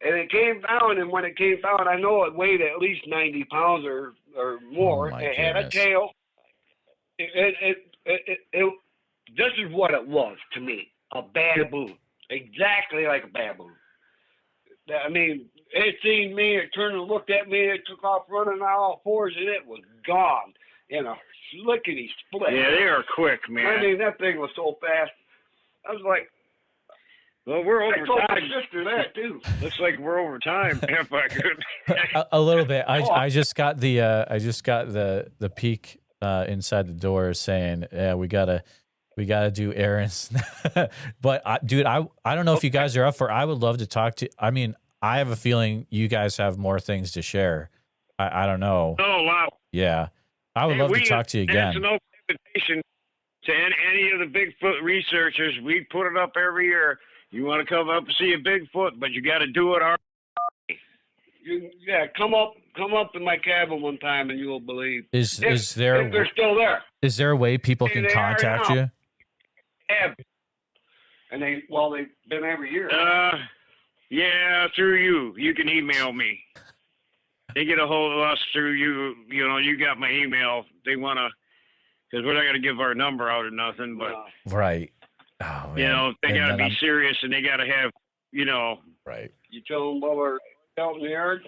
And it came down, and when it came down, I know it weighed at least 90 pounds or more. Oh, it had a goodness. tail. This is what it was to me, a baboon. Exactly like a baboon. I mean, it seen me, it turned and looked at me, it took off running on all fours, and it was gone in a lickety split. Yeah, they are quick, man. I mean, that thing was so fast. I was like, well, we're I over told my time. sister that, too. Looks like we're over time. If I could. A little bit. I just got the peek inside the door saying, yeah, we gotta do errands. But dude, I don't know if you guys are up for. I would love to talk to. I mean, I have a feeling you guys have more things to share. I don't know. Oh wow. Yeah, I would love to talk to you again. It's an open invitation to any of the Bigfoot researchers. We put it up every year. You want to come up and see a Bigfoot, but you got to do it our Come up in my cabin one time, and you will believe. Is if there they're still there? is there a way people can They are contact now. you? Yeah. And they've been every year. Yeah, through you. You can email me. They get a hold of us through you. You know, you got my email. They want to, because we're not going to give our number out or nothing, but, Right. Oh, man. you know, they And got to then be I'm- serious, and they got to have, you know. Right. You tell them while we're out in the yard.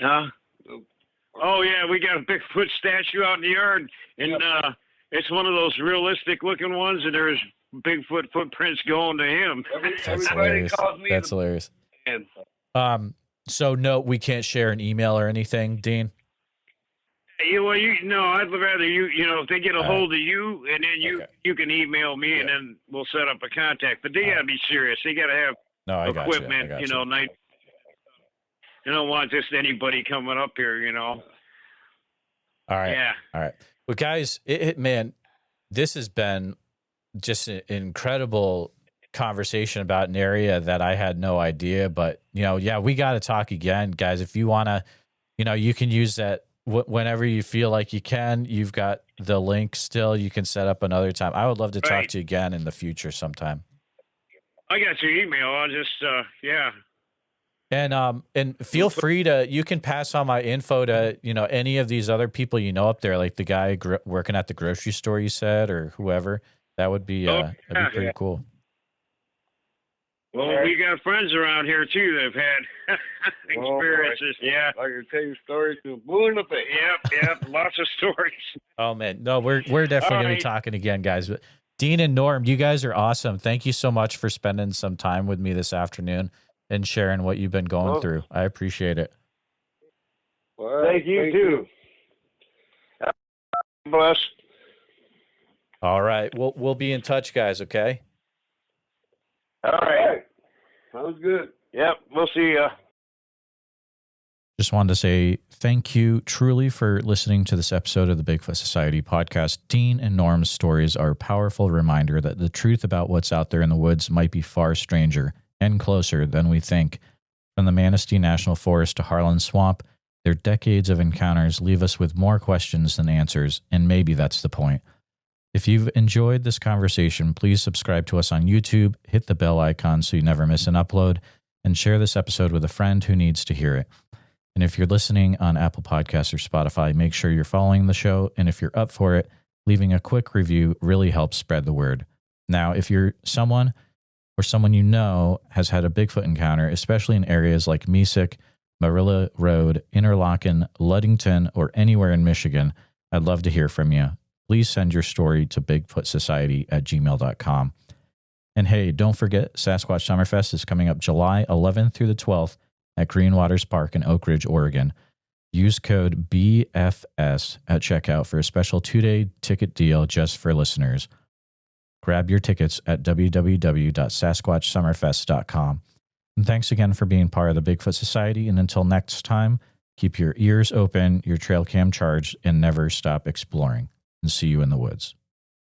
Huh? Oh, yeah, we got a Bigfoot statue out in the yard, and Yep. it's one of those realistic-looking ones, and there's Bigfoot footprints going to him. That's Everybody hilarious. calls me That's the hilarious. man. So no, we can't share an email or anything, Dean. No, I'd rather you know, if they get a All hold of you, and then Okay. you can email me, and then we'll set up a contact. But they got to be serious. They got to have No, I got equipment, you. I got you know, night. You don't want just anybody coming up here, you know. All right. Yeah. All right. Well, guys, man, this has been just an incredible conversation about an area that I had no idea. But, you know, yeah, we got to talk again, guys. If you want to, you know, you can use that whenever you feel like you can. You've got the link still. You can set up another time. I would love to talk Right. to you again in the future sometime. I got your email. I'll just, yeah. And feel free to, you can pass on my info to, you know, any of these other people you know up there, like the guy working at the grocery store you said, or whoever. That would be, that'd be pretty cool. Well, we got friends around here too that have had experiences. Yeah. I can tell you stories to blue in the face. Yep. Lots of stories. Oh man, no, we're definitely All gonna be right. talking again, guys. But Dean and Norm, you guys are awesome. Thank you so much for spending some time with me this afternoon and sharing what you've been going through. I appreciate it. Well, Thank you too. Bless. All right, we'll be in touch, guys. Okay. All right. Sounds good. Yep. We'll see ya. Just wanted to say thank you truly for listening to this episode of the Bigfoot Society podcast. Dean and Norm's stories are a powerful reminder that the truth about what's out there in the woods might be far stranger and closer than we think. From the Manistee National Forest to Harland Swamp, their decades of encounters leave us with more questions than answers, and maybe that's the point. If you've enjoyed this conversation, please subscribe to us on YouTube, hit the bell icon so you never miss an upload, and share this episode with a friend who needs to hear it. And if you're listening on Apple Podcasts or Spotify, make sure you're following the show. And if you're up for it, leaving a quick review really helps spread the word. Now, if you're someone or someone you know has had a Bigfoot encounter, especially in areas like Mesick, Marilla Road, Interlochen, Ludington, or anywhere in Michigan, I'd love to hear from you. Please send your story to bigfootsociety@gmail.com. And hey, don't forget, Sasquatch Summerfest is coming up July 11th through the 12th at Green Waters Park in Oak Ridge, Oregon. Use code BFS at checkout for a special 2-day ticket deal just for listeners. Grab your tickets at www.sasquatchsummerfest.com. And thanks again for being part of the Bigfoot Society. And until next time, keep your ears open, your trail cam charged, and never stop exploring. And see you in the woods.